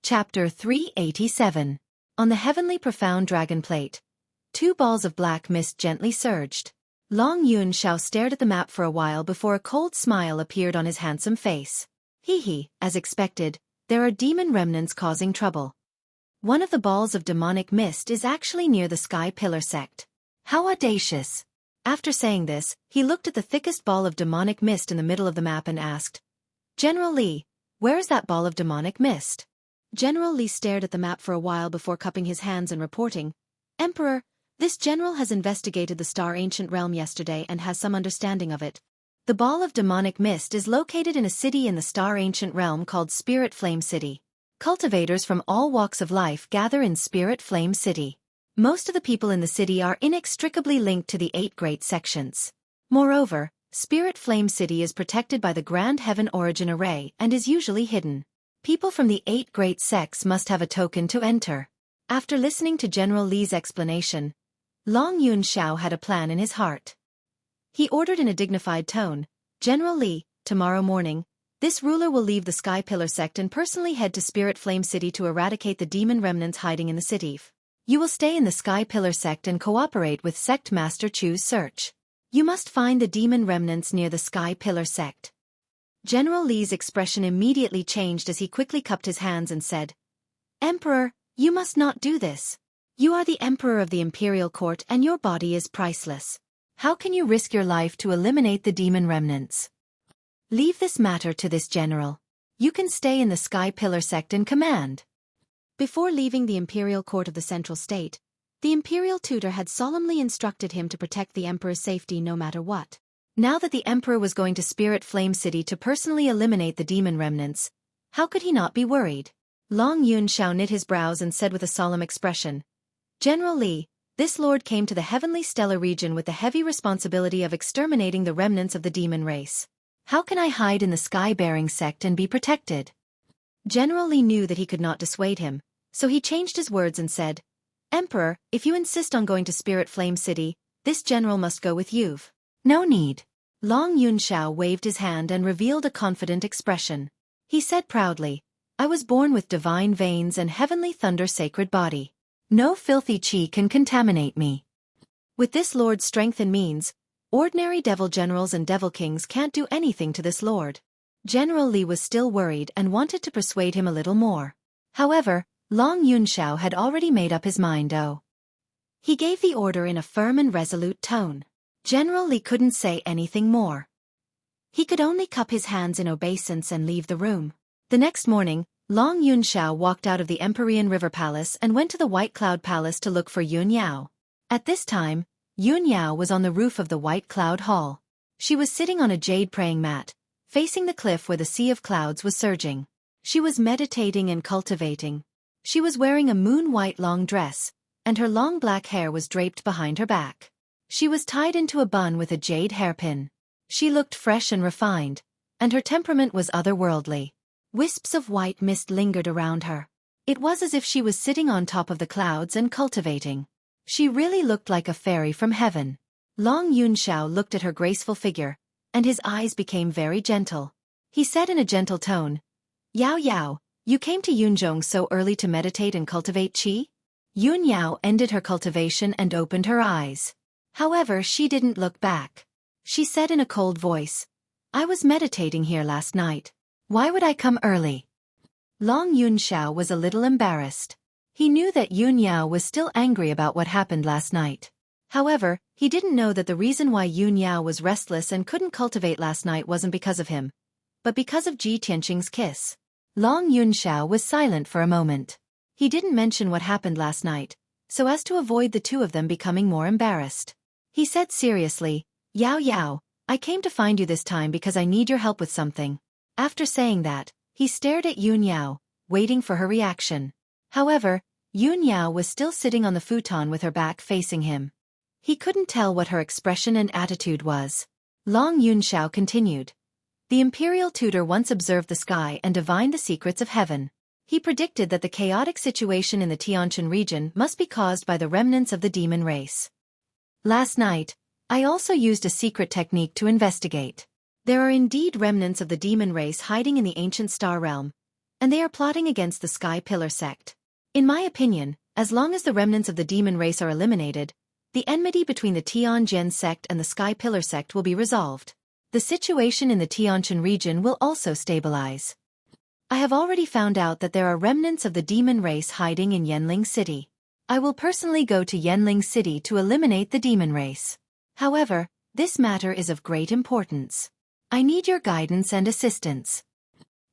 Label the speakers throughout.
Speaker 1: Chapter 387. On the heavenly profound dragon plate, two balls of black mist gently surged. Long Yuanshao stared at the map for a while before a cold smile appeared on his handsome face. Hee, as expected, there are demon remnants causing trouble. One of the balls of demonic mist is actually near the Sky Pillar sect. How audacious! After saying this, he looked at the thickest ball of demonic mist in the middle of the map and asked, "General Li, where is that ball of demonic mist?" General Li stared at the map for a while before cupping his hands and reporting, "Emperor, this general has investigated the Star Ancient Realm yesterday and has some understanding of it. The ball of demonic mist is located in a city in the Star Ancient Realm called Spirit Flame City. Cultivators from all walks of life gather in Spirit Flame City. Most of the people in the city are inextricably linked to the 8 great sections. Moreover, Spirit Flame City is protected by the Grand Heaven Origin Array and is usually hidden. People from the 8 great sects must have a token to enter." After listening to General Li's explanation, Long Yuanshao had a plan in his heart. He ordered in a dignified tone, "General Li, tomorrow morning, this ruler will leave the Sky Pillar sect and personally head to Spirit Flame City to eradicate the demon remnants hiding in the city. You will stay in the Sky Pillar sect and cooperate with Sect Master Chu's search. You must find the demon remnants near the Sky Pillar sect." General Li's expression immediately changed as he quickly cupped his hands and said, "Emperor, you must not do this. You are the Emperor of the Imperial Court and your body is priceless. How can you risk your life to eliminate the demon remnants? Leave this matter to this general. You can stay in the Sky Pillar sect in command." Before leaving the Imperial Court of the Central State, the Imperial Tutor had solemnly instructed him to protect the Emperor's safety no matter what. Now that the Emperor was going to Spirit Flame City to personally eliminate the demon remnants, how could he not be worried? Long Yuanshao knit his brows and said with a solemn expression, "General Li, this lord came to the heavenly stellar region with the heavy responsibility of exterminating the remnants of the demon race. How can I hide in the sky-bearing sect and be protected?" General Li knew that he could not dissuade him, so he changed his words and said, "Emperor, if you insist on going to Spirit Flame City, this general must go with you." "No need." Long Yuanshao waved his hand and revealed a confident expression. He said proudly, "I was born with divine veins and heavenly thunder sacred body. No filthy chi can contaminate me. With this lord's strength and means, ordinary devil generals and devil kings can't do anything to this lord." General Li was still worried and wanted to persuade him a little more. However, Long Yuanshao had already made up his mind. He gave the order in a firm and resolute tone. General Li couldn't say anything more. He could only cup his hands in obeisance and leave the room. The next morning, Long Yuanshao walked out of the Empyrean River Palace and went to the White Cloud Palace to look for Yun Yao. At this time, Yun Yao was on the roof of the White Cloud Hall. She was sitting on a jade praying mat, facing the cliff where the sea of clouds was surging. She was meditating and cultivating. She was wearing a moon-white long dress, and her long black hair was draped behind her back. She was tied into a bun with a jade hairpin. She looked fresh and refined, and her temperament was otherworldly. Wisps of white mist lingered around her. It was as if she was sitting on top of the clouds and cultivating. She really looked like a fairy from heaven. Long Yuanshao looked at her graceful figure, and his eyes became very gentle. He said in a gentle tone, "Yao Yao, you came to Yunzhong so early to meditate and cultivate qi?" Yun Yao ended her cultivation and opened her eyes. However, she didn't look back. She said in a cold voice, "I was meditating here last night. Why would I come early?" Long Yuanshao was a little embarrassed. He knew that Yun Yao was still angry about what happened last night. However, he didn't know that the reason why Yun Yao was restless and couldn't cultivate last night wasn't because of him, but because of Ji Tianqing's kiss. Long Yuanshao was silent for a moment. He didn't mention what happened last night, so as to avoid the two of them becoming more embarrassed. He said seriously, "Yao Yao, I came to find you this time because I need your help with something." After saying that, he stared at Yun Yao, waiting for her reaction. However, Yun Yao was still sitting on the futon with her back facing him. He couldn't tell what her expression and attitude was. Long Yuanshao continued, "The Imperial Tutor once observed the sky and divined the secrets of heaven. He predicted that the chaotic situation in the Tianqian region must be caused by the remnants of the demon race. Last night, I also used a secret technique to investigate. There are indeed remnants of the demon race hiding in the ancient star realm, and they are plotting against the Sky Pillar sect. In my opinion, as long as the remnants of the demon race are eliminated, the enmity between the Tianjin sect and the Sky Pillar sect will be resolved. The situation in the Tianjin region will also stabilize. I have already found out that there are remnants of the demon race hiding in Yanling City. I will personally go to Yanling City to eliminate the demon race. However, this matter is of great importance. I need your guidance and assistance.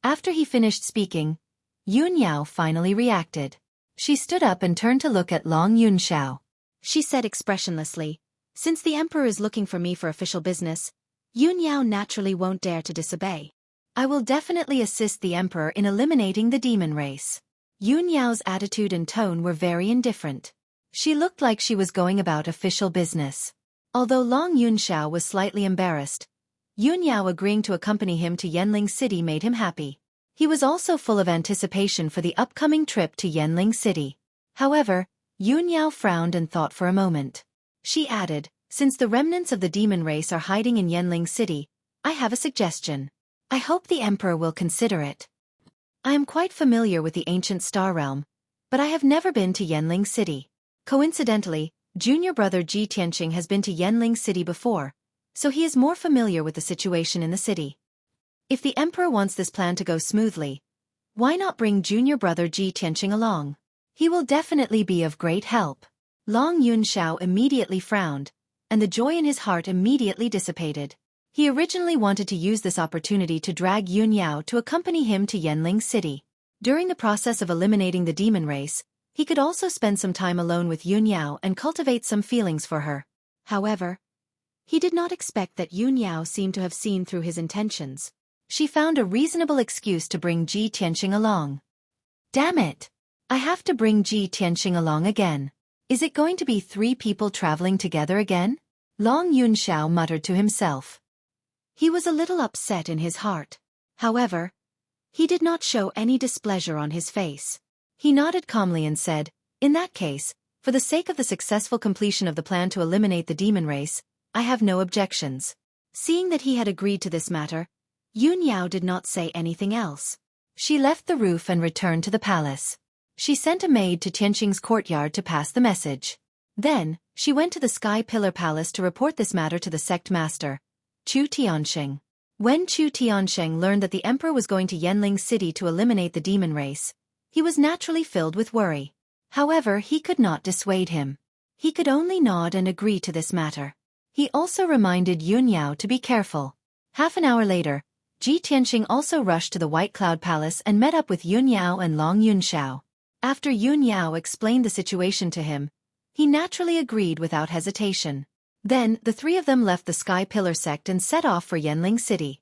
Speaker 1: After he finished speaking, Yun Yao finally reacted. She stood up and turned to look at Long Yunxiao. She said expressionlessly, "Since the emperor is looking for me for official business, Yun Yao naturally won't dare to disobey. I will definitely assist the emperor in eliminating the demon race." Yun Yao's attitude and tone were very indifferent. She looked like she was going about official business. Although Long Yunxiao was slightly embarrassed, Yun Yao agreeing to accompany him to Yanling City made him happy. He was also full of anticipation for the upcoming trip to Yanling City. However, Yun Yao frowned and thought for a moment. She added, "Since the remnants of the demon race are hiding in Yanling City, I have a suggestion. I hope the emperor will consider it. I am quite familiar with the ancient star realm, but I have never been to Yanling City. Coincidentally, junior brother Ji Tianqing has been to Yanling City before, so he is more familiar with the situation in the city. If the emperor wants this plan to go smoothly, why not bring junior brother Ji Tianqing along? He will definitely be of great help." Long Yunxiao immediately frowned, and the joy in his heart immediately dissipated. He originally wanted to use this opportunity to drag Yun Yao to accompany him to Yanling City. During the process of eliminating the demon race, he could also spend some time alone with Yun Yao and cultivate some feelings for her. However, he did not expect that Yun Yao seemed to have seen through his intentions. She found a reasonable excuse to bring Ji Tianqing along. "Damn it! I have to bring Ji Tianqing along again. Is it going to be 3 people traveling together again?" Long Yunxiao muttered to himself. He was a little upset in his heart. However, he did not show any displeasure on his face. He nodded calmly and said, "In that case, for the sake of the successful completion of the plan to eliminate the demon race, I have no objections." Seeing that he had agreed to this matter, Yun Yao did not say anything else. She left the roof and returned to the palace. She sent a maid to Tianqing's courtyard to pass the message. Then, she went to the Sky Pillar Palace to report this matter to the sect master, Chu Tiansheng. When Chu Tiansheng learned that the emperor was going to Yanling City to eliminate the demon race, he was naturally filled with worry. However, he could not dissuade him. He could only nod and agree to this matter. He also reminded Yun Yao to be careful. Half an hour later, Ji Tianqing also rushed to the White Cloud Palace and met up with Yun Yao and Long Yunxiao. After Yun Yao explained the situation to him, he naturally agreed without hesitation. Then, the 3 of them left the Sky Pillar sect and set off for Yanling City.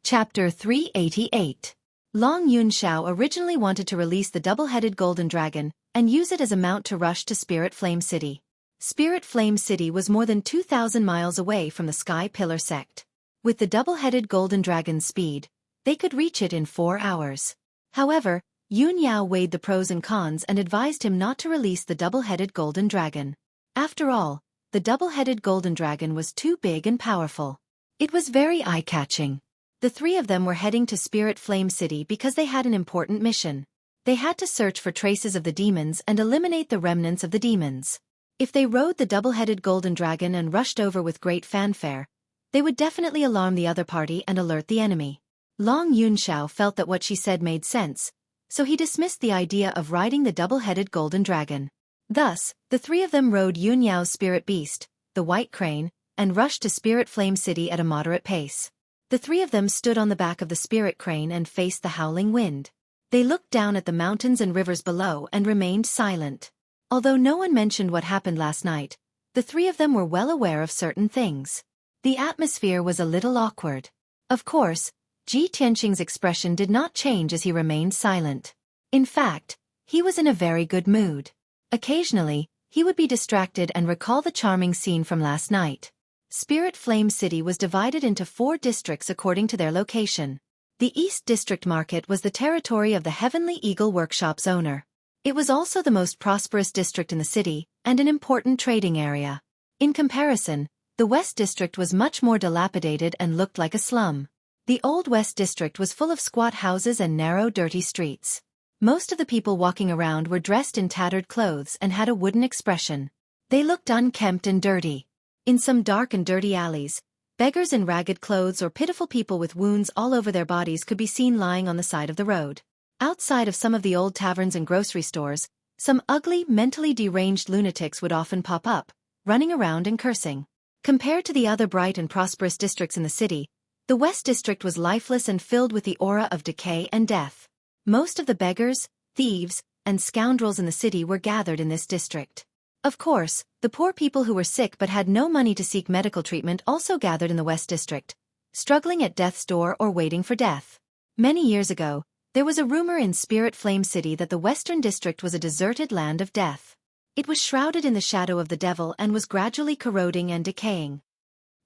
Speaker 1: Chapter 388. Long Yunxiao originally wanted to release the double-headed golden dragon and use it as a mount to rush to Spirit Flame City. Spirit Flame City was more than 2,000 miles away from the Sky Pillar sect. With the double-headed golden dragon's speed, they could reach it in 4 hours. However, Yun Yao weighed the pros and cons and advised him not to release the double-headed golden dragon. After all, the double-headed golden dragon was too big and powerful. It was very eye-catching. The 3 of them were heading to Spirit Flame City because they had an important mission. They had to search for traces of the demons and eliminate the remnants of the demons. If they rode the double-headed golden dragon and rushed over with great fanfare, they would definitely alarm the other party and alert the enemy. Long Yunxiao felt that what she said made sense, so he dismissed the idea of riding the double-headed golden dragon. Thus, the 3 of them rode Yun Yao's spirit beast, the White Crane, and rushed to Spirit Flame City at a moderate pace. The 3 of them stood on the back of the spirit crane and faced the howling wind. They looked down at the mountains and rivers below and remained silent. Although no one mentioned what happened last night, the 3 of them were well aware of certain things. The atmosphere was a little awkward. Of course, Ji Tianqing's expression did not change as he remained silent. In fact, he was in a very good mood. Occasionally, he would be distracted and recall the charming scene from last night. Spirit Flame City was divided into 4 districts according to their location. The East District Market was the territory of the Heavenly Eagle Workshop's owner. It was also the most prosperous district in the city, and an important trading area. In comparison, the West District was much more dilapidated and looked like a slum. The Old West District was full of squat houses and narrow, dirty streets. Most of the people walking around were dressed in tattered clothes and had a wooden expression. They looked unkempt and dirty. In some dark and dirty alleys, beggars in ragged clothes or pitiful people with wounds all over their bodies could be seen lying on the side of the road. Outside of some of the old taverns and grocery stores, some ugly, mentally deranged lunatics would often pop up, running around and cursing. Compared to the other bright and prosperous districts in the city, the West District was lifeless and filled with the aura of decay and death. Most of the beggars, thieves, and scoundrels in the city were gathered in this district. Of course, the poor people who were sick but had no money to seek medical treatment also gathered in the West District, struggling at death's door or waiting for death. Many years ago, there was a rumor in Spirit Flame City that the Western District was a deserted land of death. It was shrouded in the shadow of the devil and was gradually corroding and decaying.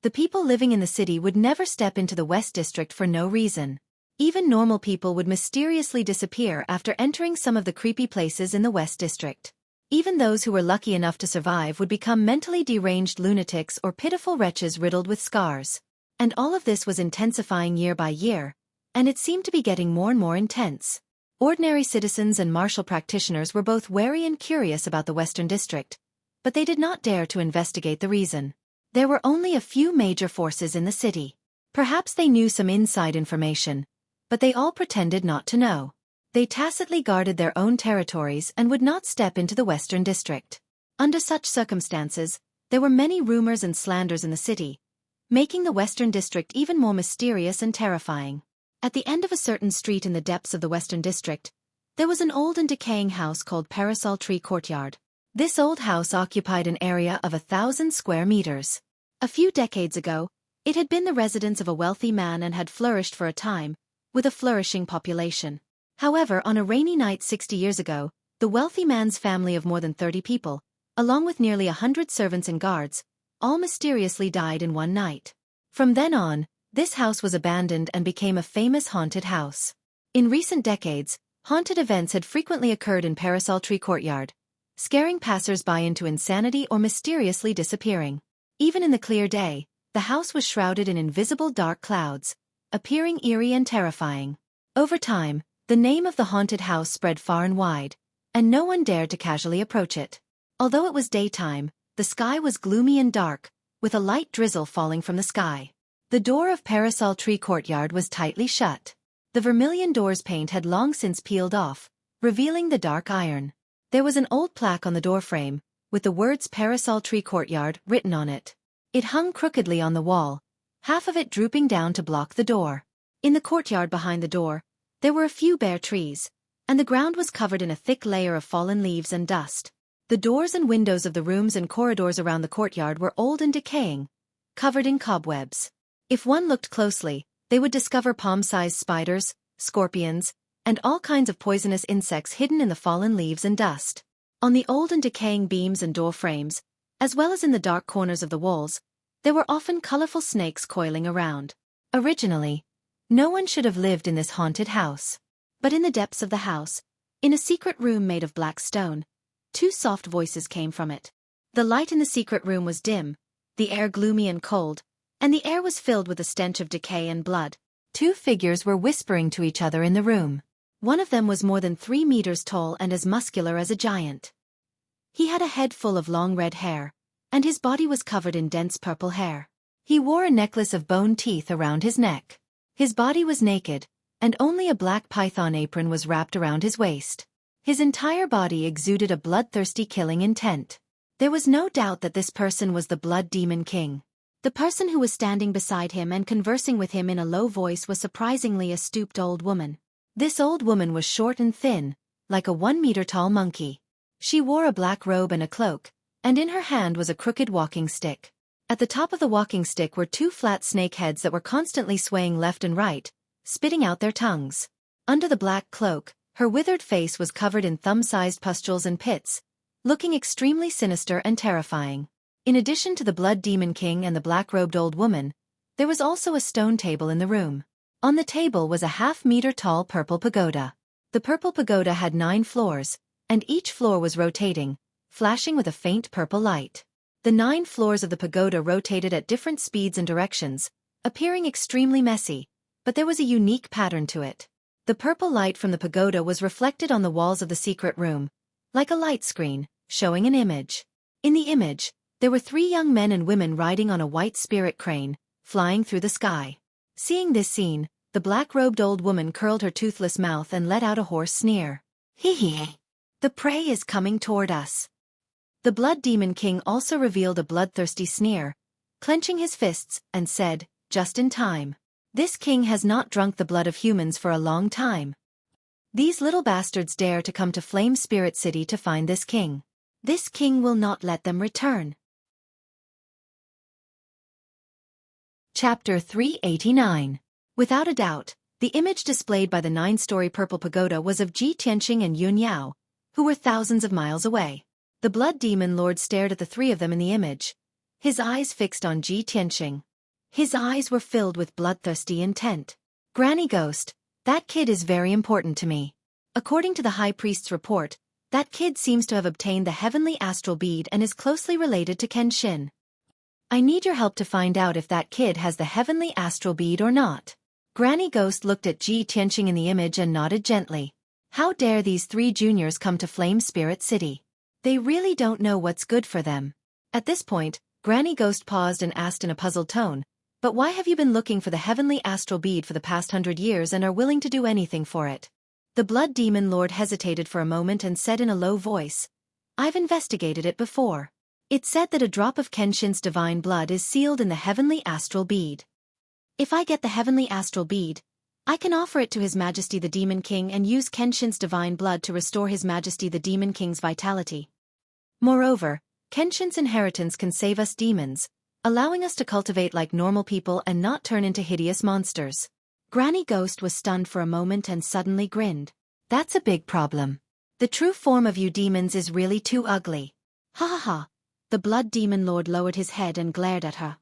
Speaker 1: The people living in the city would never step into the West District for no reason. Even normal people would mysteriously disappear after entering some of the creepy places in the West District. Even those who were lucky enough to survive would become mentally deranged lunatics or pitiful wretches riddled with scars. And all of this was intensifying year by year, and it seemed to be getting more and more intense. Ordinary citizens and martial practitioners were both wary and curious about the Western District, but they did not dare to investigate the reason. There were only a few major forces in the city. Perhaps they knew some inside information, but they all pretended not to know. They tacitly guarded their own territories and would not step into the Western District. Under such circumstances, there were many rumors and slanders in the city, making the Western District even more mysterious and terrifying. At the end of a certain street in the depths of the Western District, there was an old and decaying house called Parasol Tree Courtyard. This old house occupied an area of 1,000 square meters. A few decades ago, it had been the residence of a wealthy man and had flourished for a time, with a flourishing population. However, on a rainy night 60 years ago, the wealthy man's family of more than 30 people, along with nearly 100 servants and guards, all mysteriously died in one night. From then on, this house was abandoned and became a famous haunted house. In recent decades, haunted events had frequently occurred in Parasol Tree Courtyard, scaring passers-by into insanity or mysteriously disappearing. Even in the clear day, the house was shrouded in invisible dark clouds, appearing eerie and terrifying. Over time, the name of the haunted house spread far and wide, and no one dared to casually approach it. Although it was daytime, the sky was gloomy and dark, with a light drizzle falling from the sky. The door of Parasol Tree Courtyard was tightly shut. The vermilion door's paint had long since peeled off, revealing the dark iron. There was an old plaque on the doorframe, with the words Parasol Tree Courtyard written on it. It hung crookedly on the wall, half of it drooping down to block the door. In the courtyard behind the door, there were a few bare trees, and the ground was covered in a thick layer of fallen leaves and dust. The doors and windows of the rooms and corridors around the courtyard were old and decaying, covered in cobwebs. If one looked closely, they would discover palm-sized spiders, scorpions, and all kinds of poisonous insects hidden in the fallen leaves and dust. On the old and decaying beams and door frames, as well as in the dark corners of the walls, there were often colorful snakes coiling around. Originally, no one should have lived in this haunted house. But in the depths of the house, in a secret room made of black stone, two soft voices came from it. The light in the secret room was dim, the air gloomy and cold, and the air was filled with the stench of decay and blood. Two figures were whispering to each other in the room. One of them was more than 3 meters tall and as muscular as a giant. He had a head full of long red hair, and his body was covered in dense purple hair. He wore a necklace of bone teeth around his neck. His body was naked, and only a black python apron was wrapped around his waist. His entire body exuded a bloodthirsty killing intent. There was no doubt that this person was the Blood Demon King. The person who was standing beside him and conversing with him in a low voice was surprisingly a stooped old woman. This old woman was short and thin, like a 1-meter-tall monkey. She wore a black robe and a cloak, and in her hand was a crooked walking stick. At the top of the walking stick were 2 flat snake heads that were constantly swaying left and right, spitting out their tongues. Under the black cloak, her withered face was covered in thumb-sized pustules and pits, looking extremely sinister and terrifying. In addition to the Blood Demon King and the black-robed old woman, there was also a stone table in the room. On the table was a 1/2-meter-tall purple pagoda. The purple pagoda had 9 floors, and each floor was rotating, flashing with a faint purple light. The 9 floors of the pagoda rotated at different speeds and directions, appearing extremely messy, but there was a unique pattern to it. The purple light from the pagoda was reflected on the walls of the secret room, like a light screen, showing an image. In the image, there were 3 young men and women riding on a white spirit crane, flying through the sky. Seeing this scene, the black-robed old woman curled her toothless mouth and let out a hoarse sneer. Hee hee. The prey is coming toward us. The Blood Demon King also revealed a bloodthirsty sneer, clenching his fists, and said, just in time. This king has not drunk the blood of humans for a long time. These little bastards dare to come to Flame Spirit City to find this king. This king will not let them return. Chapter 389. Without a doubt, the image displayed by the 9-story purple pagoda was of Ji Tianqing and Yun Yao, who were thousands of miles away. The Blood Demon Lord stared at the 3 of them in the image, his eyes fixed on Ji Tianqing. His eyes were filled with bloodthirsty intent. Granny Ghost, that kid is very important to me. According to the High Priest's report, that kid seems to have obtained the heavenly astral bead and is closely related to Kenshin. I need your help to find out if that kid has the heavenly astral bead or not. Granny Ghost looked at Ji Tianqing in the image and nodded gently. How dare these 3 juniors come to Flame Spirit City? They really don't know what's good for them. At this point, Granny Ghost paused and asked in a puzzled tone, but why have you been looking for the heavenly astral bead for the past 100 years and are willing to do anything for it? The Blood Demon Lord hesitated for a moment and said in a low voice, I've investigated it before. It said that a drop of Kenshin's divine blood is sealed in the heavenly astral bead. If I get the heavenly astral bead, I can offer it to His Majesty the Demon King and use Kenshin's divine blood to restore His Majesty the Demon King's vitality. Moreover, Kenshin's inheritance can save us demons, allowing us to cultivate like normal people and not turn into hideous monsters. Granny Ghost was stunned for a moment and suddenly grinned. That's a big problem. The true form of you demons is really too ugly. Ha ha ha. The Blood Demon Lord lowered his head and glared at her.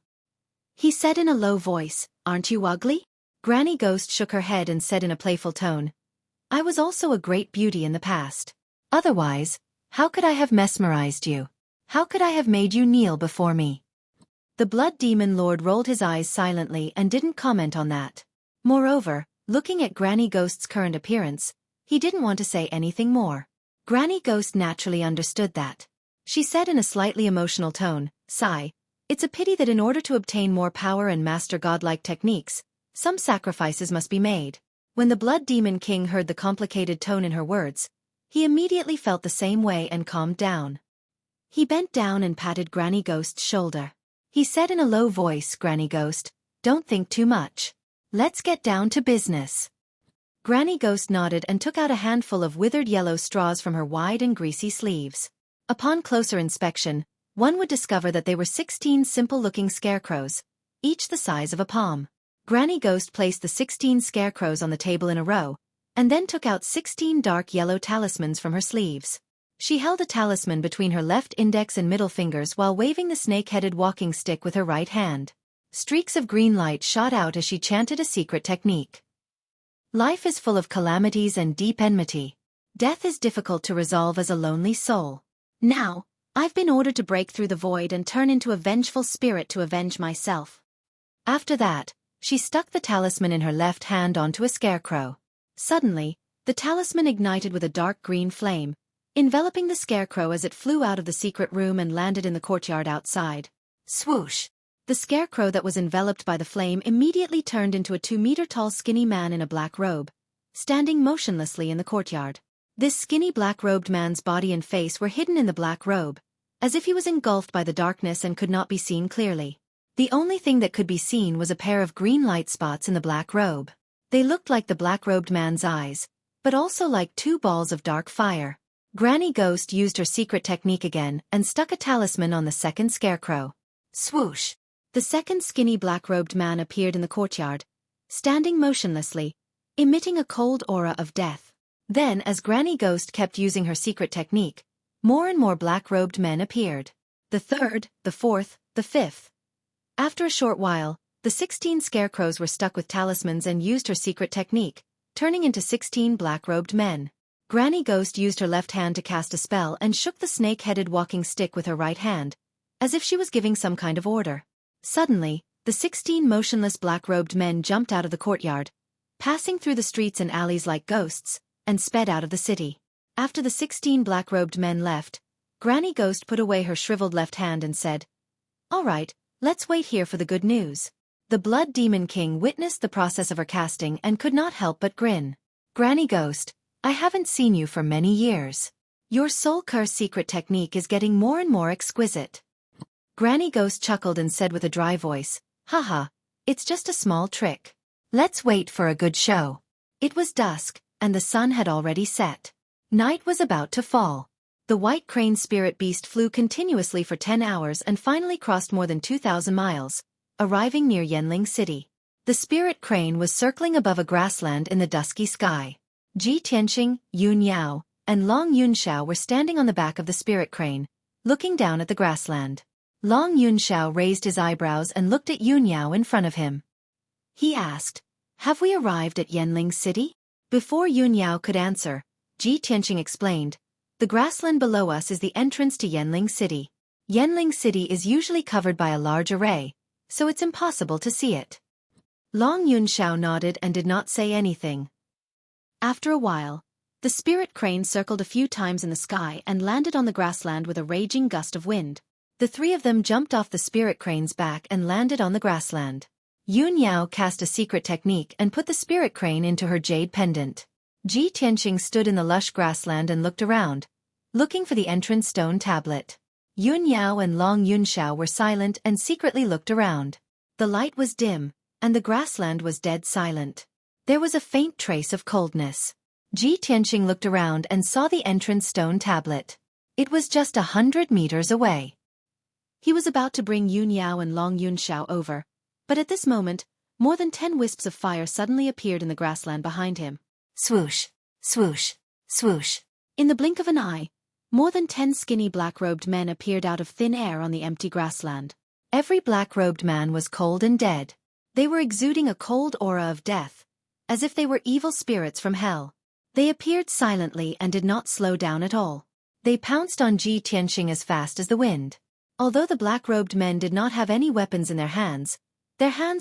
Speaker 1: He said in a low voice, Aren't you ugly? Granny Ghost shook her head and said in a playful tone, I was also a great beauty in the past. Otherwise, how could I have mesmerized you? How could I have made you kneel before me? The Blood Demon Lord rolled his eyes silently and didn't comment on that. Moreover, looking at Granny Ghost's current appearance, he didn't want to say anything more. Granny Ghost naturally understood that. She said in a slightly emotional tone, Sigh, it's a pity that in order to obtain more power and master godlike techniques, some sacrifices must be made. When the Blood Demon King heard the complicated tone in her words, he immediately felt the same way and calmed down. He bent down and patted Granny Ghost's shoulder. He said in a low voice, Granny Ghost, don't think too much. Let's get down to business. Granny Ghost nodded and took out a handful of withered yellow straws from her wide and greasy sleeves. Upon closer inspection, one would discover that they were 16 simple-looking scarecrows, each the size of a palm. Granny Ghost placed the 16 scarecrows on the table in a row, and then took out 16 dark yellow talismans from her sleeves. She held a talisman between her left index and middle fingers while waving the snake-headed walking stick with her right hand. Streaks of green light shot out as she chanted a secret technique. Life is full of calamities and deep enmity. Death is difficult to resolve as a lonely soul. Now, I've been ordered to break through the void and turn into a vengeful spirit to avenge myself. After that, she stuck the talisman in her left hand onto a scarecrow. Suddenly, the talisman ignited with a dark green flame, enveloping the scarecrow as it flew out of the secret room and landed in the courtyard outside. Swoosh! The scarecrow that was enveloped by the flame immediately turned into a 2-meter-tall skinny man in a black robe, standing motionlessly in the courtyard. This skinny black-robed man's body and face were hidden in the black robe, as if he was engulfed by the darkness and could not be seen clearly. The only thing that could be seen was a pair of green light spots in the black robe. They looked like the black-robed man's eyes, but also like 2 balls of dark fire. Granny Ghost used her secret technique again and stuck a talisman on the second scarecrow. Swoosh! The second skinny black-robed man appeared in the courtyard, standing motionlessly, emitting a cold aura of death. Then, as Granny Ghost kept using her secret technique, more and more black-robed men appeared. The third, the fourth, the fifth. After a short while, the 16 scarecrows were stuck with talismans and used her secret technique, turning into 16 black-robed men. Granny Ghost used her left hand to cast a spell and shook the snake-headed walking stick with her right hand, as if she was giving some kind of order. Suddenly, The 16 motionless black-robed men jumped out of the courtyard, passing through the streets and alleys like ghosts, and sped out of the city. After the 16 black-robed men left, Granny Ghost put away her shriveled left hand and said, "All right, let's wait here for the good news." The Blood Demon King witnessed the process of her casting and could not help but grin. "Granny Ghost, I haven't seen you for many years. Your soul curse secret technique is getting more and more exquisite." Granny Ghost chuckled and said with a dry voice, "Haha, it's just a small trick. Let's wait for a good show." It was dusk, and the sun had already set. Night was about to fall. The white crane spirit beast flew continuously for 10 hours and finally crossed more than 2,000 miles, arriving near Yanling City. The spirit crane was circling above a grassland in the dusky sky. Ji Tianqing, Yun Yao, and Long Yunxiao were standing on the back of the spirit crane, looking down at the grassland. Long Yunxiao raised his eyebrows and looked at Yun Yao in front of him. He asked, "Have we arrived at Yanling City?" Before Yun Yao could answer, Ji Tianqing explained, "The grassland below us is the entrance to Yanling City. Yanling City is usually covered by a large array, so it's impossible to see it." Long Yunxiao nodded and did not say anything. After a while, the spirit crane circled a few times in the sky and landed on the grassland with a raging gust of wind. The three of them jumped off the spirit crane's back and landed on the grassland. Yun Yao cast a secret technique and put the spirit crane into her jade pendant. Ji Tianqing stood in the lush grassland and looked around, looking for the entrance stone tablet. Yun Yao and Long Yunxiao were silent and secretly looked around. The light was dim, and the grassland was dead silent. There was a faint trace of coldness. Ji Tianqing looked around and saw the entrance stone tablet. It was just 100 meters away. He was about to bring Yun Yao and Long Yunxiao over, but at this moment, more than 10 wisps of fire suddenly appeared in the grassland behind him. Swoosh, swoosh, swoosh. In the blink of an eye, more than 10 skinny black-robed men appeared out of thin air on the empty grassland. Every black-robed man was cold and dead. They were exuding a cold aura of death, as if they were evil spirits from hell. They appeared silently and did not slow down at all. They pounced on Ji Tianqing as fast as the wind. Although the black-robed men did not have any weapons in their hands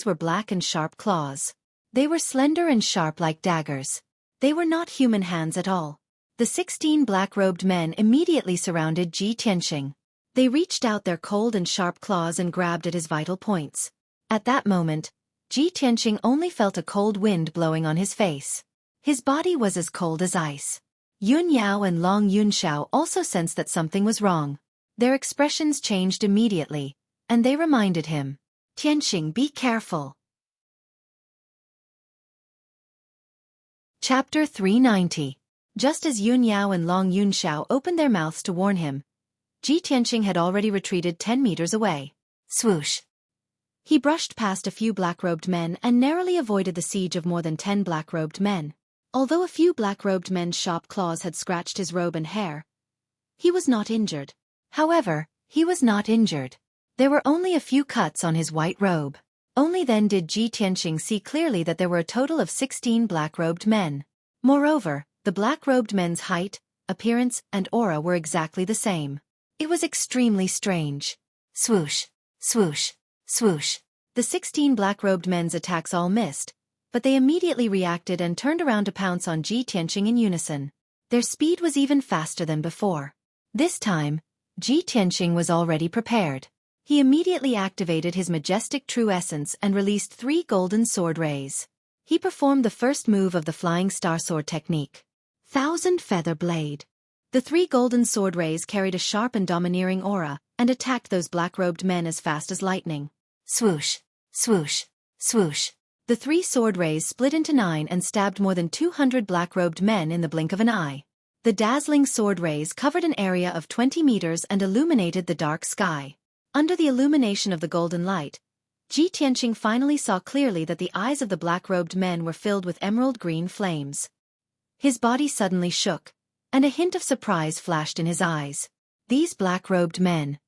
Speaker 1: were black and sharp claws. They were slender and sharp like daggers. They were not human hands at all. The 16 black-robed men immediately surrounded Ji Tianqing. They reached out their cold and sharp claws and grabbed at his vital points. At that moment, Ji Tianqing only felt a cold wind blowing on his face. His body was as cold as ice. Yun Yao and Long Yunxiao also sensed that something was wrong. Their expressions changed immediately, and they reminded him, "Tianqing, be careful." Chapter 390. Just as Yun Yao and Long Yunxiao opened their mouths to warn him, Ji Tianqing had already retreated 10 meters away. Swoosh. He brushed past a few black-robed men and narrowly avoided the siege of more than 10 black-robed men. Although a few black-robed men's sharp claws had scratched his robe and hair, he was not injured. However, he was not injured. There were only a few cuts on his white robe. Only then did Ji Tianqing see clearly that there were a total of 16 black-robed men. Moreover, the black-robed men's height, appearance, and aura were exactly the same. It was extremely strange. Swoosh, swoosh, swoosh. The 16 black-robed men's attacks all missed, but they immediately reacted and turned around to pounce on Ji Tianqing in unison. Their speed was even faster than before. This time, Ji Tianqing was already prepared. He immediately activated his majestic true essence and released 3 golden sword rays. He performed the first move of the flying star sword technique. Thousand Feather Blade. The 3 golden sword rays carried a sharp and domineering aura, and attacked those black-robed men as fast as lightning. Swoosh, swoosh, swoosh. The 3 sword rays split into 9 and stabbed more than 200 black-robed men in the blink of an eye. The dazzling sword rays covered an area of 20 meters and illuminated the dark sky. Under the illumination of the golden light, Ji Tianqing finally saw clearly that the eyes of the black-robed men were filled with emerald green flames. His body suddenly shook, and a hint of surprise flashed in his eyes. These black-robed men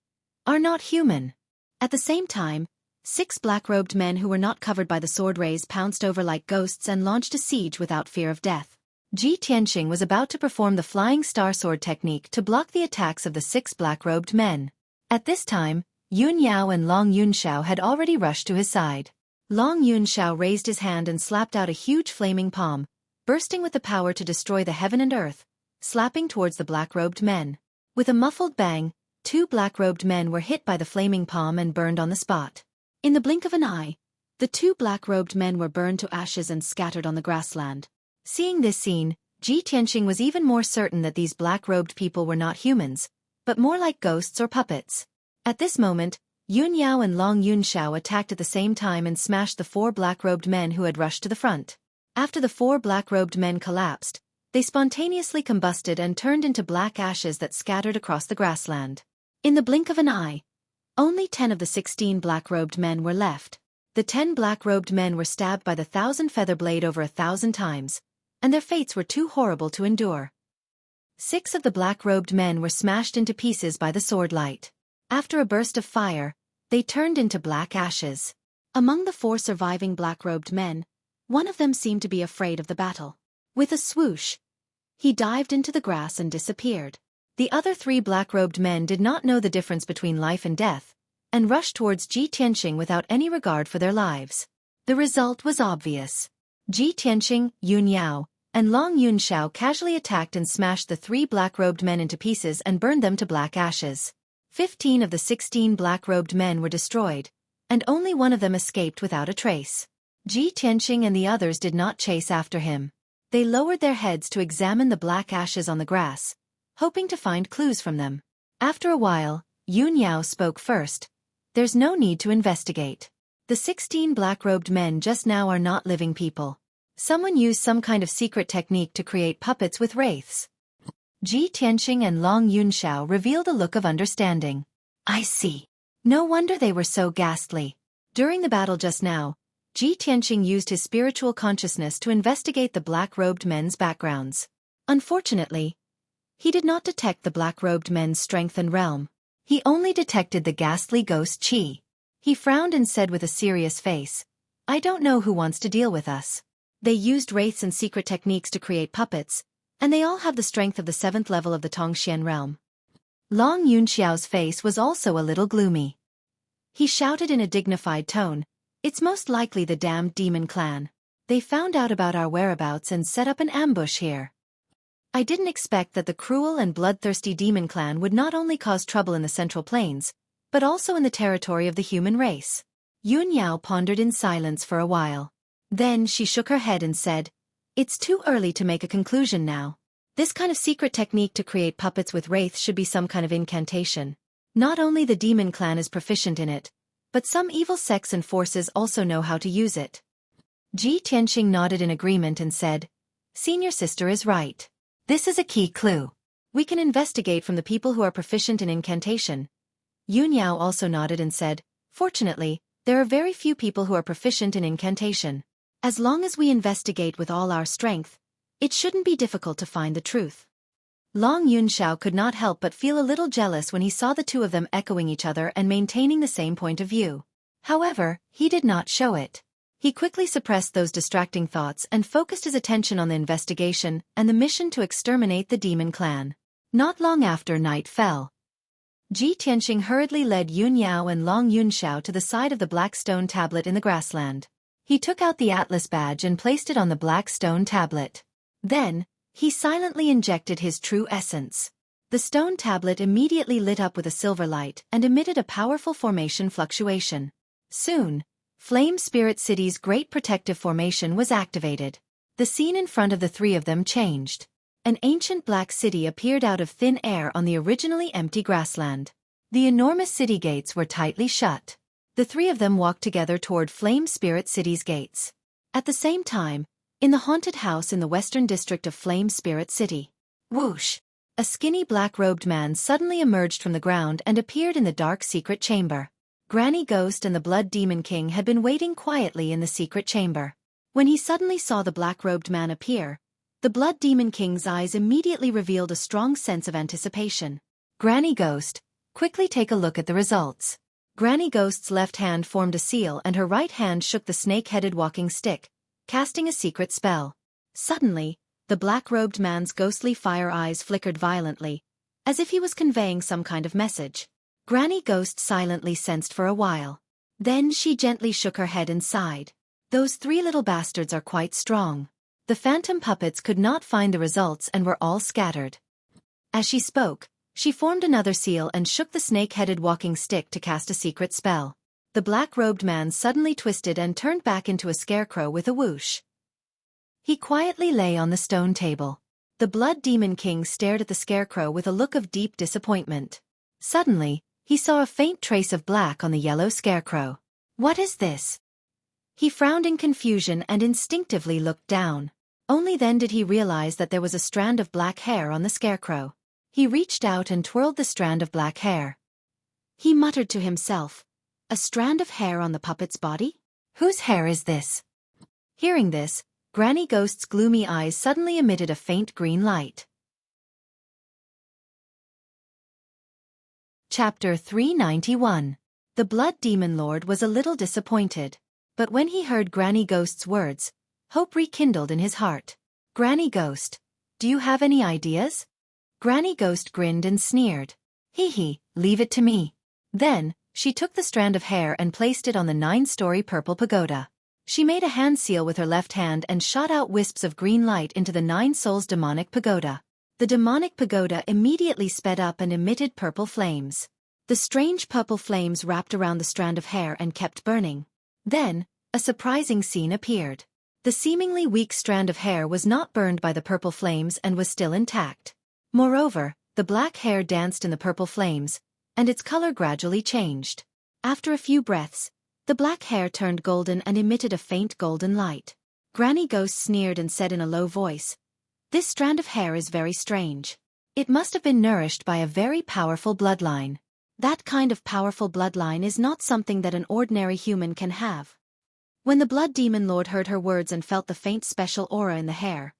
Speaker 1: are not human. At the same time, 6 black-robed men who were not covered by the sword rays pounced over like ghosts and launched a siege without fear of death. Ji Tianqing was about to perform the flying star sword technique to block the attacks of the 6 black-robed men. At this time, Yun Yao and Long Yunxiao had already rushed to his side. Long Yunxiao raised his hand and slapped out a huge flaming palm, bursting with the power to destroy the heaven and earth, slapping towards the black-robed men. With a muffled bang, 2 black-robed men were hit by the flaming palm and burned on the spot. In the blink of an eye, the 2 black-robed men were burned to ashes and scattered on the grassland. Seeing this scene, Ji Tianxing was even more certain that these black-robed people were not humans, but more like ghosts or puppets. At this moment, Yun Yao and Long Yunxiao attacked at the same time and smashed the 4 black-robed men who had rushed to the front. After the 4 black-robed men collapsed, they spontaneously combusted and turned into black ashes that scattered across the grassland. In the blink of an eye, only 10 of the 16 black-robed men were left. The 10 black-robed men were stabbed by the 1,000 feather blade over 1,000 times, and their fates were too horrible to endure. 6 of the black-robed men were smashed into pieces by the sword light. After a burst of fire, they turned into black ashes. Among the 4 surviving black-robed men, one of them seemed to be afraid of the battle. With a swoosh, he dived into the grass and disappeared. The other 3 black-robed men did not know the difference between life and death, and rushed towards Ji Tianxing without any regard for their lives. The result was obvious. Ji Tianxing, Yun Yao, and Long Yunxiao casually attacked and smashed the 3 black-robed men into pieces and burned them to black ashes. 15 of the 16 black-robed men were destroyed, and only one of them escaped without a trace. Ji Tianxing and the others did not chase after him. They lowered their heads to examine the black ashes on the grass, hoping to find clues from them. After a while, Yun Yao spoke first. There's no need to investigate. The 16 black-robed men just now are not living people. Someone used some kind of secret technique to create puppets with wraiths. Ji Tianxing and Long Yunxiao revealed a look of understanding. I see. No wonder they were so ghastly. During the battle just now, Ji Tianxing used his spiritual consciousness to investigate the black-robed men's backgrounds. Unfortunately, he did not detect the black-robed men's strength and realm. He only detected the ghastly ghost Qi. He frowned and said with a serious face, I don't know who wants to deal with us. They used wraiths and secret techniques to create puppets, and they all have the strength of the 7th level of the Tongxian realm. Long Yunxiao's face was also a little gloomy. He shouted in a dignified tone, It's most likely the damned demon clan. They found out about our whereabouts and set up an ambush here. I didn't expect that the cruel and bloodthirsty demon clan would not only cause trouble in the Central Plains, but also in the territory of the human race. Yun Yao pondered in silence for a while. Then she shook her head and said, It's too early to make a conclusion now. This kind of secret technique to create puppets with wraiths should be some kind of incantation. Not only the demon clan is proficient in it, but some evil sects and forces also know how to use it. Ji Tianxing nodded in agreement and said, Senior sister is right. This is a key clue. We can investigate from the people who are proficient in incantation. Yun Yao also nodded and said, Fortunately, there are very few people who are proficient in incantation. As long as we investigate with all our strength, it shouldn't be difficult to find the truth. Long Yunxiao could not help but feel a little jealous when he saw the 2 of them echoing each other and maintaining the same point of view. However, he did not show it. He quickly suppressed those distracting thoughts and focused his attention on the investigation and the mission to exterminate the demon clan. Not long after night fell, Ji Tianxing hurriedly led Yun Yao and Long Yunxiao to the side of the black stone tablet in the grassland. He took out the atlas badge and placed it on the black stone tablet. Then, he silently injected his true essence. The stone tablet immediately lit up with a silver light and emitted a powerful formation fluctuation. Soon, Flame Spirit City's great protective formation was activated. The scene in front of the 3 of them changed. An ancient black city appeared out of thin air on the originally empty grassland. The enormous city gates were tightly shut. The 3 of them walked together toward Flame Spirit City's gates. At the same time, in the haunted house in the western district of Flame Spirit City, whoosh! A skinny black-robed man suddenly emerged from the ground and appeared in the dark secret chamber. Granny Ghost and the Blood Demon King had been waiting quietly in the secret chamber. When he suddenly saw the black-robed man appear, the Blood Demon King's eyes immediately revealed a strong sense of anticipation. Granny Ghost, quickly take a look at the results. Granny Ghost's left hand formed a seal and her right hand shook the snake-headed walking stick, casting a secret spell. Suddenly, the black-robed man's ghostly fire eyes flickered violently, as if he was conveying some kind of message. Granny Ghost silently sensed for a while. Then she gently shook her head and sighed. Those 3 little bastards are quite strong. The phantom puppets could not find the results and were all scattered. As she spoke, she formed another seal and shook the snake-headed walking stick to cast a secret spell. The black-robed man suddenly twisted and turned back into a scarecrow with a whoosh. He quietly lay on the stone table. The Blood Demon King stared at the scarecrow with a look of deep disappointment. Suddenly, he saw a faint trace of black on the yellow scarecrow. What is this? He frowned in confusion and instinctively looked down. Only then did he realize that there was a strand of black hair on the scarecrow. He reached out and twirled the strand of black hair. He muttered to himself, "A strand of hair on the puppet's body? Whose hair is this?" Hearing this, Granny Ghost's gloomy eyes suddenly emitted a faint green light. Chapter 391. The Blood Demon Lord was a little disappointed. But when he heard Granny Ghost's words, hope rekindled in his heart. "Granny Ghost, do you have any ideas?" Granny Ghost grinned and sneered. "Hee, leave it to me." Then, she took the strand of hair and placed it on the 9-story purple pagoda. She made a hand seal with her left hand and shot out wisps of green light into the 9 souls demonic pagoda. The demonic pagoda immediately sped up and emitted purple flames. The strange purple flames wrapped around the strand of hair and kept burning. Then, a surprising scene appeared. The seemingly weak strand of hair was not burned by the purple flames and was still intact. Moreover, the black hair danced in the purple flames, and its color gradually changed. After a few breaths, the black hair turned golden and emitted a faint golden light. Granny Ghost sneered and said in a low voice, "This strand of hair is very strange. It must have been nourished by a very powerful bloodline. That kind of powerful bloodline is not something that an ordinary human can have." When the Blood Demon Lord heard her words and felt the faint special aura in the hair,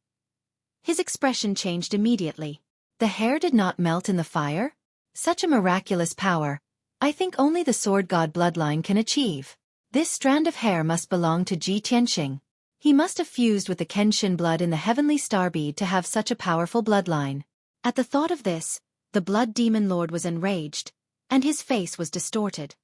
Speaker 1: his expression changed immediately. The hair did not melt in the fire? Such a miraculous power, I think only the Sword God bloodline can achieve. This strand of hair must belong to Ji Tianxing. He must have fused with the Kenshin blood in the heavenly star bead to have such a powerful bloodline. At the thought of this, the Blood Demon Lord was enraged, and his face was distorted.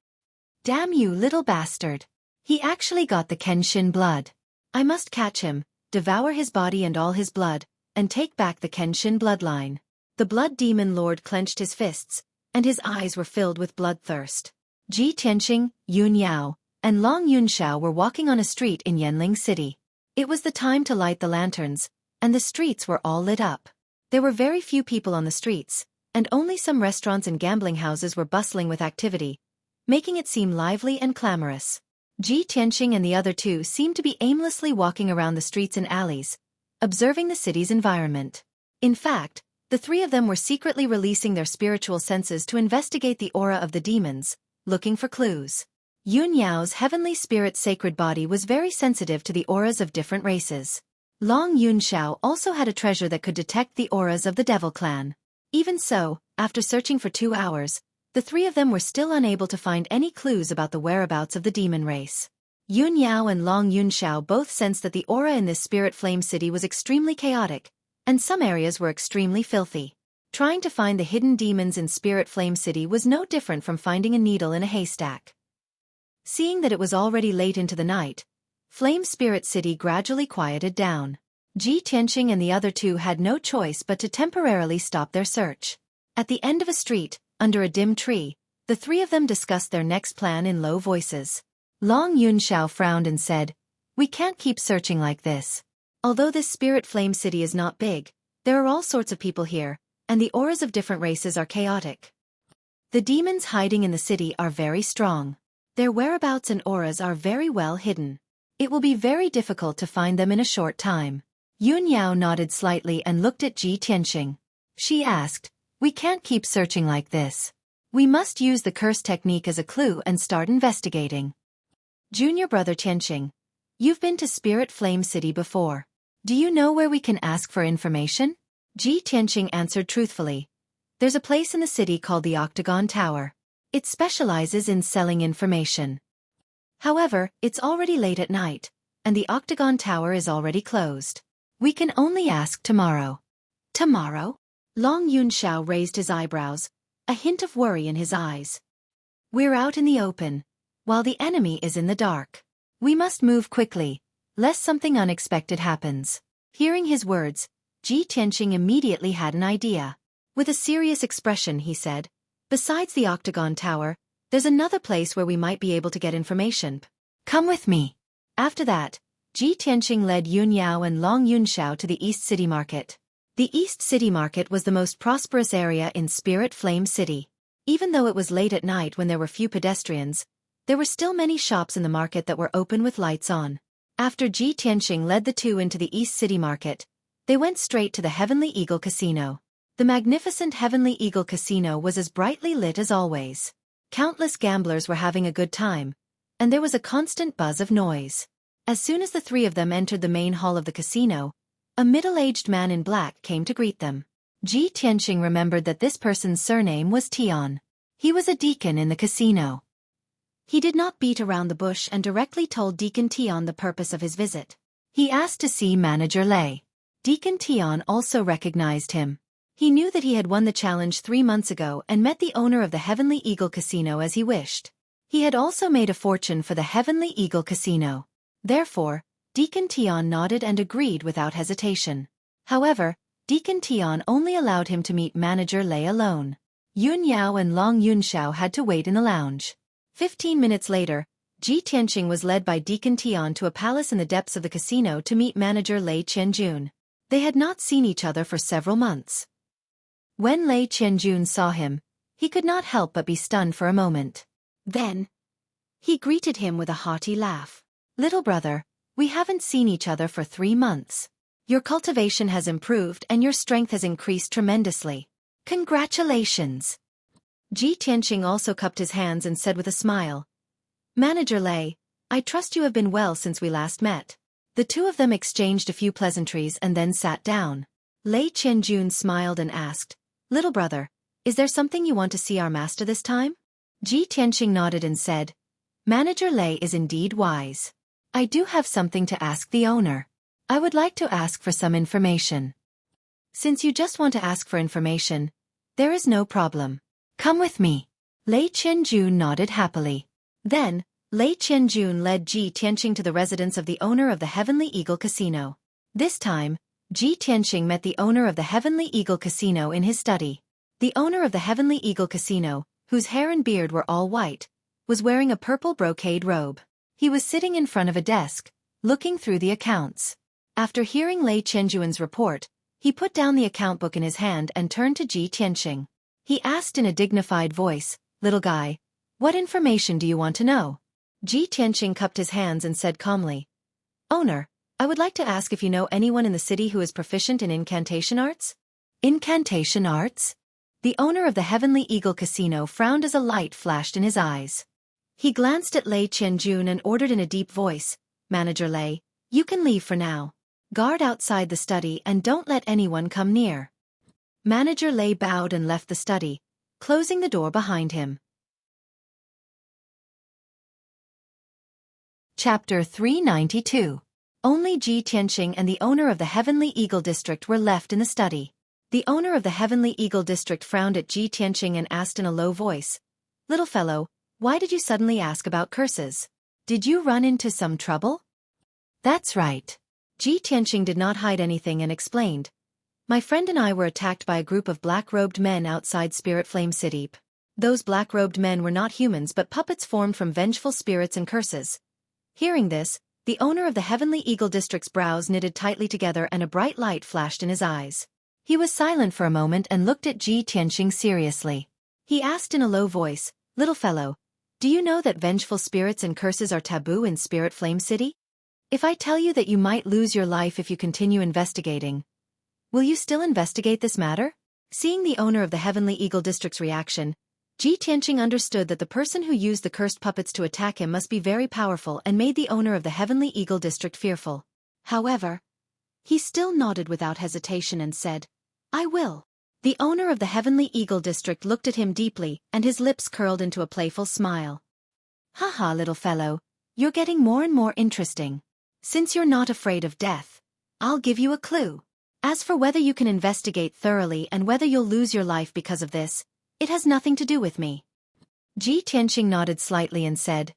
Speaker 1: "Damn you, little bastard! He actually got the Kenshin blood. I must catch him, devour his body and all his blood, and take back the Kenshin bloodline." The Blood Demon Lord clenched his fists, and his eyes were filled with bloodthirst. Ji Tianxing, Yun Yao, and Long Yunxiao were walking on a street in Yanling City. It was the time to light the lanterns, and the streets were all lit up. There were very few people on the streets, and only some restaurants and gambling houses were bustling with activity, making it seem lively and clamorous. Ji Tianxing and the other 2 seemed to be aimlessly walking around the streets and alleys, observing the city's environment. In fact, the 3 of them were secretly releasing their spiritual senses to investigate the aura of the demons, looking for clues. Yun Yao's heavenly spirit sacred body was very sensitive to the auras of different races. Long Yunxiao also had a treasure that could detect the auras of the Devil Clan. Even so, after searching for 2 hours, the 3 of them were still unable to find any clues about the whereabouts of the demon race. Yun Yao and Long Yunxiao both sensed that the aura in this spirit flame city was extremely chaotic, and some areas were extremely filthy. Trying to find the hidden demons in Spirit Flame City was no different from finding a needle in a haystack. Seeing that it was already late into the night, Flame Spirit City gradually quieted down. Ji Tianxing and the other 2 had no choice but to temporarily stop their search. At the end of a street, under a dim tree, the 3 of them discussed their next plan in low voices. Long Yunxiao frowned and said, "We can't keep searching like this. Although this Spirit Flame City is not big, there are all sorts of people here, and the auras of different races are chaotic. The demons hiding in the city are very strong. Their whereabouts and auras are very well hidden. It will be very difficult to find them in a short time." Yun Yao nodded slightly and looked at Ji Tianxing. She asked, "We can't keep searching like this. We must use the curse technique as a clue and start investigating." "Junior brother Tianxing, you've been to Spirit Flame City before. Do you know where we can ask for information?" Ji Tianxing answered truthfully. "There's a place in the city called the Octagon Tower. It specializes in selling information. However, it's already late at night, and the Octagon Tower is already closed. We can only ask tomorrow." "Tomorrow?" Long Yunxiao raised his eyebrows, a hint of worry in his eyes. We're out in the open, while the enemy is in the dark. We must move quickly, lest something unexpected happens. Hearing his words, Ji Tianqing immediately had an idea. With a serious expression he said, "Besides the Octagon Tower, there's another place where we might be able to get information. Come with me." After that, Ji Tianqing led Yun Yao and Long Yunxiao to the East City Market. The East City Market was the most prosperous area in Spirit Flame City. Even though it was late at night when there were few pedestrians, there were still many shops in the market that were open with lights on. After Ji Tianqing led the two into the East City Market, they went straight to the Heavenly Eagle Casino. The magnificent Heavenly Eagle Casino was as brightly lit as always. Countless gamblers were having a good time, and there was a constant buzz of noise. As soon as the three of them entered the main hall of the casino, a middle-aged man in black came to greet them. Ji Tianqing remembered that this person's surname was Tian. He was a deacon in the casino. He did not beat around the bush and directly told Deacon Tian the purpose of his visit. He asked to see Manager Lei. Deacon Tian also recognized him. He knew that he had won the challenge 3 months ago and met the owner of the Heavenly Eagle Casino as he wished. He had also made a fortune for the Heavenly Eagle Casino. Therefore, Deacon Tian nodded and agreed without hesitation. However, Deacon Tian only allowed him to meet Manager Lei alone. Yun Yao and Long Yunxiao had to wait in the lounge. 15 minutes later, Ji Tianqing was led by Deacon Tian to a palace in the depths of the casino to meet Manager Lei Qianjun. They had not seen each other for several months. When Lei Qianjun saw him, he could not help but be stunned for a moment. Then, he greeted him with a haughty laugh. "Little brother, we haven't seen each other for 3 months. Your cultivation has improved and your strength has increased tremendously. Congratulations." Ji Tianqing also cupped his hands and said with a smile, "Manager Lei, I trust you have been well since we last met." The two of them exchanged a few pleasantries and then sat down. Lei Qianjun smiled and asked, "Little brother, is there something you want to see our master this time?" Ji Tianqing nodded and said, "Manager Lei is indeed wise. I do have something to ask the owner. I would like to ask for some information." "Since you just want to ask for information, there is no problem. Come with me." Lei Qianjun nodded happily. Then, Lei Qianjun led Ji Tianqing to the residence of the owner of the Heavenly Eagle Casino. This time, Ji Tianqing met the owner of the Heavenly Eagle Casino in his study. The owner of the Heavenly Eagle Casino, whose hair and beard were all white, was wearing a purple brocade robe. He was sitting in front of a desk, looking through the accounts. After hearing Lei Qianjun's report, he put down the account book in his hand and turned to Ji Tianqing. He asked in a dignified voice, "Little guy, what information do you want to know?" Ji Tianqing cupped his hands and said calmly, "Owner, I would like to ask if you know anyone in the city who is proficient in incantation arts?" "Incantation arts?" The owner of the Heavenly Eagle Casino frowned as a light flashed in his eyes. He glanced at Lei Qianjun and ordered in a deep voice, "Manager Lei, you can leave for now. Guard outside the study and don't let anyone come near." Manager Lei bowed and left the study, closing the door behind him. Chapter 392. Only Ji Tianqing and the owner of the Heavenly Eagle District were left in the study. The owner of the Heavenly Eagle District frowned at Ji Tianqing and asked in a low voice, "Little fellow, why did you suddenly ask about curses? Did you run into some trouble?" "That's right." Ji Tianqing did not hide anything and explained, "My friend and I were attacked by a group of black-robed men outside Spirit Flame City. Those black-robed men were not humans but puppets formed from vengeful spirits and curses." Hearing this, the owner of the Heavenly Eagle District's brows knitted tightly together and a bright light flashed in his eyes. He was silent for a moment and looked at Ji Tianqing seriously. He asked in a low voice, "Little fellow, do you know that vengeful spirits and curses are taboo in Spirit Flame City? If I tell you that you might lose your life if you continue investigating, will you still investigate this matter?" Seeing the owner of the Heavenly Eagle District's reaction, Ji Tianqing understood that the person who used the cursed puppets to attack him must be very powerful and made the owner of the Heavenly Eagle District fearful. However, he still nodded without hesitation and said, "I will." The owner of the Heavenly Eagle District looked at him deeply and his lips curled into a playful smile. "Haha, little fellow, you're getting more and more interesting. Since you're not afraid of death, I'll give you a clue. As for whether you can investigate thoroughly and whether you'll lose your life because of this, it has nothing to do with me." Ji Tianqing nodded slightly and said,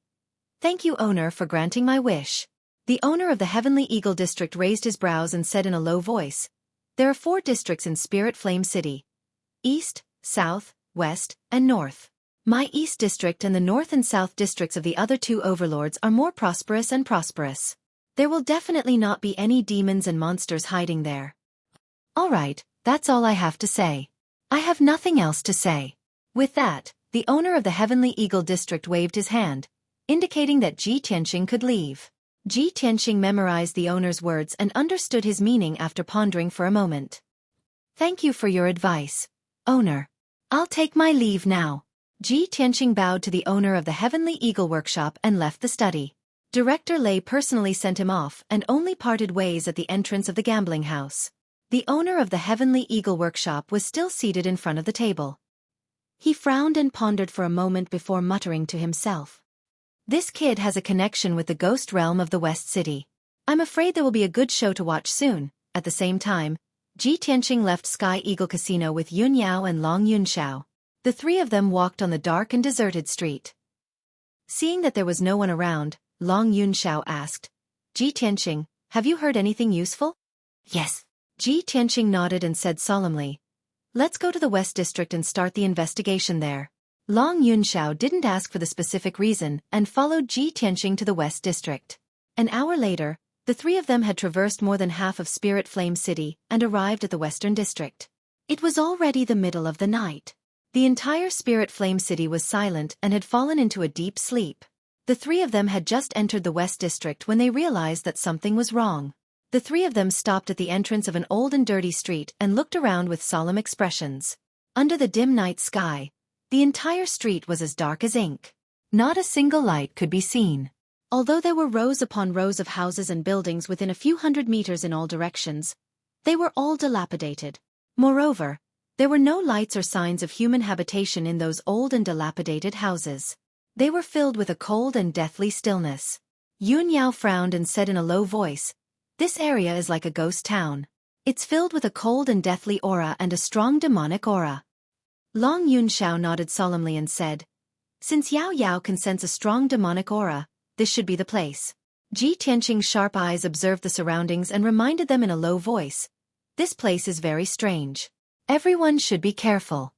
Speaker 1: "Thank you, owner, for granting my wish." The owner of the Heavenly Eagle District raised his brows and said in a low voice, "There are 4 districts in Spirit Flame City: East, South, West, and North. My East District and the North and South districts of the other 2 overlords are more prosperous and prosperous. There will definitely not be any demons and monsters hiding there. All right, that's all I have to say. I have nothing else to say." With that, the owner of the Heavenly Eagle District waved his hand, indicating that Ji Tianqing could leave. Ji Tianqing memorized the owner's words and understood his meaning after pondering for a moment. "Thank you for your advice, owner. I'll take my leave now." Ji Tianqing bowed to the owner of the Heavenly Eagle Workshop and left the study. Director Lei personally sent him off and only parted ways at the entrance of the gambling house. The owner of the Heavenly Eagle Workshop was still seated in front of the table. He frowned and pondered for a moment before muttering to himself. "This kid has a connection with the ghost realm of the West City. I'm afraid there will be a good show to watch soon." At the same time, Ji Tianqing left Sky Eagle Casino with Yun Yao and Long Yunxiao. The 3 of them walked on the dark and deserted street. Seeing that there was no one around, Long Yunxiao asked, "Ji Tianqing, have you heard anything useful?" "Yes." Ji Tianqing nodded and said solemnly, "Let's go to the West District and start the investigation there." Long Yunxiao didn't ask for the specific reason and followed Ji Tianqing to the West District. An hour later, the 3 of them had traversed more than half of Spirit Flame City and arrived at the Western District. It was already the middle of the night. The entire Spirit Flame City was silent and had fallen into a deep sleep. The 3 of them had just entered the West District when they realized that something was wrong. The 3 of them stopped at the entrance of an old and dirty street and looked around with solemn expressions. Under the dim night sky, the entire street was as dark as ink. Not a single light could be seen. Although there were rows upon rows of houses and buildings within a few hundred meters in all directions, they were all dilapidated. Moreover, there were no lights or signs of human habitation in those old and dilapidated houses. They were filled with a cold and deathly stillness. Yun Yao frowned and said in a low voice, "This area is like a ghost town. It's filled with a cold and deathly aura and a strong demonic aura." Long Yunxiao nodded solemnly and said, "Since Yao Yao can sense a strong demonic aura, this should be the place." Ji Tianqing's sharp eyes observed the surroundings and reminded them in a low voice, "This place is very strange. Everyone should be careful."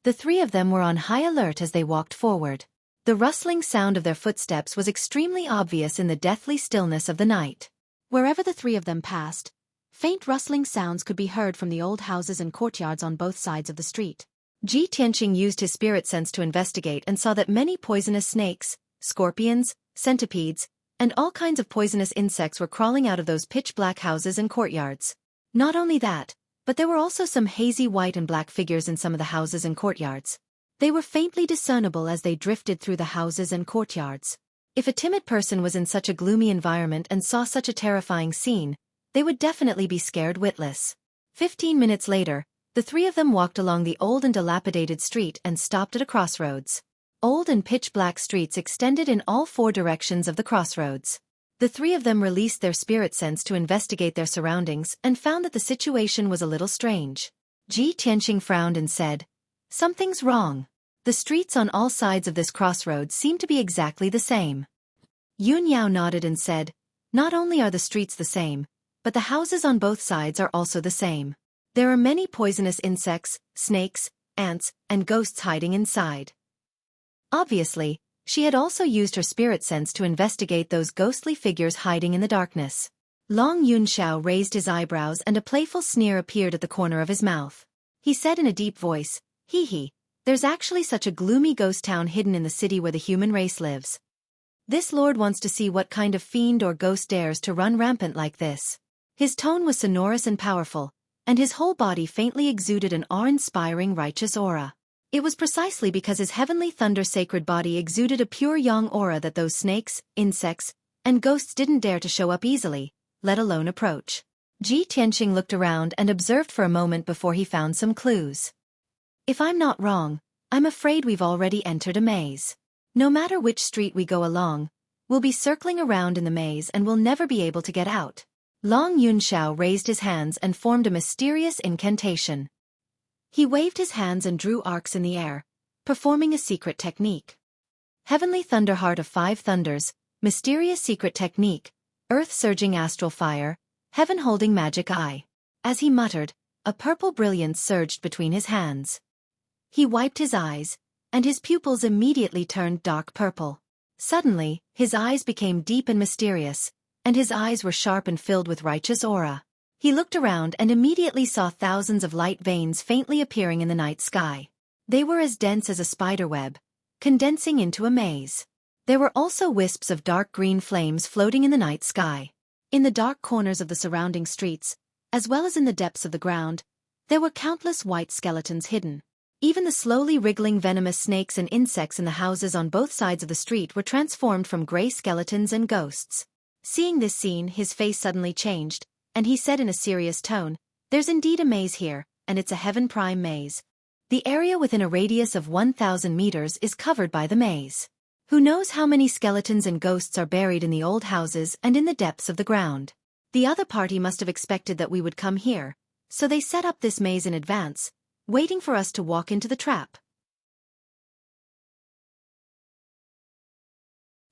Speaker 1: The 3 of them were on high alert as they walked forward. The rustling sound of their footsteps was extremely obvious in the deathly stillness of the night. Wherever the 3 of them passed, faint rustling sounds could be heard from the old houses and courtyards on both sides of the street. Ji Tianqing used his spirit sense to investigate and saw that many poisonous snakes, scorpions, centipedes, and all kinds of poisonous insects were crawling out of those pitch-black houses and courtyards. Not only that, but there were also some hazy white and black figures in some of the houses and courtyards. They were faintly discernible as they drifted through the houses and courtyards. If a timid person was in such a gloomy environment and saw such a terrifying scene, they would definitely be scared witless. 15 minutes later, the 3 of them walked along the old and dilapidated street and stopped at a crossroads. Old and pitch-black streets extended in all 4 directions of the crossroads. The 3 of them released their spirit sense to investigate their surroundings and found that the situation was a little strange. Ji Tianqing frowned and said, "Something's wrong. The streets on all sides of this crossroads seem to be exactly the same." Yun Yao nodded and said, "Not only are the streets the same, but the houses on both sides are also the same. There are many poisonous insects, snakes, ants, and ghosts hiding inside." Obviously, she had also used her spirit sense to investigate those ghostly figures hiding in the darkness. Long Yunxiao raised his eyebrows and a playful sneer appeared at the corner of his mouth. He said in a deep voice, "Hee, there's actually such a gloomy ghost town hidden in the city where the human race lives. This lord wants to see what kind of fiend or ghost dares to run rampant like this." His tone was sonorous and powerful, and his whole body faintly exuded an awe-inspiring righteous aura. It was precisely because his heavenly thunder sacred body exuded a pure yang aura that those snakes, insects, and ghosts didn't dare to show up easily, let alone approach. Ji Tianqing looked around and observed for a moment before he found some clues. "If I'm not wrong, I'm afraid we've already entered a maze. No matter which street we go along, we'll be circling around in the maze and we'll never be able to get out." Long Yunxiao raised his hands and formed a mysterious incantation. He waved his hands and drew arcs in the air, performing a secret technique. Heavenly Thunderheart of 5 Thunders, mysterious secret technique, earth-surging astral fire, heaven-holding magic eye. As he muttered, a purple brilliance surged between his hands. He wiped his eyes, and his pupils immediately turned dark purple. Suddenly, his eyes became deep and mysterious, and his eyes were sharp and filled with righteous aura. He looked around and immediately saw thousands of light veins faintly appearing in the night sky. They were as dense as a spider web, condensing into a maze. There were also wisps of dark green flames floating in the night sky. In the dark corners of the surrounding streets, as well as in the depths of the ground, there were countless white skeletons hidden. Even the slowly wriggling venomous snakes and insects in the houses on both sides of the street were transformed from gray skeletons and ghosts. Seeing this scene, his face suddenly changed, and he said in a serious tone, "There's indeed a maze here, and it's a Heaven Prime maze. The area within a radius of 1,000 meters is covered by the maze. Who knows how many skeletons and ghosts are buried in the old houses and in the depths of the ground. The other party must have expected that we would come here, so they set up this maze in advance, waiting for us to walk into the trap."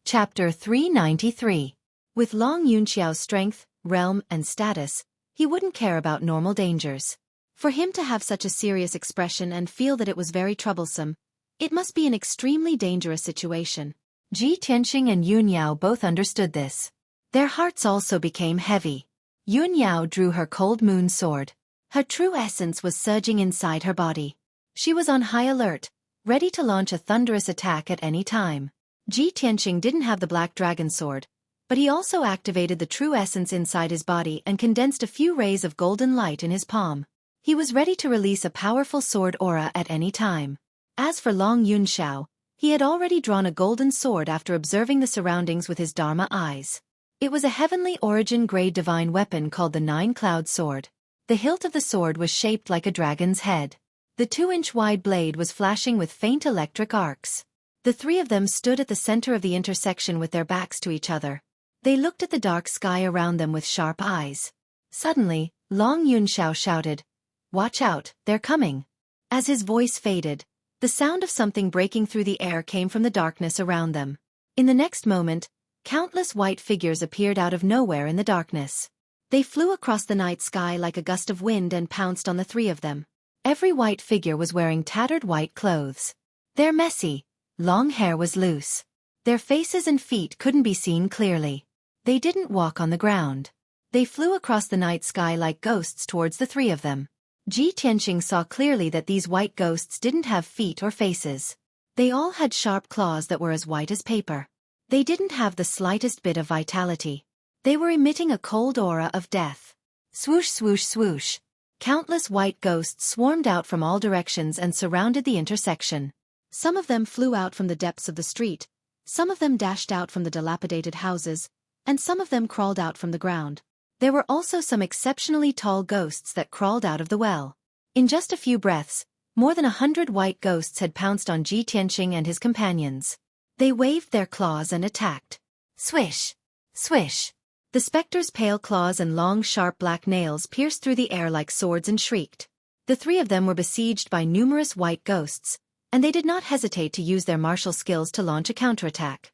Speaker 1: Chapter 393. With Long Yunxiao's strength, realm, and status, he wouldn't care about normal dangers. For him to have such a serious expression and feel that it was very troublesome, it must be an extremely dangerous situation. Ji Tianxing and Yun Yao both understood this. Their hearts also became heavy. Yun Yao drew her cold moon sword. Her true essence was surging inside her body. She was on high alert, ready to launch a thunderous attack at any time. Ji Tianxing didn't have the black dragon sword, but he also activated the true essence inside his body and condensed a few rays of golden light in his palm. He was ready to release a powerful sword aura at any time. As for Long Yunxiao, he had already drawn a golden sword after observing the surroundings with his Dharma eyes. It was a heavenly origin grade divine weapon called the Nine-Cloud Sword. The hilt of the sword was shaped like a dragon's head. The 2-inch wide blade was flashing with faint electric arcs. The three of them stood at the center of the intersection with their backs to each other. They looked at the dark sky around them with sharp eyes. Suddenly, Long Yunxiao shouted, "Watch out, they're coming." As his voice faded, the sound of something breaking through the air came from the darkness around them. In the next moment, countless white figures appeared out of nowhere in the darkness. They flew across the night sky like a gust of wind and pounced on the three of them. Every white figure was wearing tattered white clothes. Their messy, long hair was loose. Their faces and feet couldn't be seen clearly. They didn't walk on the ground. They flew across the night sky like ghosts towards the three of them. Ji Tianxing saw clearly that these white ghosts didn't have feet or faces. They all had sharp claws that were as white as paper. They didn't have the slightest bit of vitality. They were emitting a cold aura of death. Swoosh, swoosh, swoosh. Countless white ghosts swarmed out from all directions and surrounded the intersection. Some of them flew out from the depths of the street, some of them dashed out from the dilapidated houses, and some of them crawled out from the ground. There were also some exceptionally tall ghosts that crawled out of the well. In just a few breaths, more than 100 white ghosts had pounced on Ji Tianxing and his companions. They waved their claws and attacked. Swish! Swish! The spectre's pale claws and long sharp black nails pierced through the air like swords and shrieked. The three of them were besieged by numerous white ghosts, and they did not hesitate to use their martial skills to launch a counterattack.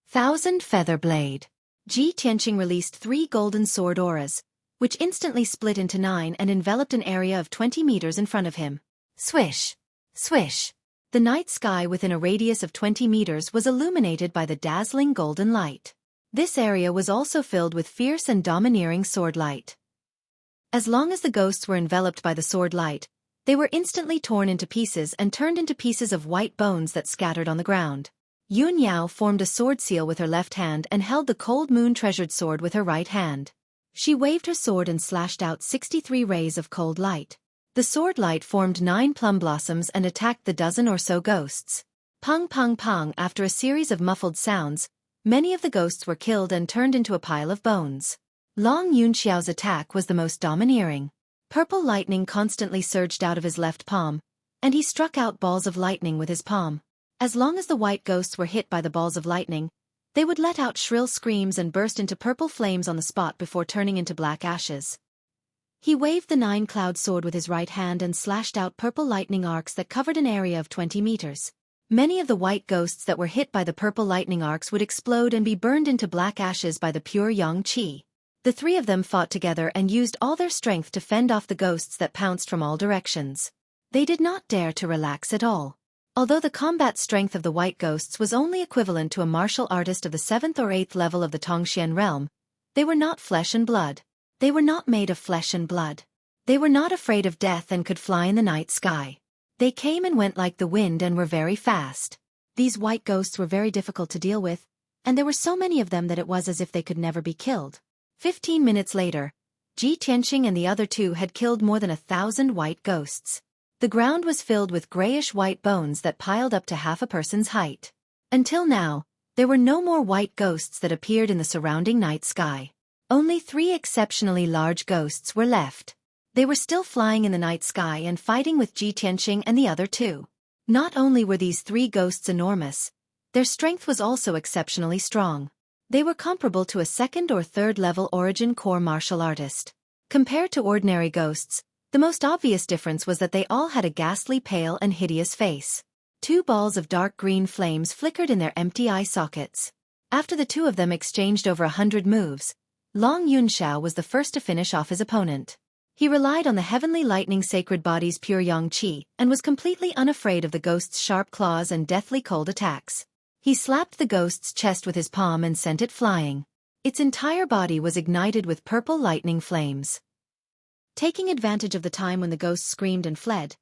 Speaker 1: Thousand Feather Blade. Ji Tianxing released 3 golden sword auras, which instantly split into 9 and enveloped an area of 20 meters in front of him. Swish! Swish! The night sky within a radius of 20 meters was illuminated by the dazzling golden light. This area was also filled with fierce and domineering sword light. As long as the ghosts were enveloped by the sword light, they were instantly torn into pieces and turned into pieces of white bones that scattered on the ground. Yun Yao formed a sword seal with her left hand and held the cold moon treasured sword with her right hand. She waved her sword and slashed out 63 rays of cold light. The sword light formed 9 plum blossoms and attacked the dozen or so ghosts. Pung pung pung. After a series of muffled sounds, many of the ghosts were killed and turned into a pile of bones. Long Yunxiao's attack was the most domineering. Purple lightning constantly surged out of his left palm, and he struck out balls of lightning with his palm. As long as the white ghosts were hit by the balls of lightning, they would let out shrill screams and burst into purple flames on the spot before turning into black ashes. He waved the nine-cloud sword with his right hand and slashed out purple lightning arcs that covered an area of 20 meters. Many of the white ghosts that were hit by the purple lightning arcs would explode and be burned into black ashes by the pure yang qi. The three of them fought together and used all their strength to fend off the ghosts that pounced from all directions. They did not dare to relax at all. Although the combat strength of the white ghosts was only equivalent to a martial artist of the 7th or 8th level of the Tongxian realm, they were not flesh and blood. They were not made of flesh and blood. They were not afraid of death and could fly in the night sky. They came and went like the wind and were very fast. These white ghosts were very difficult to deal with, and there were so many of them that it was as if they could never be killed. 15 minutes later, Ji Tianqing and the other two had killed more than 1,000 white ghosts. The ground was filled with grayish-white bones that piled up to half a person's height. Until now, there were no more white ghosts that appeared in the surrounding night sky. Only 3 exceptionally large ghosts were left. They were still flying in the night sky and fighting with Ji Tianqing and the other two. Not only were these 3 ghosts enormous, their strength was also exceptionally strong. They were comparable to a 2nd or 3rd level origin core martial artist. Compared to ordinary ghosts, the most obvious difference was that they all had a ghastly pale and hideous face. 2 balls of dark green flames flickered in their empty eye sockets. After the two of them exchanged over 100 moves, Long Yunxiao was the first to finish off his opponent. He relied on the heavenly lightning sacred body's pure yang qi and was completely unafraid of the ghost's sharp claws and deathly cold attacks. He slapped the ghost's chest with his palm and sent it flying. Its entire body was ignited with purple lightning flames. Taking advantage of the time when the ghost screamed and fled,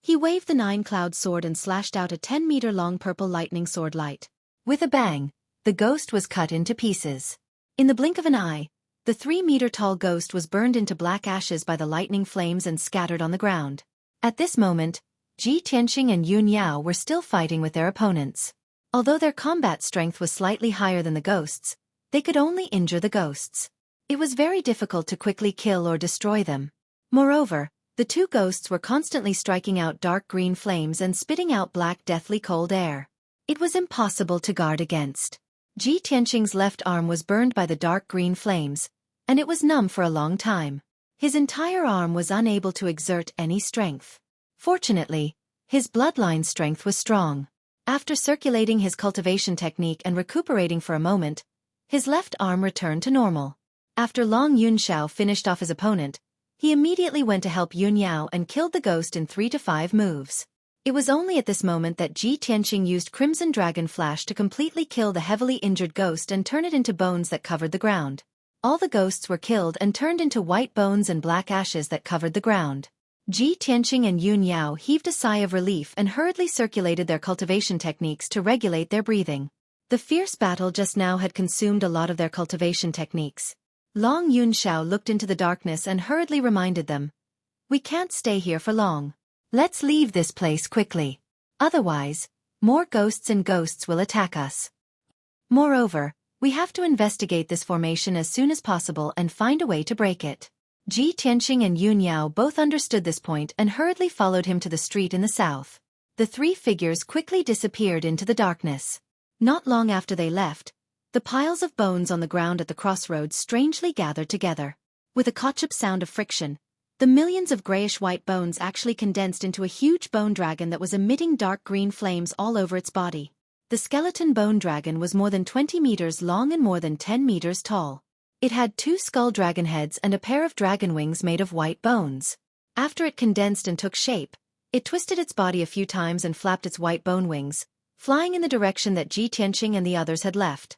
Speaker 1: he waved the nine-cloud sword and slashed out a 10-meter-long purple lightning sword light. With a bang, the ghost was cut into pieces. In the blink of an eye, the 3-meter-tall ghost was burned into black ashes by the lightning flames and scattered on the ground. At this moment, Ji Tianqing and Yun Yao were still fighting with their opponents. Although their combat strength was slightly higher than the ghosts, they could only injure the ghosts. It was very difficult to quickly kill or destroy them. Moreover, the 2 ghosts were constantly striking out dark green flames and spitting out black deathly cold air. It was impossible to guard against. Ji Tianqing's left arm was burned by the dark green flames, and it was numb for a long time. His entire arm was unable to exert any strength. Fortunately, his bloodline strength was strong. After circulating his cultivation technique and recuperating for a moment, his left arm returned to normal. After Long Yunxiao finished off his opponent, he immediately went to help Yun Yao and killed the ghost in 3 to 5 moves. It was only at this moment that Ji Tianqing used Crimson Dragon Flash to completely kill the heavily injured ghost and turn it into bones that covered the ground. All the ghosts were killed and turned into white bones and black ashes that covered the ground. Ji Tianqing and Yun Yao heaved a sigh of relief and hurriedly circulated their cultivation techniques to regulate their breathing. The fierce battle just now had consumed a lot of their cultivation techniques. Long Yunxiao looked into the darkness and hurriedly reminded them, "We can't stay here for long. Let's leave this place quickly. Otherwise, more ghosts and ghosts will attack us. Moreover, we have to investigate this formation as soon as possible and find a way to break it." Ji Tianqing and Yun Yao both understood this point and hurriedly followed him to the street in the south. The 3 figures quickly disappeared into the darkness. Not long after they left, the piles of bones on the ground at the crossroads strangely gathered together. With a kotchup sound of friction, the millions of grayish-white bones actually condensed into a huge bone dragon that was emitting dark green flames all over its body. The skeleton bone dragon was more than 20 meters long and more than 10 meters tall. It had 2 skull dragon heads and a pair of dragon wings made of white bones. After it condensed and took shape, it twisted its body a few times and flapped its white bone wings, flying in the direction that Ji Tianqing and the others had left.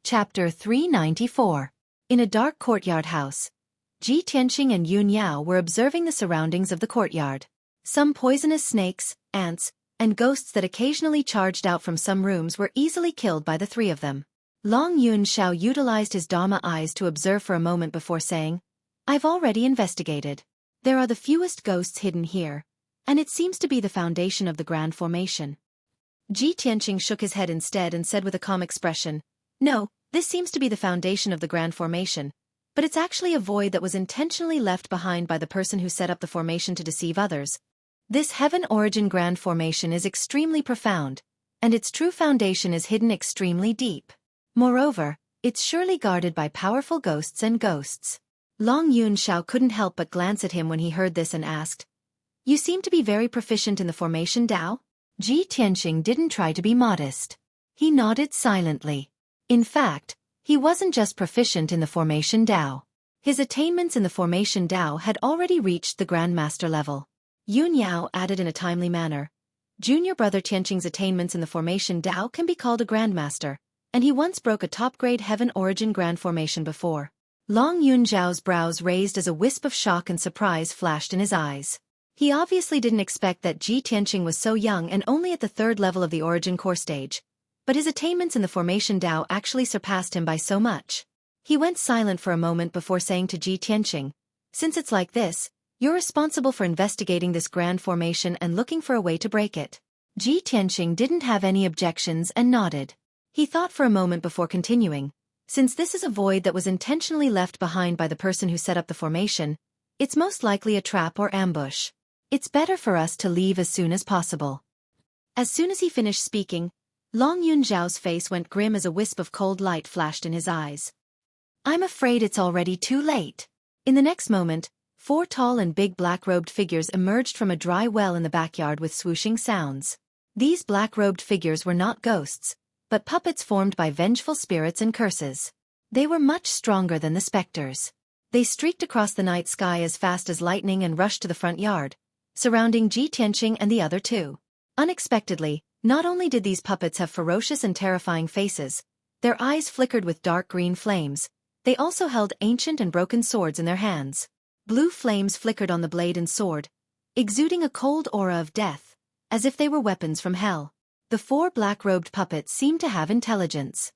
Speaker 1: Chapter 394. In a dark courtyard house, Ji Tianqing and Yun Yao were observing the surroundings of the courtyard. Some poisonous snakes, ants, and ghosts that occasionally charged out from some rooms were easily killed by the 3 of them. Long Yunxiao utilized his Dharma eyes to observe for a moment before saying, "I've already investigated. There are the fewest ghosts hidden here, and it seems to be the foundation of the grand formation." Ji Tianqing shook his head instead and said with a calm expression, "No, this seems to be the foundation of the grand formation, but it's actually a void that was intentionally left behind by the person who set up the formation to deceive others. This heaven origin grand formation is extremely profound, and its true foundation is hidden extremely deep. Moreover, It's surely guarded by powerful ghosts and ghosts. Long Yunxiao couldn't help but glance at him when he heard this and asked, "You seem to be very proficient in the formation Dao?" Ji Tianxing didn't try to be modest. He nodded silently. In fact, he wasn't just proficient in the formation Dao. His attainments in the formation Dao had already reached the Grandmaster level. Yun Yao added in a timely manner, "Junior brother Tianxing's attainments in the formation Dao can be called a Grandmaster, and he once broke a top-grade Heaven Origin Grand Formation before." Long Yunxiao's brows raised as a wisp of shock and surprise flashed in his eyes. He obviously didn't expect that Ji Tianxing was so young and only at the 3rd level of the Origin Core stage, but his attainments in the formation Dao actually surpassed him by so much. He went silent for a moment before saying to Ji Tianxing, "Since it's like this, you're responsible for investigating this grand formation and looking for a way to break it." Ji Tianxing didn't have any objections and nodded. He thought for a moment before continuing, "Since this is a void that was intentionally left behind by the person who set up the formation, it's most likely a trap or ambush. It's better for us to leave as soon as possible." As soon as he finished speaking, Long Yunxiao's face went grim as a wisp of cold light flashed in his eyes. "I'm afraid it's already too late." In the next moment, 4 tall and big black-robed figures emerged from a dry well in the backyard with swooshing sounds. These black-robed figures were not ghosts, but puppets formed by vengeful spirits and curses. They were much stronger than the specters. They streaked across the night sky as fast as lightning and rushed to the front yard, surrounding Ji Tianxing and the other two. Unexpectedly, not only did these puppets have ferocious and terrifying faces, their eyes flickered with dark green flames. They also held ancient and broken swords in their hands. Blue flames flickered on the blade and sword, exuding a cold aura of death, as if they were weapons from hell. The 4 black-robed puppets seemed to have intelligence.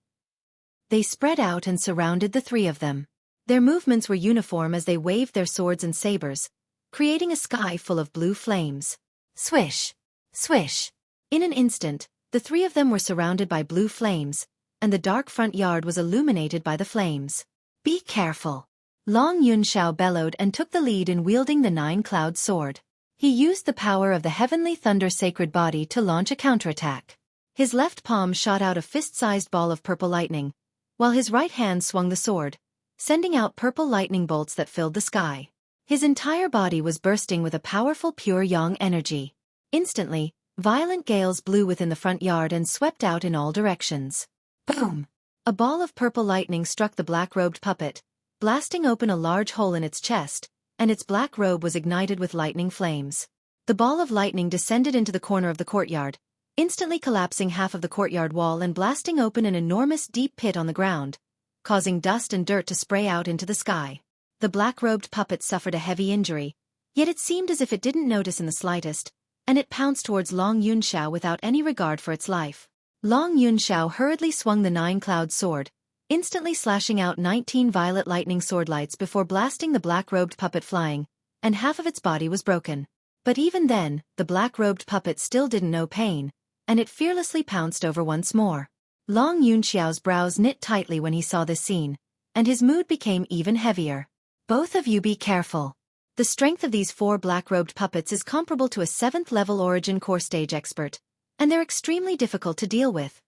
Speaker 1: They spread out and surrounded the 3 of them. Their movements were uniform as they waved their swords and sabers, creating a sky full of blue flames. Swish! Swish! In an instant, the 3 of them were surrounded by blue flames, and the dark front yard was illuminated by the flames. "Be careful!" Long Yunxiao bellowed and took the lead in wielding the 9-cloud sword. He used the power of the Heavenly Thunder Sacred Body to launch a counterattack. His left palm shot out a fist-sized ball of purple lightning, while his right hand swung the sword, sending out purple lightning bolts that filled the sky. His entire body was bursting with a powerful pure yang energy. Instantly, violent gales blew within the front yard and swept out in all directions. Boom! A ball of purple lightning struck the black-robed puppet, blasting open a large hole in its chest, and its black robe was ignited with lightning flames. The ball of lightning descended into the corner of the courtyard, instantly collapsing half of the courtyard wall and blasting open an enormous deep pit on the ground, causing dust and dirt to spray out into the sky. The black-robed puppet suffered a heavy injury, yet it seemed as if it didn't notice in the slightest, and it pounced towards Long Yunxiao without any regard for its life. Long Yunxiao hurriedly swung the 9-cloud sword, instantly slashing out 19 violet lightning swordlights before blasting the black-robed puppet flying, and half of its body was broken. But even then, the black-robed puppet still didn't know pain, and it fearlessly pounced over once more. Long Yunxiao's brows knit tightly when he saw this scene, and his mood became even heavier. "Both of you be careful. The strength of these 4 black-robed puppets is comparable to a 7th-level Origin Core stage expert, and they're extremely difficult to deal with."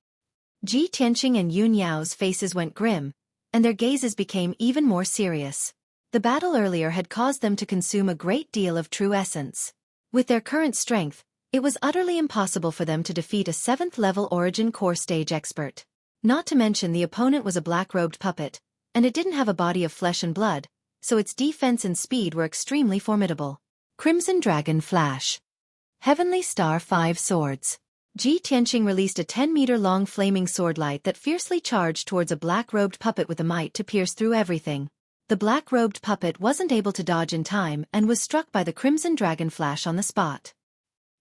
Speaker 1: Ji Tianxing and Yun Yao's faces went grim, and their gazes became even more serious. The battle earlier had caused them to consume a great deal of true essence. With their current strength, it was utterly impossible for them to defeat a 7th-level Origin Core stage expert. Not to mention the opponent was a black-robed puppet, and it didn't have a body of flesh and blood, so its defense and speed were extremely formidable. Crimson Dragon Flash. Heavenly Star 5 Swords. Ji Tianxing released a 10-meter-long flaming swordlight that fiercely charged towards a black-robed puppet with a might to pierce through everything. The black-robed puppet wasn't able to dodge in time and was struck by the Crimson Dragon Flash on the spot.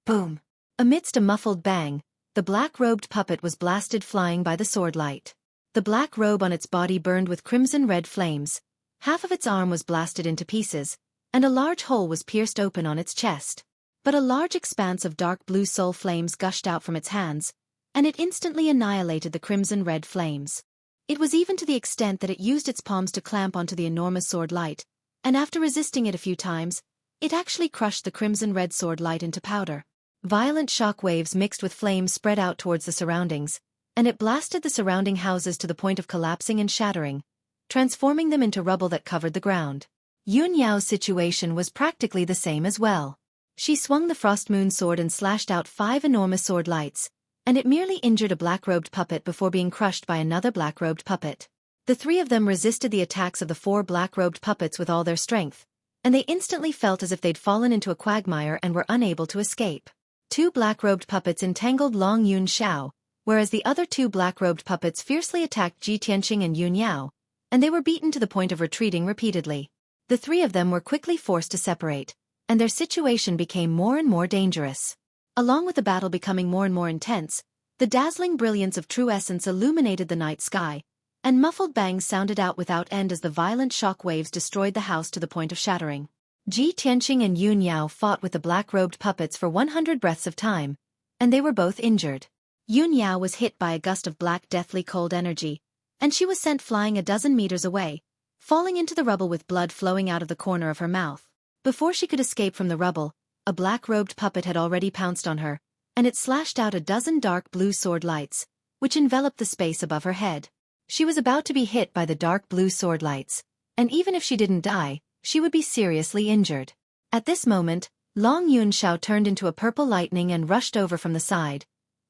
Speaker 1: Boom! Amidst a muffled bang, the black-robed puppet was blasted flying by the swordlight. The black robe on its body burned with crimson-red flames, half of its arm was blasted into pieces, and a large hole was pierced open on its chest. But a large expanse of dark blue soul flames gushed out from its hands, and it instantly annihilated the crimson-red flames. It was even to the extent that it used its palms to clamp onto the enormous sword light, and after resisting it a few times, it actually crushed the crimson-red sword light into powder. Violent shock waves mixed with flames spread out towards the surroundings, and it blasted the surrounding houses to the point of collapsing and shattering, transforming them into rubble that covered the ground. Yun Yao's situation was practically the same as well. She swung the Frost Moon sword and slashed out 5 enormous sword lights, and it merely injured a black-robed puppet before being crushed by another black-robed puppet. The 3 of them resisted the attacks of the 4 black-robed puppets with all their strength, and they instantly felt as if they'd fallen into a quagmire and were unable to escape. 2 black-robed puppets entangled Long Yun Xiao, whereas the other 2 black-robed puppets fiercely attacked Ji Tianqing and Yun Yao, and they were beaten to the point of retreating repeatedly. The 3 of them were quickly forced to separate, and their situation became more and more dangerous. Along with the battle becoming more and more intense, the dazzling brilliance of true essence illuminated the night sky, and muffled bangs sounded out without end as the violent shock waves destroyed the house to the point of shattering. Ji Tianqing and Yun Yao fought with the black-robed puppets for 100 breaths of time, and they were both injured. Yun Yao was hit by a gust of black deathly cold energy, and she was sent flying a dozen meters away, falling into the rubble with blood flowing out of the corner of her mouth. Before she could escape from the rubble, a black-robed puppet had already pounced on her, and it slashed out a dozen dark blue sword lights, which enveloped the space above her head. She was about to be hit by the dark blue sword lights, and even if she didn't die, she would be seriously injured. At this moment, Long Yun Xiao turned into a purple lightning and rushed over from the side,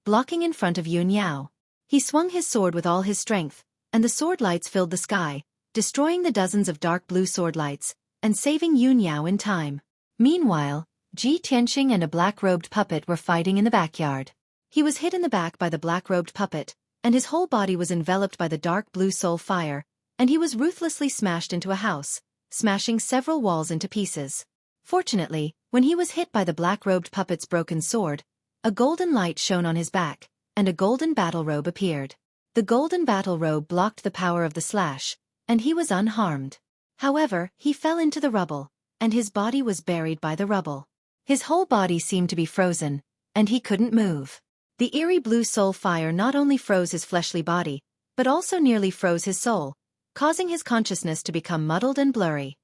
Speaker 1: blocking in front of Yun Yao. He swung his sword with all his strength, and the sword lights filled the sky, destroying the dozens of dark blue sword lights, and saving Yun Yao in time. Meanwhile, Ji Tianqing and a black-robed puppet were fighting in the backyard. He was hit in the back by the black-robed puppet, and his whole body was enveloped by the dark blue soul fire, and he was ruthlessly smashed into a house, smashing several walls into pieces. Fortunately, when he was hit by the black-robed puppet's broken sword, a golden light shone on his back, and a golden battle robe appeared. The golden battle robe blocked the power of the slash, and he was unharmed. However, he fell into the rubble, and his body was buried by the rubble. His whole body seemed to be frozen, and he couldn't move. The eerie blue soul fire not only froze his fleshly body, but also nearly froze his soul, causing his consciousness to become muddled and blurry.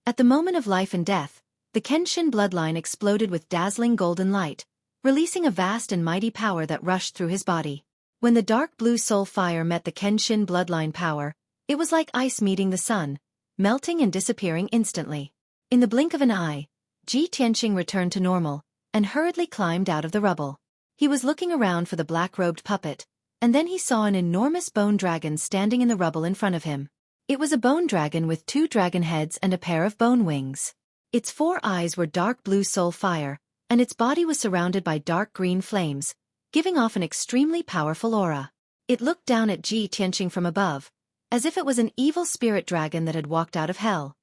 Speaker 1: At the moment of life and death, the Kenshin bloodline exploded with dazzling golden light, releasing a vast and mighty power that rushed through his body. When the dark blue soul fire met the Kenshin bloodline power, it was like ice meeting the sun, melting and disappearing instantly. In the blink of an eye, Ji Tianqing returned to normal, and hurriedly climbed out of the rubble. He was looking around for the black-robed puppet, and then he saw an enormous bone dragon standing in the rubble in front of him. It was a bone dragon with 2 dragon heads and a pair of bone wings. Its 4 eyes were dark blue soul fire, and its body was surrounded by dark green flames, giving off an extremely powerful aura. It looked down at Ji Tianqing from above, as if it was an evil spirit dragon that had walked out of hell.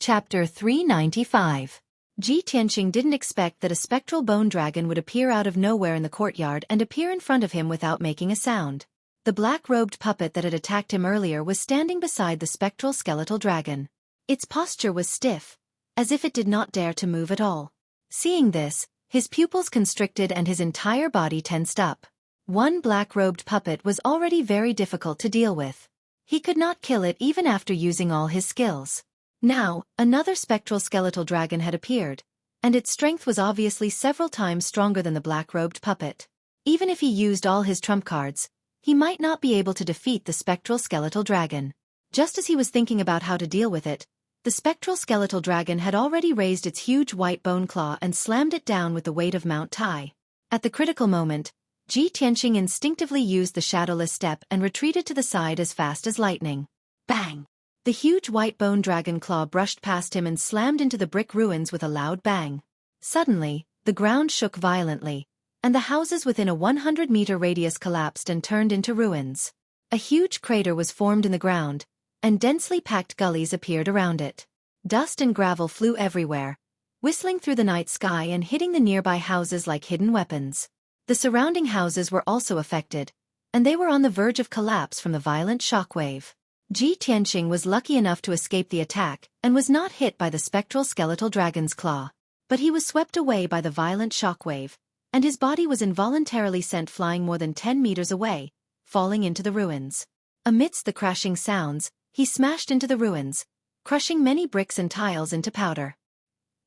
Speaker 1: Chapter 395. Ji Tianqing didn't expect that a spectral bone dragon would appear out of nowhere in the courtyard and appear in front of him without making a sound. The black-robed puppet that had attacked him earlier was standing beside the spectral skeletal dragon. Its posture was stiff, as if it did not dare to move at all. Seeing this, his pupils constricted and his entire body tensed up. One black-robed puppet was already very difficult to deal with. He could not kill it even after using all his skills. Now, another spectral skeletal dragon had appeared, and its strength was obviously several times stronger than the black-robed puppet. Even if he used all his trump cards, he might not be able to defeat the spectral skeletal dragon. Just as he was thinking about how to deal with it, the spectral skeletal dragon had already raised its huge white bone claw and slammed it down with the weight of Mount Tai. At the critical moment, Ji Tianqing instinctively used the shadowless step and retreated to the side as fast as lightning. Bang! The huge white bone dragon claw brushed past him and slammed into the brick ruins with a loud bang. Suddenly, the ground shook violently, and the houses within a 100-meter radius collapsed and turned into ruins. A huge crater was formed in the ground, and densely packed gullies appeared around it. Dust and gravel flew everywhere, whistling through the night sky and hitting the nearby houses like hidden weapons. The surrounding houses were also affected, and they were on the verge of collapse from the violent shockwave. Ji Tianqing was lucky enough to escape the attack and was not hit by the spectral skeletal dragon's claw. But he was swept away by the violent shockwave, and his body was involuntarily sent flying more than 10 meters away, falling into the ruins. Amidst the crashing sounds, he smashed into the ruins, crushing many bricks and tiles into powder.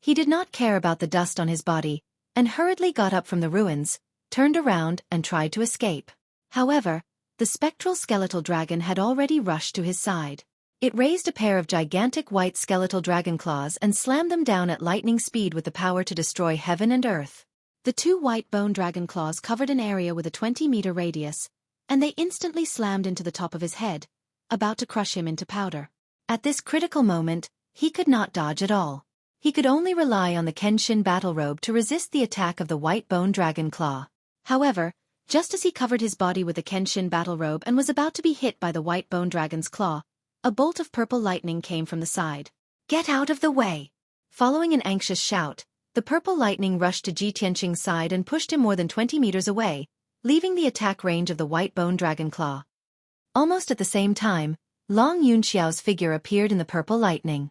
Speaker 1: He did not care about the dust on his body, and hurriedly got up from the ruins, turned around and tried to escape. However, the spectral skeletal dragon had already rushed to his side. It raised a pair of gigantic white skeletal dragon claws and slammed them down at lightning speed with the power to destroy heaven and earth. The two white bone dragon claws covered an area with a 20-meter radius, and they instantly slammed into the top of his head, about to crush him into powder. At this critical moment, he could not dodge at all. He could only rely on the Kenshin battle robe to resist the attack of the white bone dragon claw. However, just as he covered his body with the Kenshin battle robe and was about to be hit by the white bone dragon's claw, a bolt of purple lightning came from the side. "Get out of the way!" Following an anxious shout, the purple lightning rushed to Ji Tianqing's side and pushed him more than 20 meters away, leaving the attack range of the white bone dragon claw. Almost at the same time, Long Yunxiao's figure appeared in the purple lightning.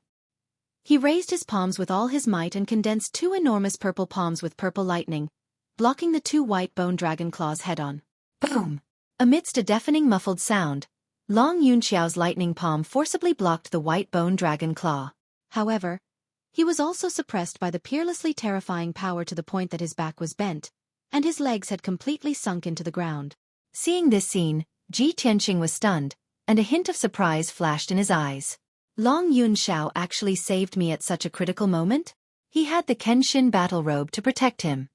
Speaker 1: He raised his palms with all his might and condensed two enormous purple palms with purple lightning, blocking the two white bone dragon claws head-on. Boom! Amidst a deafening muffled sound, Long Yunxiao's lightning palm forcibly blocked the white bone dragon claw. However, he was also suppressed by the peerlessly terrifying power to the point that his back was bent, and his legs had completely sunk into the ground. Seeing this scene, Ji Tianqing was stunned, and a hint of surprise flashed in his eyes. Long Yunxiao actually saved me at such a critical moment? He had the Kenshin battle robe to protect him.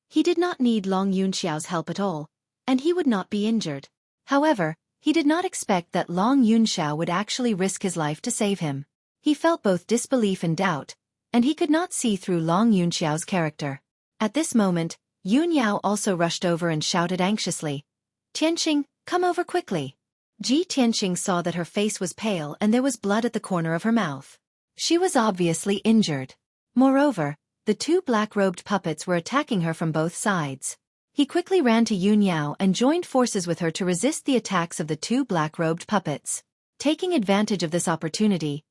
Speaker 1: He did not need Long Yunxiao's help at all, and he would not be injured. However, he did not expect that Long Yunxiao would actually risk his life to save him. He felt both disbelief and doubt, and he could not see through Long Yunxiao's character. At this moment, Yun Yao also rushed over and shouted anxiously, "Tianqing, come over quickly." Ji Tianqing saw that her face was pale and there was blood at the corner of her mouth. She was obviously injured. Moreover, the two black-robed puppets were attacking her from both sides. He quickly ran to Yun Yao and joined forces with her to resist the attacks of the two black-robed puppets. Taking advantage of this opportunity,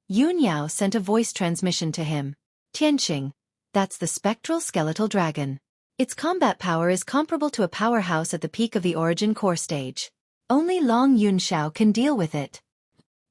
Speaker 1: Yun Yao sent a voice transmission to him. "Tianqing, that's the spectral skeletal dragon. Its combat power is comparable to a powerhouse at the peak of the origin core stage. Only Long Yunxiao can deal with it."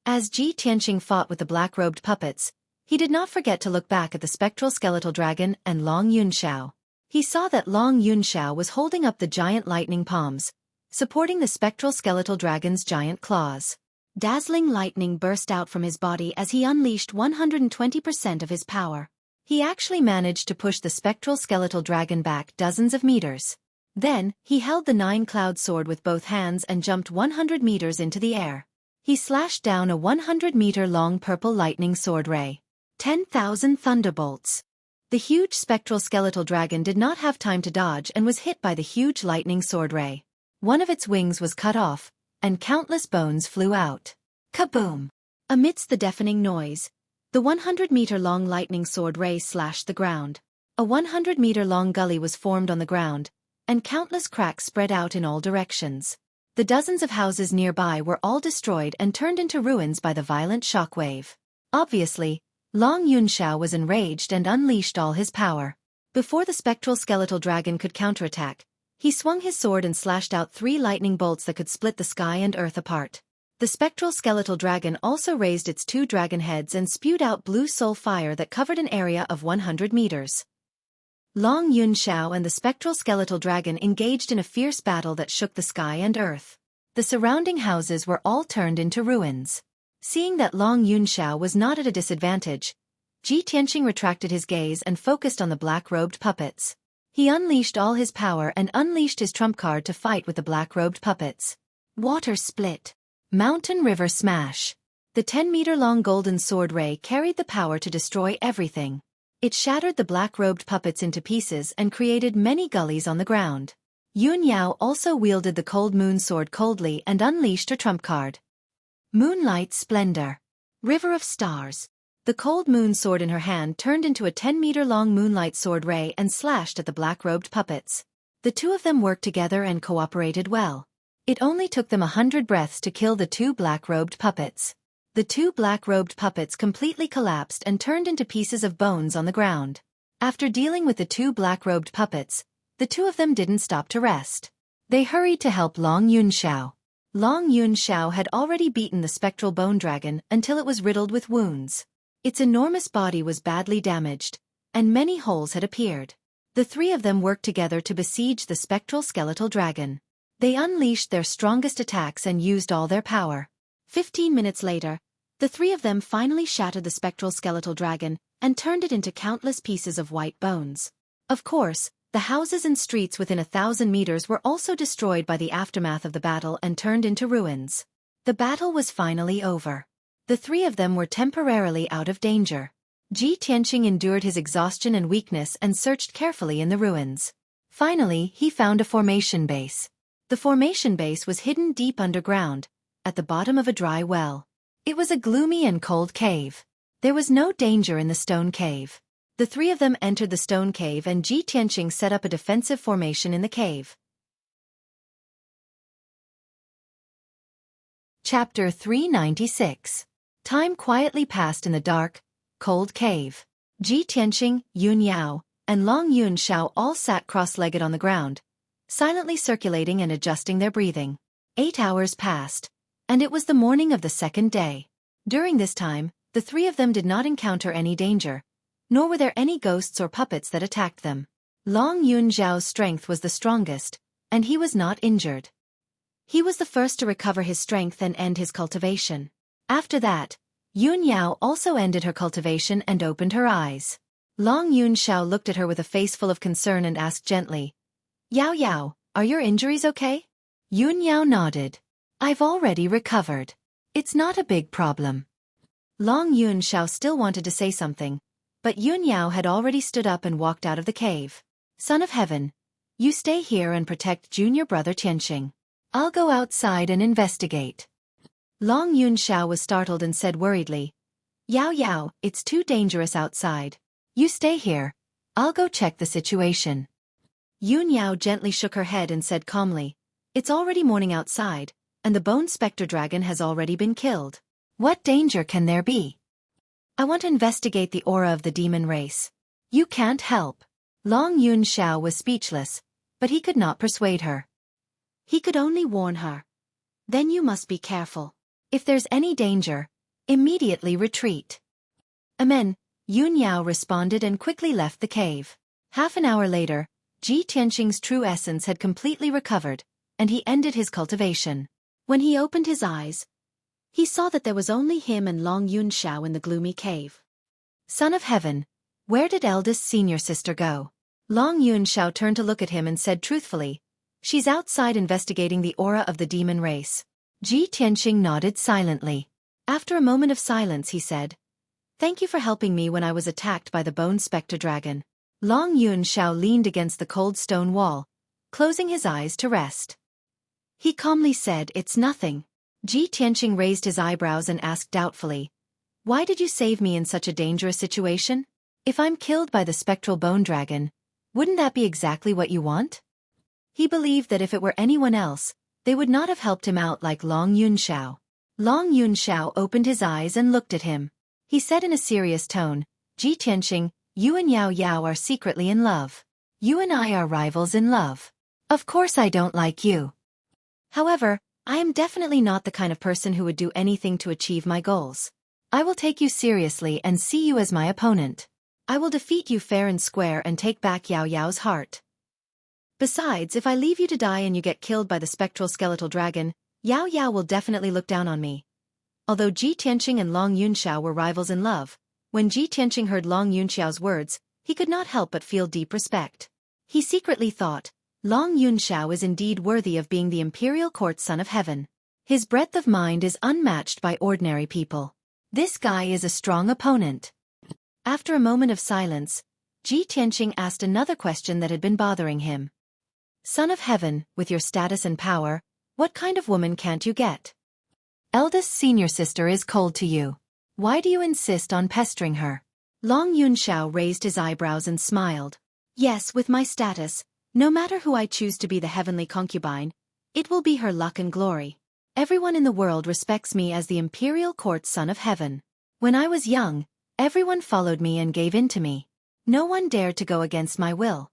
Speaker 1: As Ji Tianqing fought with the black-robed puppets, he did not forget to look back at the spectral skeletal dragon and Long Yunxiao. He saw that Long Yunxiao was holding up the giant lightning palms, supporting the spectral skeletal dragon's giant claws. Dazzling lightning burst out from his body as he unleashed 120% of his power. He actually managed to push the spectral skeletal dragon back dozens of meters. Then, he held the nine-cloud sword with both hands and jumped 100 meters into the air. He slashed down a 100-meter-long purple lightning sword ray. 10,000 thunderbolts. The huge spectral skeletal dragon did not have time to dodge and was hit by the huge lightning sword ray. One of its wings was cut off, and countless bones flew out. Kaboom! Amidst the deafening noise, the 100-meter-long lightning sword ray slashed the ground. A 100-meter-long gully was formed on the ground, and countless cracks spread out in all directions. The dozens of houses nearby were all destroyed and turned into ruins by the violent shockwave. Obviously, Long Yunxiao was enraged and unleashed all his power. Before the spectral skeletal dragon could counterattack, he swung his sword and slashed out 3 lightning bolts that could split the sky and earth apart. The spectral skeletal dragon also raised its 2 dragon heads and spewed out blue soul fire that covered an area of 100 meters. Long Yunxiao and the spectral skeletal dragon engaged in a fierce battle that shook the sky and earth. The surrounding houses were all turned into ruins. Seeing that Long Yunxiao was not at a disadvantage, Ji Tianqing retracted his gaze and focused on the black-robed puppets. He unleashed all his power and unleashed his trump card to fight with the black-robed puppets. Water split. Mountain river smash. The 10-meter-long golden sword ray carried the power to destroy everything. It shattered the black-robed puppets into pieces and created many gullies on the ground. Yun Yao also wielded the cold moon sword coldly and unleashed her trump card. Moonlight splendor. River of stars. The cold moon sword in her hand turned into a 10-meter-long moonlight sword ray and slashed at the black-robed puppets. The two of them worked together and cooperated well. It only took them 100 breaths to kill the 2 black-robed puppets. The 2 black-robed puppets completely collapsed and turned into pieces of bones on the ground. After dealing with the 2 black-robed puppets, the 2 of them didn't stop to rest. They hurried to help Long Yunxiao. Long Yunxiao had already beaten the spectral bone dragon until it was riddled with wounds. Its enormous body was badly damaged, and many holes had appeared. The three of them worked together to besiege the spectral skeletal dragon. They unleashed their strongest attacks and used all their power. 15 minutes later, the three of them finally shattered the spectral skeletal dragon and turned it into countless pieces of white bones. Of course, the houses and streets within 1,000 meters were also destroyed by the aftermath of the battle and turned into ruins. The battle was finally over. The three of them were temporarily out of danger. Ji Tianqing endured his exhaustion and weakness and searched carefully in the ruins. Finally, he found a formation base. The formation base was hidden deep underground, at the bottom of a dry well. It was a gloomy and cold cave. There was no danger in the stone cave. The three of them entered the stone cave and Ji Tianqing set up a defensive formation in the cave. Chapter 396. Time quietly passed in the dark, cold cave. Ji Tianqing, Yun Yao, and Long Yun Shao all sat cross-legged on the ground, silently circulating and adjusting their breathing. 8 hours passed, and it was the morning of the second day. During this time, the three of them did not encounter any danger, nor were there any ghosts or puppets that attacked them. Long Yun Zhao's strength was the strongest, and he was not injured. He was the first to recover his strength and end his cultivation. After that, Yun Yao also ended her cultivation and opened her eyes. Long Yun Shao looked at her with a face full of concern and asked gently, "Yao Yao, are your injuries okay?" Yun Yao nodded. "I've already recovered. It's not a big problem." Long Yun Shao still wanted to say something, but Yun Yao had already stood up and walked out of the cave. "Son of Heaven, you stay here and protect junior brother Tianqing. I'll go outside and investigate." Long Yun Shao was startled and said worriedly, "Yao Yao, it's too dangerous outside. You stay here. I'll go check the situation." Yun Yao gently shook her head and said calmly, "It's already morning outside, and the bone spectre dragon has already been killed. What danger can there be? I want to investigate the aura of the demon race. You can't help." Long Yun Shao was speechless, but he could not persuade her. He could only warn her. "Then you must be careful. If there's any danger, immediately retreat." "Amen," Yun Yao responded and quickly left the cave. Half an hour later, Ji Tianqing's true essence had completely recovered, and he ended his cultivation. When he opened his eyes, he saw that there was only him and Long Yun Shao in the gloomy cave. "Son of Heaven, where did eldest senior sister go?" Long Yun Shao turned to look at him and said truthfully, "She's outside investigating the aura of the demon race." Ji Tianqing nodded silently. After a moment of silence he said, "Thank you for helping me when I was attacked by the bone spectre dragon." Long Yun Shao leaned against the cold stone wall, closing his eyes to rest. He calmly said, "It's nothing." Ji Tianqing raised his eyebrows and asked doubtfully, "Why did you save me in such a dangerous situation? If I'm killed by the spectral bone dragon, wouldn't that be exactly what you want?" He believed that if it were anyone else, they would not have helped him out like Long Yun Shao. Long Yun Shao opened his eyes and looked at him. He said in a serious tone, "Ji Tianqing, you and Yao Yao are secretly in love. You and I are rivals in love. Of course I don't like you. However, I am definitely not the kind of person who would do anything to achieve my goals. I will take you seriously and see you as my opponent. I will defeat you fair and square and take back Yao Yao's heart. Besides, if I leave you to die and you get killed by the spectral skeletal dragon, Yao Yao will definitely look down on me." Although Ji Tianqing and Long Yun Shao were rivals in love, when Ji Tianqing heard Long Yun Shao's words, he could not help but feel deep respect. He secretly thought, Long Yun Shao is indeed worthy of being the imperial court son of heaven. His breadth of mind is unmatched by ordinary people. This guy is a strong opponent. After a moment of silence, Ji Tianqing asked another question that had been bothering him. "Son of Heaven, with your status and power, what kind of woman can't you get? Eldest senior sister is cold to you. Why do you insist on pestering her?" Long Yun Shao raised his eyebrows and smiled. "Yes, with my status, no matter who I choose to be the heavenly concubine, it will be her luck and glory. Everyone in the world respects me as the imperial court son of heaven. When I was young, everyone followed me and gave in to me. No one dared to go against my will.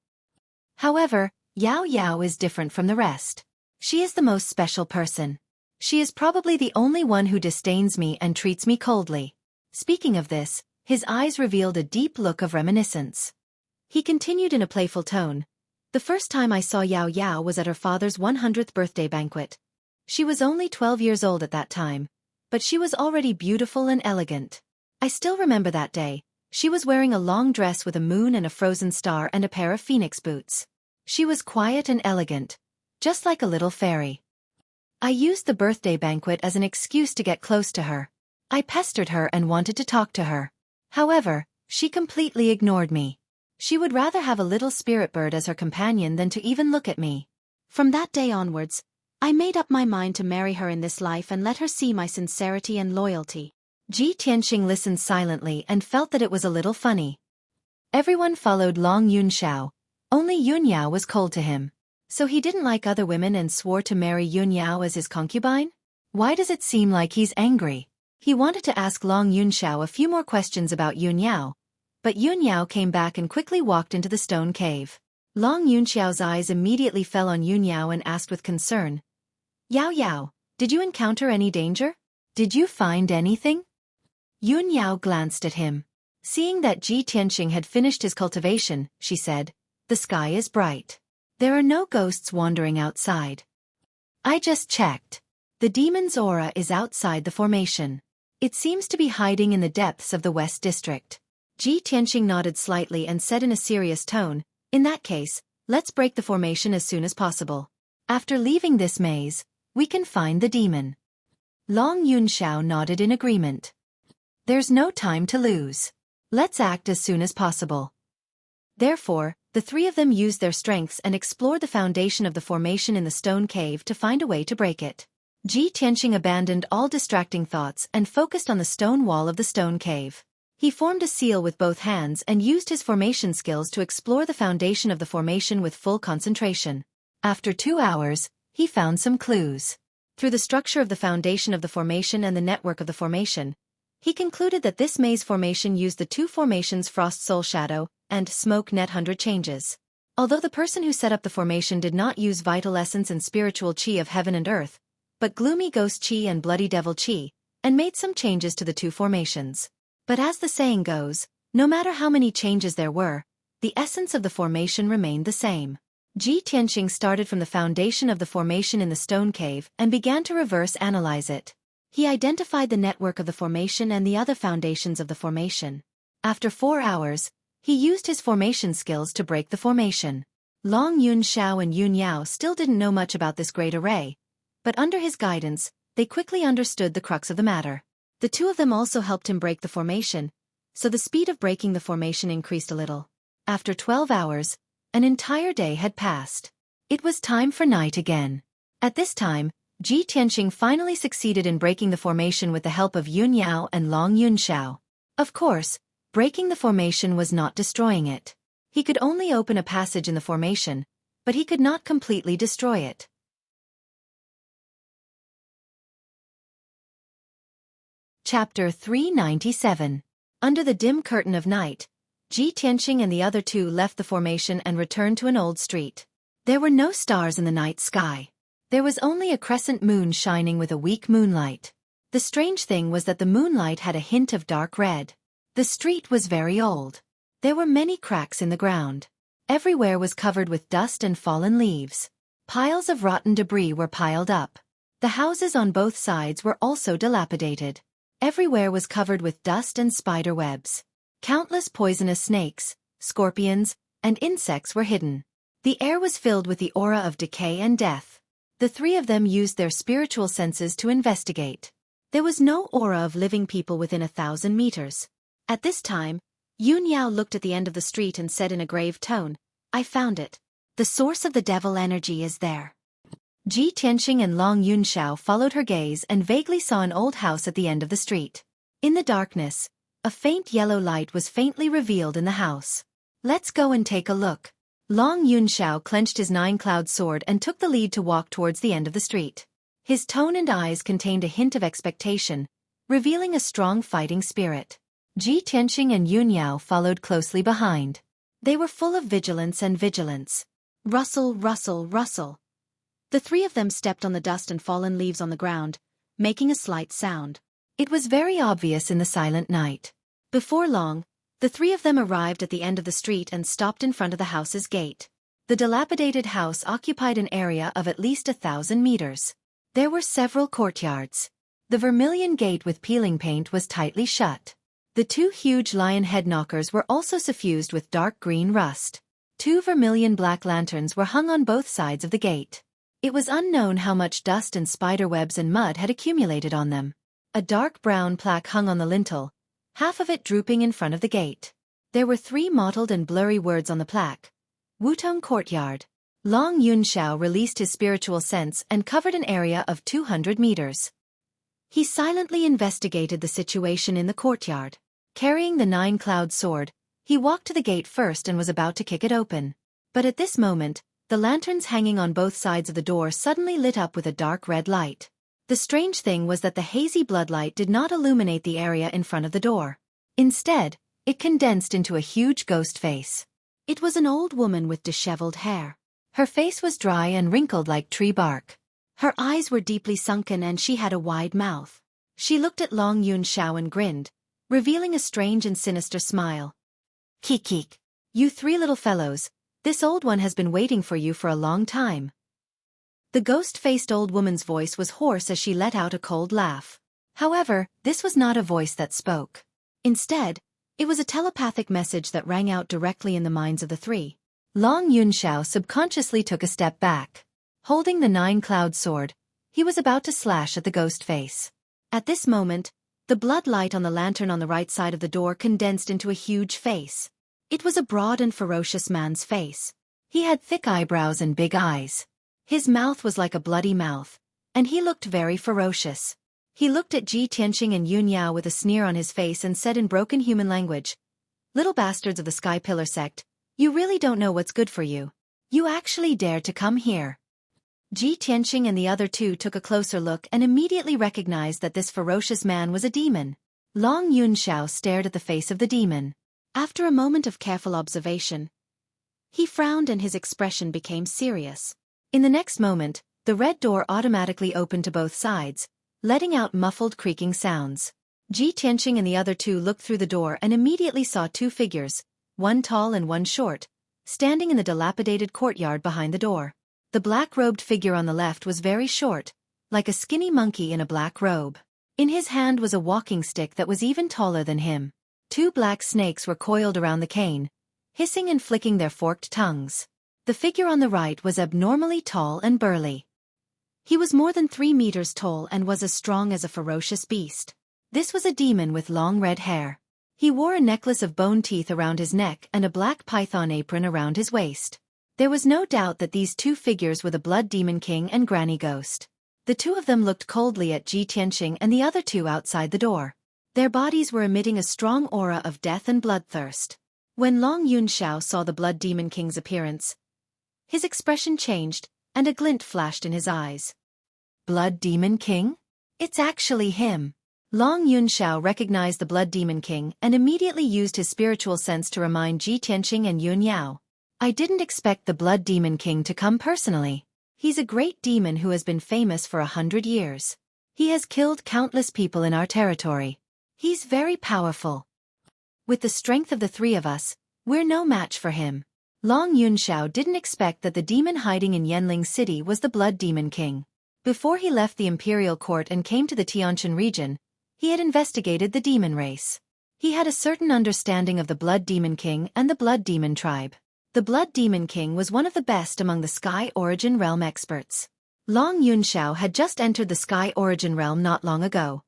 Speaker 1: However, Yao Yao is different from the rest. She is the most special person. She is probably the only one who disdains me and treats me coldly." Speaking of this, his eyes revealed a deep look of reminiscence. He continued in a playful tone. The first time I saw Yao Yao was at her father's 100th birthday banquet. She was only 12 years old at that time, but she was already beautiful and elegant. I still remember that day. She was wearing a long dress with a moon and a frozen star and a pair of phoenix boots. She was quiet and elegant, just like a little fairy. I used the birthday banquet as an excuse to get close to her. I pestered her and wanted to talk to her. However, she completely ignored me. She would rather have a little spirit bird as her companion than to even look at me. From that day onwards, I made up my mind to marry her in this life and let her see my sincerity and loyalty. Ji Tianxing listened silently and felt that it was a little funny. Everyone followed Long Yunxiao. Only Yun Yao was cold to him. So he didn't like other women and swore to marry Yun Yao as his concubine? Why does it seem like he's angry? He wanted to ask Long Yunxiao a few more questions about Yun Yao, but Yun Yao came back and quickly walked into the stone cave. Long Yunxiao's eyes immediately fell on Yun Yao and asked with concern, Yao Yao, did you encounter any danger? Did you find anything? Yun Yao glanced at him. Seeing that Ji Tianxing had finished his cultivation, she said, the sky is bright. There are no ghosts wandering outside. I just checked. The demon's aura is outside the formation. It seems to be hiding in the depths of the West District. Ji Tianxing nodded slightly and said in a serious tone, in that case, let's break the formation as soon as possible. After leaving this maze, we can find the demon. Long Yunxiao nodded in agreement. There's no time to lose. Let's act as soon as possible. Therefore, the three of them used their strengths and explored the foundation of the formation in the stone cave to find a way to break it. Ji Tianxing abandoned all distracting thoughts and focused on the stone wall of the stone cave. He formed a seal with both hands and used his formation skills to explore the foundation of the formation with full concentration. After 2 hours, he found some clues. Through the structure of the foundation of the formation and the network of the formation, he concluded that this maze formation used the two formations Frost Soul Shadow and Smoke Net 100 changes. Although the person who set up the formation did not use Vital Essence and Spiritual Qi of Heaven and Earth, but Gloomy Ghost Qi and Bloody Devil Qi, and made some changes to the two formations. But as the saying goes, no matter how many changes there were, the essence of the formation remained the same. Ji Tianxing started from the foundation of the formation in the stone cave and began to reverse analyze it. He identified the network of the formation and the other foundations of the formation. After 4 hours, he used his formation skills to break the formation. Long Yunxiao and Yun Yao still didn't know much about this great array, but under his guidance, they quickly understood the crux of the matter. The two of them also helped him break the formation, so the speed of breaking the formation increased a little. After 12 hours, an entire day had passed. It was time for night again. At this time, Ji Tianxing finally succeeded in breaking the formation with the help of Yun Yao and Long Yunxiao. Of course, breaking the formation was not destroying it. He could only open a passage in the formation, but he could not completely destroy it. Chapter 397. Under the dim curtain of night, Ji Tianxing and the other two left the formation and returned to an old street. There were no stars in the night sky. There was only a crescent moon shining with a weak moonlight. The strange thing was that the moonlight had a hint of dark red. The street was very old. There were many cracks in the ground. Everywhere was covered with dust and fallen leaves. Piles of rotten debris were piled up. The houses on both sides were also dilapidated. Everywhere was covered with dust and spider webs. Countless poisonous snakes, scorpions, and insects were hidden. The air was filled with the aura of decay and death. The three of them used their spiritual senses to investigate. There was no aura of living people within 1,000 meters. At this time, Yun Yao looked at the end of the street and said in a grave tone, I found it. The source of the devil energy is there. Ji Tianxing and Long Yunxiao followed her gaze and vaguely saw an old house at the end of the street. In the darkness, a faint yellow light was faintly revealed in the house. Let's go and take a look. Long Yunxiao clenched his 9-cloud sword and took the lead to walk towards the end of the street. His tone and eyes contained a hint of expectation, revealing a strong fighting spirit. Ji Tianxing and Yun Yao followed closely behind. They were full of vigilance and vigilance. Rustle, rustle, rustle. The three of them stepped on the dust and fallen leaves on the ground, making a slight sound. It was very obvious in the silent night. Before long, The three of them arrived at the end of the street and stopped in front of the house's gate. The dilapidated house occupied an area of at least 1,000 meters. There were several courtyards. The vermilion gate with peeling paint was tightly shut. The two huge lion head knockers were also suffused with dark green rust. Two vermilion black lanterns were hung on both sides of the gate. It was unknown how much dust and spider webs and mud had accumulated on them. A dark brown plaque hung on the lintel, half of it drooping in front of the gate. There were 3 mottled and blurry words on the plaque. Wutong Courtyard. Long Yunxiao released his spiritual sense and covered an area of 200 meters. He silently investigated the situation in the courtyard. Carrying the 9-cloud sword, he walked to the gate first and was about to kick it open. But at this moment, the lanterns hanging on both sides of the door suddenly lit up with a dark red light. The strange thing was that the hazy bloodlight did not illuminate the area in front of the door. Instead, it condensed into a huge ghost face. It was an old woman with disheveled hair. Her face was dry and wrinkled like tree bark. Her eyes were deeply sunken and she had a wide mouth. She looked at Long Yunxiao and grinned, revealing a strange and sinister smile. "Kik, you 3 little fellows, this old one has been waiting for you for a long time." The ghost-faced old woman's voice was hoarse as she let out a cold laugh. However, this was not a voice that spoke. Instead, it was a telepathic message that rang out directly in the minds of the 3. Long Yunxiao subconsciously took a step back. Holding the 9-cloud sword, he was about to slash at the ghost face. At this moment, the blood light on the lantern on the right side of the door condensed into a huge face. It was a broad and ferocious man's face. He had thick eyebrows and big eyes. His mouth was like a bloody mouth, and he looked very ferocious. He looked at Ji Tianqing and Yun Yao with a sneer on his face and said in broken human language, "Little bastards of the Sky Pillar sect, you really don't know what's good for you. You actually dared to come here." Ji Tianqing and the other 2 took a closer look and immediately recognized that this ferocious man was a demon. Long Yunxiao stared at the face of the demon. After a moment of careful observation, he frowned and his expression became serious. In the next moment, the red door automatically opened to both sides, letting out muffled creaking sounds. Ji Tianqing and the other 2 looked through the door and immediately saw 2 figures, one tall and one short, standing in the dilapidated courtyard behind the door. The black-robed figure on the left was very short, like a skinny monkey in a black robe. In his hand was a walking stick that was even taller than him. 2 black snakes were coiled around the cane, hissing and flicking their forked tongues. The figure on the right was abnormally tall and burly. He was more than 3 meters tall and was as strong as a ferocious beast. This was a demon with long red hair. He wore a necklace of bone teeth around his neck and a black python apron around his waist. There was no doubt that these 2 figures were the Blood Demon King and Granny Ghost. The 2 of them looked coldly at Ji Tianqing and the other 2 outside the door. Their bodies were emitting a strong aura of death and bloodthirst. When Long Yunxiao saw the Blood Demon King's appearance, his expression changed, and a glint flashed in his eyes. "Blood Demon King? It's actually him." Long Yunxiao recognized the Blood Demon King and immediately used his spiritual sense to remind Ji Tianqing and Yun Yao. "I didn't expect the Blood Demon King to come personally. He's a great demon who has been famous for 100 years. He has killed countless people in our territory. He's very powerful. With the strength of the 3 of us, we're no match for him." Long Yunxiao didn't expect that the demon hiding in Yanling City was the Blood Demon King. Before he left the imperial court and came to the Tianshan region, he had investigated the demon race. He had a certain understanding of the Blood Demon King and the Blood Demon tribe. The Blood Demon King was one of the best among the Sky Origin Realm experts. Long Yunxiao had just entered the Sky Origin Realm not long ago.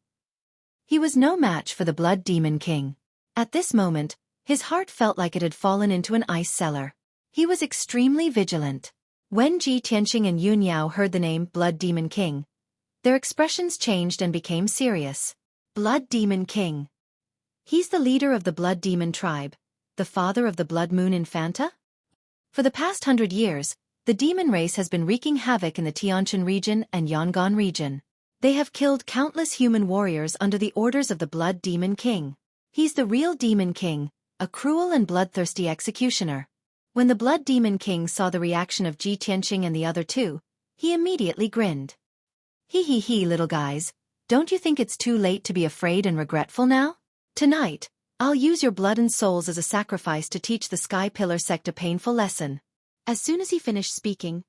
Speaker 1: He was no match for the Blood Demon King. At this moment, his heart felt like it had fallen into an ice cellar. He was extremely vigilant. When Ji Tianqing and Yun Yao heard the name Blood Demon King, their expressions changed and became serious. Blood Demon King. He's the leader of the Blood Demon tribe, the father of the Blood Moon Infanta? For the past 100 years, the demon race has been wreaking havoc in the Tianshan region and Yangon region. They have killed countless human warriors under the orders of the Blood Demon King. He's the real Demon King, a cruel and bloodthirsty executioner. When the Blood Demon King saw the reaction of Ji Tianqing and the other 2, he immediately grinned. He, little guys, don't you think it's too late to be afraid and regretful now? Tonight, I'll use your blood and souls as a sacrifice to teach the Sky Pillar sect a painful lesson. As soon as he finished speaking,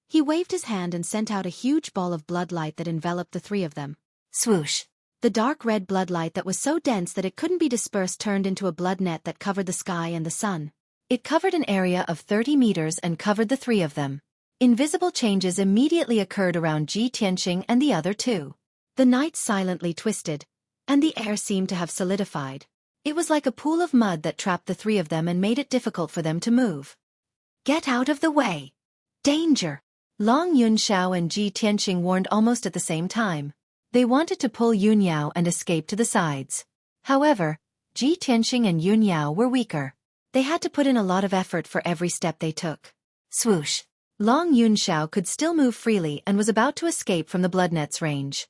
Speaker 1: he waved his hand and sent out a huge ball of blood light that enveloped the three of them. Swoosh! The dark red blood light that was so dense that it couldn't be dispersed turned into a blood net that covered the sky and the sun. It covered an area of 30 meters and covered the three of them. Invisible changes immediately occurred around Ji Tianqing and the other two. The night silently twisted, and the air seemed to have solidified. It was like a pool of mud that trapped the three of them and made it difficult for them to move. Get out of the way! Danger! Long Yunxiao and Ji Tianqing warned almost at the same time. They wanted to pull Yunyao and escape to the sides. However, Ji Tianqing and Yunyao were weaker. They had to put in a lot of effort for every step they took. Swoosh! Long Yunxiao could still move freely and was about to escape from the bloodnet's range.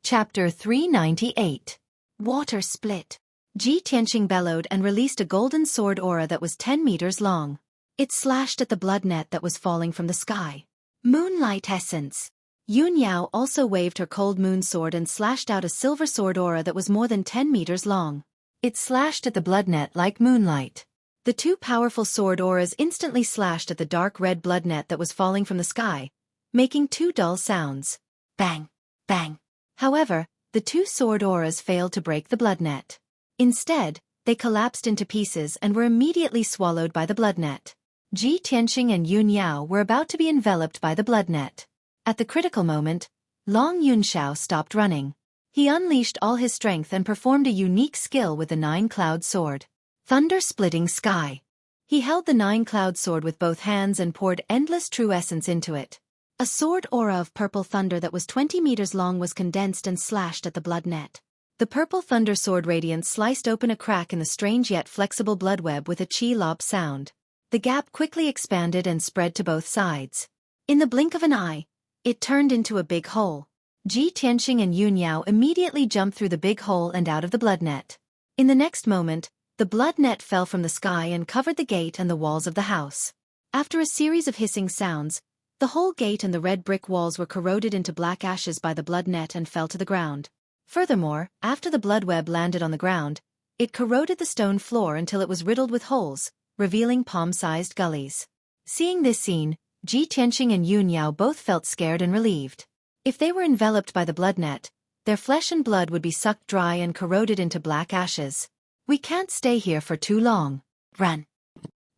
Speaker 1: Chapter 398. Water Split. Ji Tianqing bellowed and released a golden sword aura that was 10 meters long. It slashed at the blood net that was falling from the sky. Moonlight Essence. Yunyao also waved her cold moon sword and slashed out a silver sword aura that was more than 10 meters long. It slashed at the blood net like moonlight. The two powerful sword auras instantly slashed at the dark red blood net that was falling from the sky, making two dull sounds. Bang! Bang! However, the two sword auras failed to break the blood net. Instead, they collapsed into pieces and were immediately swallowed by the blood net. Ji Tianqing and Yunyao were about to be enveloped by the blood net. At the critical moment, Long Yunxiao stopped running. He unleashed all his strength and performed a unique skill with the Nine-Cloud Sword. Thunder-splitting sky. He held the Nine-Cloud Sword with both hands and poured endless true essence into it. A sword aura of purple thunder that was 20 meters long was condensed and slashed at the blood net. The purple thunder sword radiance sliced open a crack in the strange yet flexible blood web with a chi-lop sound. The gap quickly expanded and spread to both sides. In the blink of an eye, it turned into a big hole. Ji Tianqing and Yunyao immediately jumped through the big hole and out of the blood net. In the next moment, the blood net fell from the sky and covered the gate and the walls of the house. After a series of hissing sounds, the whole gate and the red brick walls were corroded into black ashes by the blood net and fell to the ground. Furthermore, after the blood web landed on the ground, it corroded the stone floor until it was riddled with holes, revealing palm-sized gullies. Seeing this scene, Ji Tianqing and Yunyao both felt scared and relieved. If they were enveloped by the blood net, their flesh and blood would be sucked dry and corroded into black ashes. We can't stay here for too long. Run!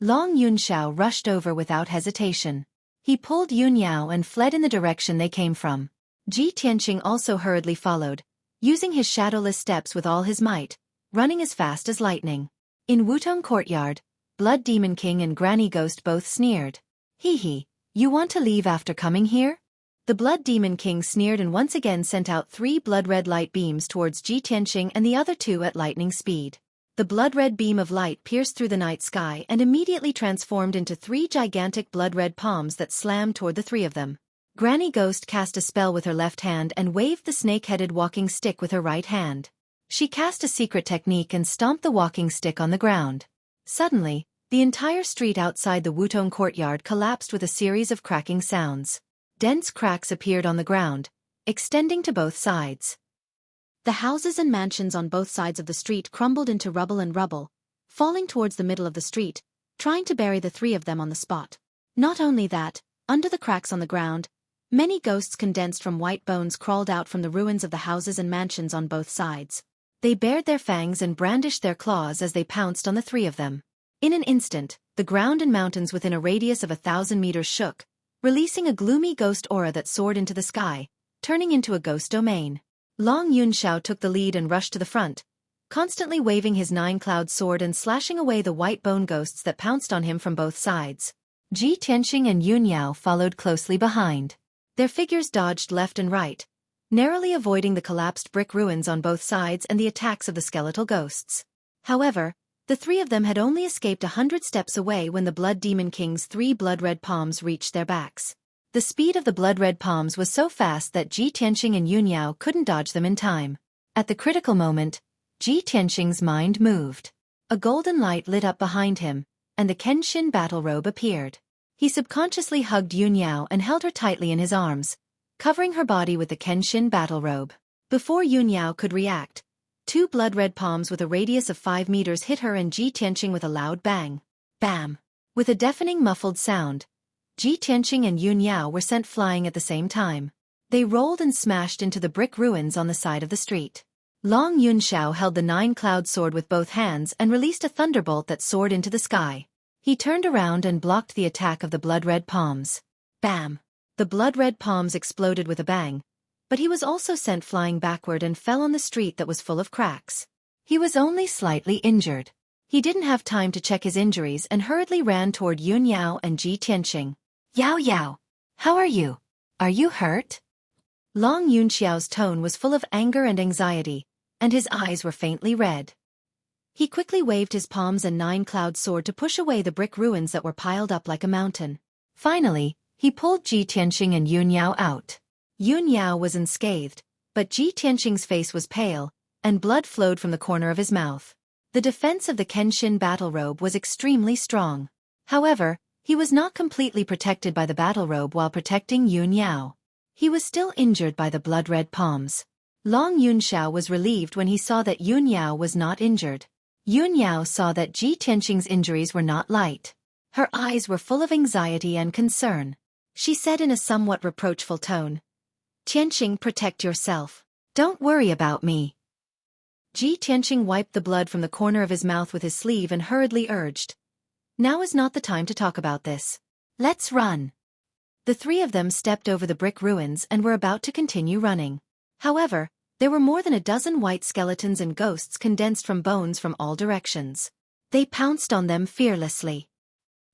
Speaker 1: Long Yunxiao rushed over without hesitation. He pulled Yunyao and fled in the direction they came from. Ji Tianqing also hurriedly followed, using his shadowless steps with all his might, running as fast as lightning. In Wutong Courtyard, Blood Demon King and Granny Ghost both sneered. Hee, you want to leave after coming here? The Blood Demon King sneered and once again sent out 3 blood-red light beams towards Ji Tianqing and the other 2 at lightning speed. The blood-red beam of light pierced through the night sky and immediately transformed into 3 gigantic blood-red palms that slammed toward the 3 of them. Granny Ghost cast a spell with her left hand and waved the snake-headed walking stick with her right hand. She cast a secret technique and stomped the walking stick on the ground. Suddenly, the entire street outside the Wutong Courtyard collapsed with a series of cracking sounds. Dense cracks appeared on the ground, extending to both sides. The houses and mansions on both sides of the street crumbled into rubble, falling towards the middle of the street, trying to bury the 3 of them on the spot. Not only that, under the cracks on the ground, many ghosts condensed from white bones crawled out from the ruins of the houses and mansions on both sides. They bared their fangs and brandished their claws as they pounced on the 3 of them. In an instant, the ground and mountains within a radius of 1,000 meters shook, releasing a gloomy ghost aura that soared into the sky, turning into a ghost domain. Long Yunxiao took the lead and rushed to the front, constantly waving his 9-cloud sword and slashing away the white bone ghosts that pounced on him from both sides. Ji Tianqing and Yunyao followed closely behind. Their figures dodged left and right, narrowly avoiding the collapsed brick ruins on both sides and the attacks of the skeletal ghosts. However, the 3 of them had only escaped 100 steps away when the Blood Demon King's 3 blood-red palms reached their backs. The speed of the blood-red palms was so fast that Ji Tianqing and Yunyao couldn't dodge them in time. At the critical moment, Ji Tianqing's mind moved. A golden light lit up behind him, and the Kenshin battle robe appeared. He subconsciously hugged Yunyao and held her tightly in his arms, covering her body with the Kenshin battle robe. Before Yun Yao could react, two blood-red palms with a radius of 5 meters hit her and Ji Tianqing with a loud bang. Bam! With a deafening muffled sound, Ji Tianqing and Yun Yao were sent flying at the same time. They rolled and smashed into the brick ruins on the side of the street. Long Yunxiao held the 9-cloud sword with both hands and released a thunderbolt that soared into the sky. He turned around and blocked the attack of the blood-red palms. Bam! The blood-red palms exploded with a bang, but he was also sent flying backward and fell on the street that was full of cracks. He was only slightly injured. He didn't have time to check his injuries and hurriedly ran toward Yun Yao and Ji Tianqing. Yao Yao, how are you? Are you hurt? Long Yunxiao's tone was full of anger and anxiety, and his eyes were faintly red. He quickly waved his palms and 9-cloud sword to push away the brick ruins that were piled up like a mountain. Finally, he pulled Ji Tianqing and Yun Yao out. Yun Yao was unscathed, but Ji Tianqing's face was pale, and blood flowed from the corner of his mouth. The defense of the Kenshin battle robe was extremely strong. However, he was not completely protected by the battle robe while protecting Yun Yao. He was still injured by the blood-red palms. Long Yunxiao was relieved when he saw that Yun Yao was not injured. Yun Yao saw that Ji Tianqing's injuries were not light. Her eyes were full of anxiety and concern. She said in a somewhat reproachful tone, "Tianqing, protect yourself. Don't worry about me." Ji Tianqing wiped the blood from the corner of his mouth with his sleeve and hurriedly urged, "Now is not the time to talk about this. Let's run." The three of them stepped over the brick ruins and were about to continue running. However, there were more than a dozen white skeletons and ghosts condensed from bones from all directions. They pounced on them fearlessly.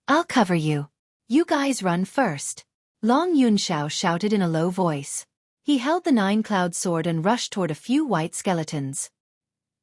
Speaker 1: "I'll cover you. You guys run first," Long Yunxiao shouted in a low voice. He held the 9-cloud sword and rushed toward a few white skeletons.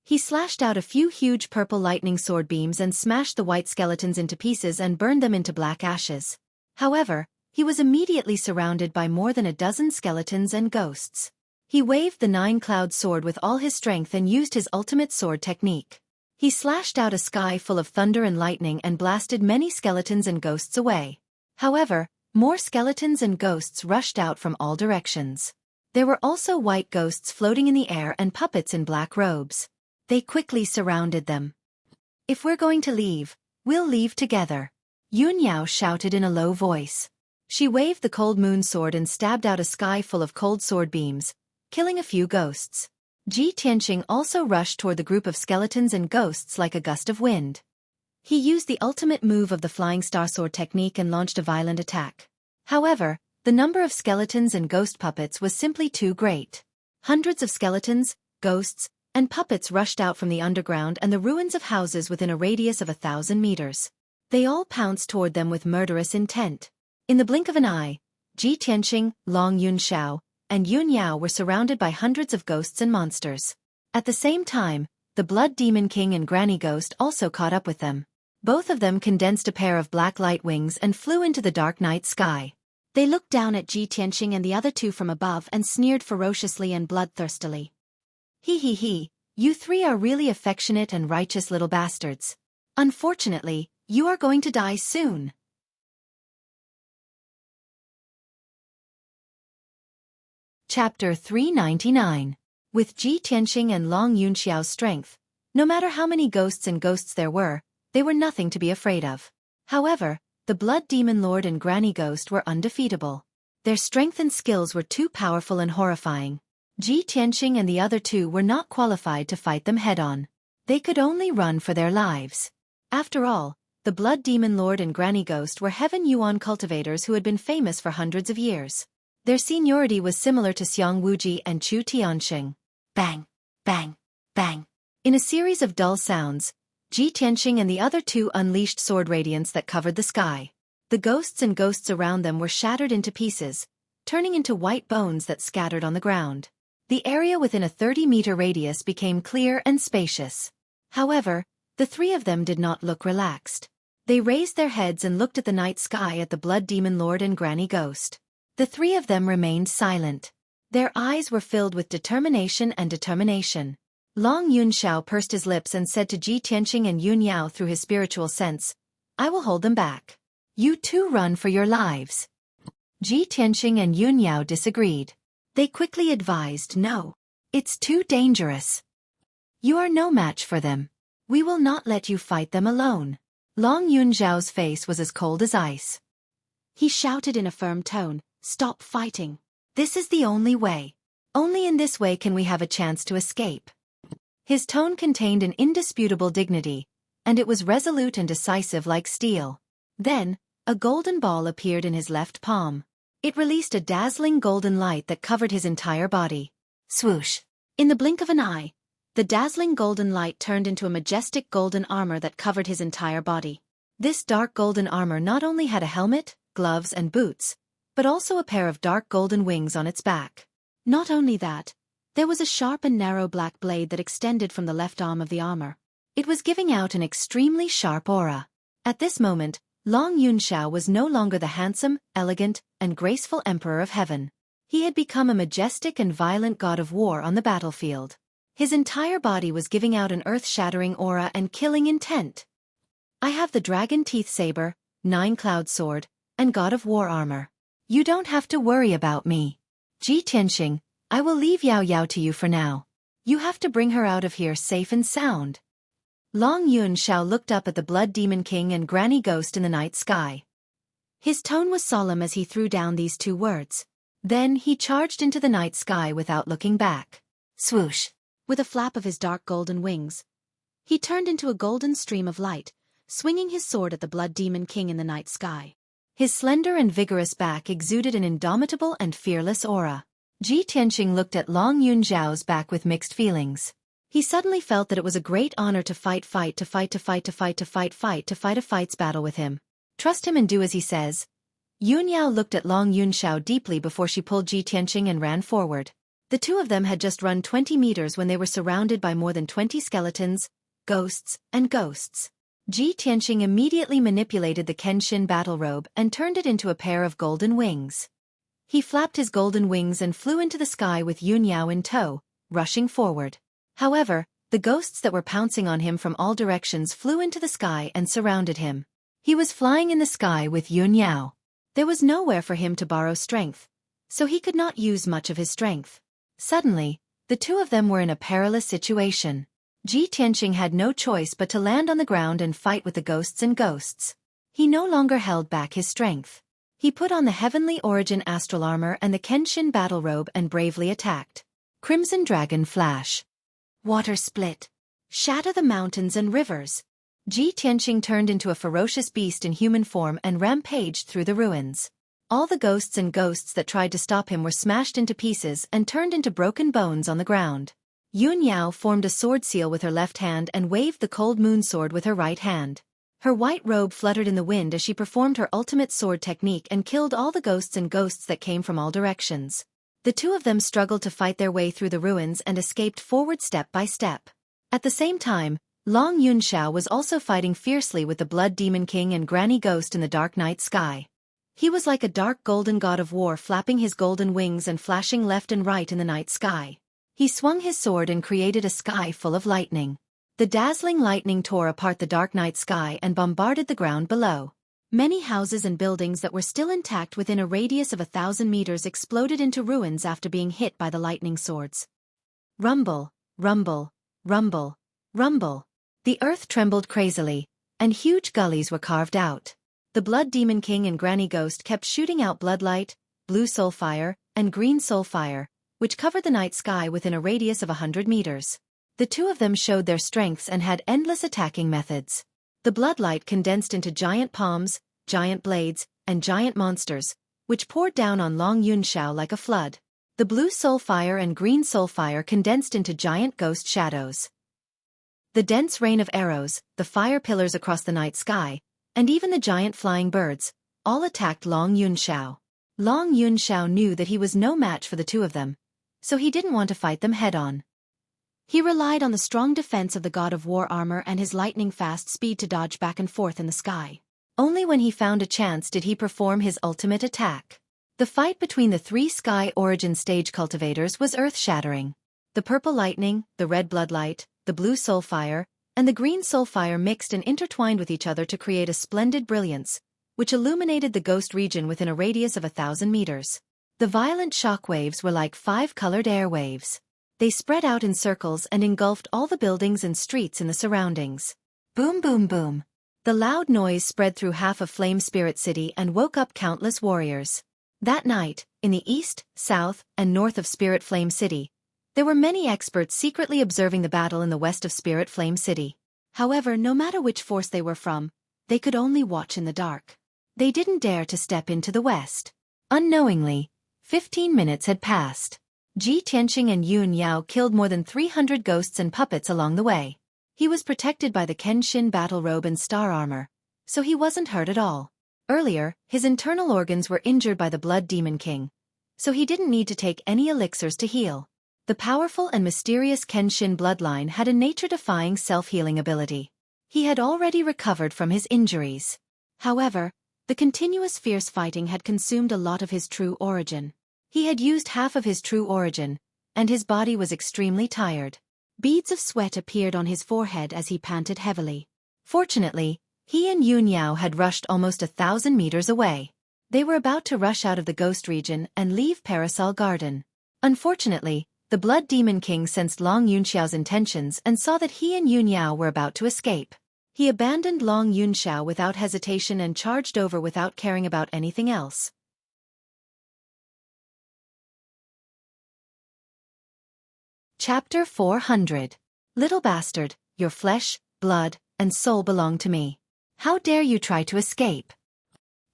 Speaker 1: He slashed out a few huge purple lightning sword beams and smashed the white skeletons into pieces and burned them into black ashes. However, he was immediately surrounded by more than a dozen skeletons and ghosts. He waved the 9-cloud sword with all his strength and used his ultimate sword technique. He slashed out a sky full of thunder and lightning and blasted many skeletons and ghosts away. However, more skeletons and ghosts rushed out from all directions. There were also white ghosts floating in the air and puppets in black robes. They quickly surrounded them. "If we're going to leave, we'll leave together," Yun Yao shouted in a low voice. She waved the cold moon sword and stabbed out a sky full of cold sword beams, killing a few ghosts. Ji Tianqing also rushed toward the group of skeletons and ghosts like a gust of wind. He used the ultimate move of the flying star sword technique and launched a violent attack. However, the number of skeletons and ghost puppets was simply too great. Hundreds of skeletons, ghosts, and puppets rushed out from the underground and the ruins of houses within a radius of 1,000 meters. They all pounced toward them with murderous intent. In the blink of an eye, Ji Tianqing, Long Yunxiao, and Yun Yao were surrounded by hundreds of ghosts and monsters. At the same time, the Blood Demon King and Granny Ghost also caught up with them. Both of them condensed a pair of black light wings and flew into the dark night sky. They looked down at Ji Tianqing and the other two from above and sneered ferociously and bloodthirstily. He, you three are really affectionate and righteous little bastards. Unfortunately, you are going to die soon." Chapter 399. With Ji Tianqing and Long Yunxiao's strength, no matter how many ghosts and ghosts there were, they were nothing to be afraid of. However, the Blood Demon Lord and Granny Ghost were undefeatable. Their strength and skills were too powerful and horrifying. Ji Tianqing and the other two were not qualified to fight them head-on. They could only run for their lives. After all, the Blood Demon Lord and Granny Ghost were Heaven Yuan cultivators who had been famous for hundreds of years. Their seniority was similar to Xiang Wuji and Chu Tianxing. Bang, bang, bang. In a series of dull sounds, Ji Tianqing and the other two unleashed sword radiance that covered the sky. The ghosts and ghosts around them were shattered into pieces, turning into white bones that scattered on the ground. The area within a 30-meter radius became clear and spacious. However, the three of them did not look relaxed. They raised their heads and looked at the night sky at the Blood Demon Lord and Granny Ghost. The three of them remained silent. Their eyes were filled with determination and determination. Long Yunxiao pursed his lips and said to Ji Tianqing and Yun Yao through his spiritual sense, "I will hold them back. You two run for your lives." Ji Tianqing and Yun Yao disagreed. They quickly advised, "No. It's too dangerous. You are no match for them. We will not let you fight them alone." Long Yunzhao's face was as cold as ice. He shouted in a firm tone, "Stop fighting. This is the only way. Only in this way can we have a chance to escape." His tone contained an indisputable dignity, and it was resolute and decisive like steel. Then, a golden ball appeared in his left palm. It released a dazzling golden light that covered his entire body. Swoosh! In the blink of an eye, the dazzling golden light turned into a majestic golden armor that covered his entire body. This dark golden armor not only had a helmet, gloves and boots, but also a pair of dark golden wings on its back. Not only that, there was a sharp and narrow black blade that extended from the left arm of the armor. It was giving out an extremely sharp aura. At this moment, Long Yunxiao was no longer the handsome, elegant, and graceful emperor of heaven. He had become a majestic and violent god of war on the battlefield. His entire body was giving out an earth-shattering aura and killing intent. "I have the dragon teeth saber, 9-cloud sword, and god of war armor. You don't have to worry about me. Ji Tianqing, I will leave Yao Yao to you for now. You have to bring her out of here safe and sound." Long Yunxiao looked up at the Blood Demon King and Granny Ghost in the night sky. His tone was solemn as he threw down these two words. Then he charged into the night sky without looking back. Swoosh! With a flap of his dark golden wings, he turned into a golden stream of light, swinging his sword at the Blood Demon King in the night sky. His slender and vigorous back exuded an indomitable and fearless aura. Ji Tianqing looked at Long Yunxiao's back with mixed feelings. He suddenly felt that it was a great honor to fight a fight's battle with him. Trust him and do as he says. Yun Yao looked at Long Yunxiao deeply before she pulled Ji Tianqing and ran forward. The two of them had just run 20 meters when they were surrounded by more than 20 skeletons, ghosts, and ghosts. Ji Tianqing immediately manipulated the Kenshin battle robe and turned it into a pair of golden wings. He flapped his golden wings and flew into the sky with Yun Yao in tow, rushing forward. However, the ghosts that were pouncing on him from all directions flew into the sky and surrounded him. He was flying in the sky with Yun Yao. There was nowhere for him to borrow strength, so he could not use much of his strength. Suddenly, the two of them were in a perilous situation. Ji Tianqing had no choice but to land on the ground and fight with the ghosts and ghosts. He no longer held back his strength. He put on the Heavenly Origin astral armor and the Kenshin battle robe and bravely attacked. Crimson Dragon Flash. Water split. Shatter the mountains and rivers. Ji Tianqing turned into a ferocious beast in human form and rampaged through the ruins. All the ghosts and ghosts that tried to stop him were smashed into pieces and turned into broken bones on the ground. Yun Yao formed a sword seal with her left hand and waved the cold moon sword with her right hand. Her white robe fluttered in the wind as she performed her ultimate sword technique and killed all the ghosts and ghosts that came from all directions. The two of them struggled to fight their way through the ruins and escaped forward step by step. At the same time, Long Yunxiao was also fighting fiercely with the Blood Demon King and Granny Ghost in the dark night sky. He was like a dark golden god of war flapping his golden wings and flashing left and right in the night sky. He swung his sword and created a sky full of lightning. The dazzling lightning tore apart the dark night sky and bombarded the ground below. Many houses and buildings that were still intact within a radius of 1,000 meters exploded into ruins after being hit by the lightning swords. Rumble, rumble, rumble, rumble. The earth trembled crazily, and huge gullies were carved out. The Blood Demon King and Granny Ghost kept shooting out bloodlight, blue soul fire, and green soul fire, which covered the night sky within a radius of 100 meters. The two of them showed their strengths and had endless attacking methods. The bloodlight condensed into giant palms, giant blades, and giant monsters, which poured down on Long Yunxiao like a flood. The blue soul fire and green soul fire condensed into giant ghost shadows. The dense rain of arrows, the fire pillars across the night sky, and even the giant flying birds, all attacked Long Yunxiao. Long Yunxiao knew that he was no match for the two of them, so he didn't want to fight them head-on. He relied on the strong defense of the God of War armor and his lightning-fast speed to dodge back and forth in the sky. Only when he found a chance did he perform his ultimate attack. The fight between the three Sky Origin stage cultivators was earth-shattering. The purple lightning, the red bloodlight, the blue soul fire, and the green soul fire mixed and intertwined with each other to create a splendid brilliance, which illuminated the ghost region within a radius of 1,000 meters. The violent shock waves were like 5-colored air waves. They spread out in circles and engulfed all the buildings and streets in the surroundings. Boom, boom, boom. The loud noise spread through half of Flame Spirit City and woke up countless warriors. That night, in the east, south, and north of Spirit Flame City, there were many experts secretly observing the battle in the west of Spirit Flame City. However, no matter which force they were from, they could only watch in the dark. They didn't dare to step into the west. Unknowingly, 15 minutes had passed. Ji Tianqing and Yun Yao killed more than 300 ghosts and puppets along the way. He was protected by the Kenshin battle robe and star armor, so he wasn't hurt at all. Earlier, his internal organs were injured by the Blood Demon King, so he didn't need to take any elixirs to heal. The powerful and mysterious Kenshin bloodline had a nature-defying self-healing ability. He had already recovered from his injuries. However, the continuous fierce fighting had consumed a lot of his true origin. He had used half of his true origin, and his body was extremely tired. Beads of sweat appeared on his forehead as he panted heavily. Fortunately, he and Yun Yao had rushed almost 1,000 meters away. They were about to rush out of the ghost region and leave Parasol Garden. Unfortunately, the Blood Demon King sensed Long Yunxiao's intentions and saw that he and Yun Yao were about to escape. He abandoned Long Yunxiao without hesitation and charged over without caring about anything else. Chapter 400. Little bastard, your flesh, blood, and soul belong to me. How dare you try to escape?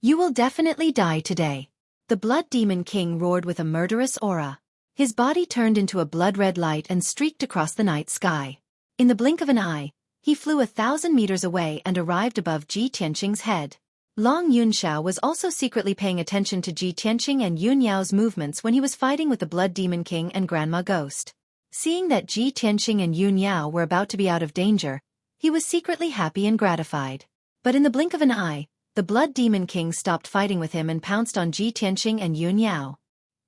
Speaker 1: You will definitely die today. The Blood Demon King roared with a murderous aura. His body turned into a blood-red light and streaked across the night sky. In the blink of an eye, he flew 1,000 meters away and arrived above Ji Tianqing's head. Long Yunxiao was also secretly paying attention to Ji Tianqing and Yun Yao's movements when he was fighting with the Blood Demon King and Grandma Ghost. Seeing that Ji Tianqing and Yun Yao were about to be out of danger, he was secretly happy and gratified. But in the blink of an eye, the Blood Demon King stopped fighting with him and pounced on Ji Tianqing and Yun Yao.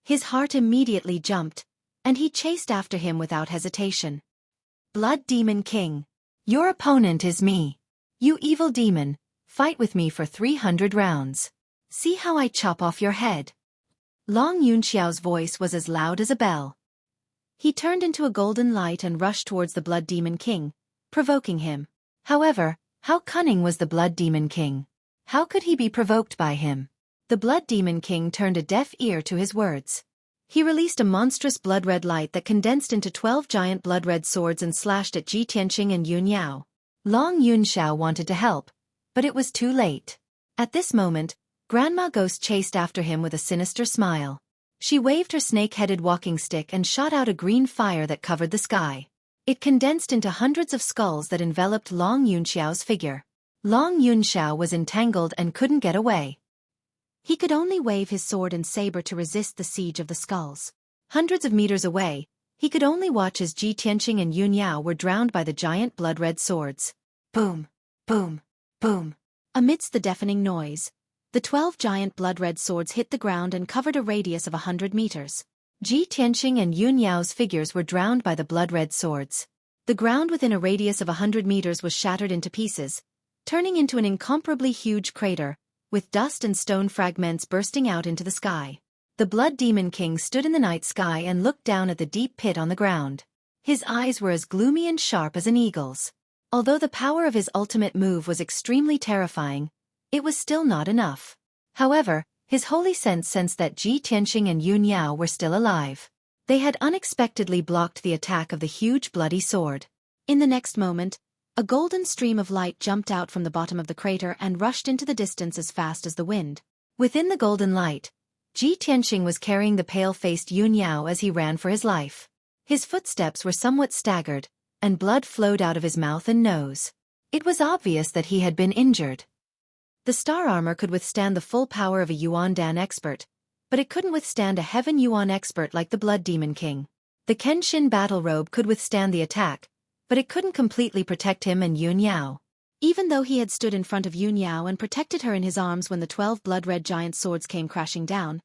Speaker 1: His heart immediately jumped, and he chased after him without hesitation. Blood Demon King. Your opponent is me. You evil demon, fight with me for 300 rounds. See how I chop off your head. Long Yunxiao's voice was as loud as a bell. He turned into a golden light and rushed towards the Blood Demon King, provoking him. However, how cunning was the Blood Demon King? How could he be provoked by him? The Blood Demon King turned a deaf ear to his words. He released a monstrous blood-red light that condensed into 12 giant blood-red swords and slashed at Ji Tianqing and Yun Yao. Long Yunxiao wanted to help, but it was too late. At this moment, Grandma Ghost chased after him with a sinister smile. She waved her snake-headed walking stick and shot out a green fire that covered the sky. It condensed into hundreds of skulls that enveloped Long Yunxiao's figure. Long Yunxiao was entangled and couldn't get away. He could only wave his sword and saber to resist the siege of the skulls. Hundreds of meters away, he could only watch as Ji Tianqing and Yun Yao were drowned by the giant blood-red swords. Boom, boom, boom. Amidst the deafening noise, the 12 giant blood-red swords hit the ground and covered a radius of 100 meters. Ji Tianqing and Yun Yao's figures were drowned by the blood-red swords. The ground within a radius of 100 meters was shattered into pieces, turning into an incomparably huge crater, with dust and stone fragments bursting out into the sky. The Blood Demon King stood in the night sky and looked down at the deep pit on the ground. His eyes were as gloomy and sharp as an eagle's. Although the power of his ultimate move was extremely terrifying, it was still not enough. However, his holy sense sensed that Ji Tianqing and Yun Yao were still alive. They had unexpectedly blocked the attack of the huge bloody sword. In the next moment, a golden stream of light jumped out from the bottom of the crater and rushed into the distance as fast as the wind. Within the golden light, Ji Tianqing was carrying the pale-faced Yun Yao as he ran for his life. His footsteps were somewhat staggered, and blood flowed out of his mouth and nose. It was obvious that he had been injured. The star armor could withstand the full power of a Yuan Dan expert, but it couldn't withstand a Heaven Yuan expert like the Blood Demon King. The Kenshin battle robe could withstand the attack, but it couldn't completely protect him and Yun Yao. Even though he had stood in front of Yun Yao and protected her in his arms when the 12 blood-red giant swords came crashing down,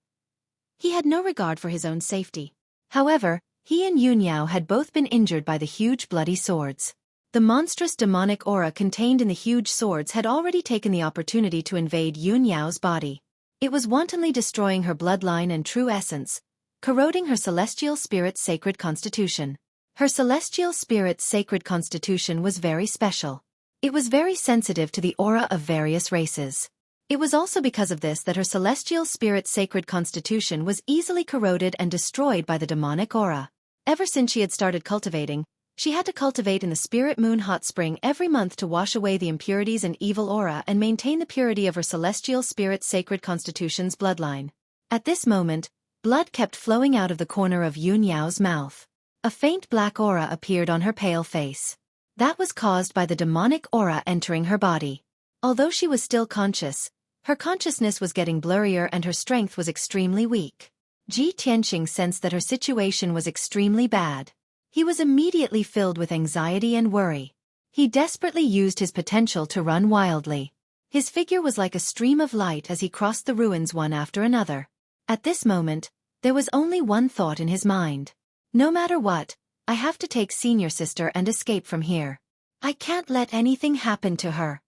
Speaker 1: he had no regard for his own safety. However, he and Yun Yao had both been injured by the huge bloody swords. The monstrous demonic aura contained in the huge swords had already taken the opportunity to invade Yun Yao's body. It was wantonly destroying her bloodline and true essence, corroding her celestial spirit's sacred constitution. Her celestial spirit's sacred constitution was very special. It was very sensitive to the aura of various races. It was also because of this that her celestial spirit's sacred constitution was easily corroded and destroyed by the demonic aura. Ever since she had started cultivating, she had to cultivate in the spirit moon hot spring every month to wash away the impurities and evil aura and maintain the purity of her celestial spirit's sacred constitution's bloodline. At this moment, blood kept flowing out of the corner of Yun Yao's mouth. A faint black aura appeared on her pale face. That was caused by the demonic aura entering her body. Although she was still conscious, her consciousness was getting blurrier and her strength was extremely weak. Ji Tianqing sensed that her situation was extremely bad. He was immediately filled with anxiety and worry. He desperately used his potential to run wildly. His figure was like a stream of light as he crossed the ruins one after another. At this moment, there was only one thought in his mind. No matter what, I have to take senior sister and escape from here. I can't let anything happen to her.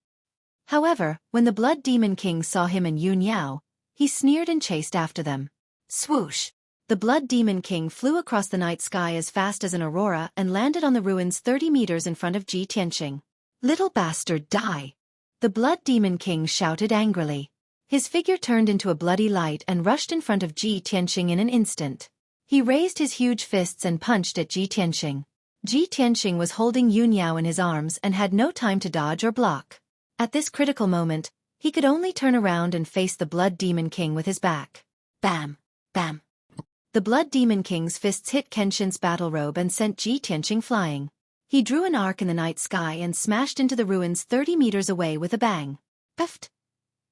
Speaker 1: However, when the Blood Demon King saw him and Yun Yao, he sneered and chased after them. Swoosh! The Blood Demon King flew across the night sky as fast as an aurora and landed on the ruins 30 meters in front of Ji Tianqing. Little bastard, die! The Blood Demon King shouted angrily. His figure turned into a bloody light and rushed in front of Ji Tianqing in an instant. He raised his huge fists and punched at Ji Tianqing. Ji Tianqing was holding Yun Yao in his arms and had no time to dodge or block. At this critical moment, he could only turn around and face the Blood Demon King with his back. Bam! Bam! The Blood Demon King's fists hit Kenshin's battle robe and sent Ji Tianqing flying. He drew an arc in the night sky and smashed into the ruins 30 meters away with a bang. Puffed!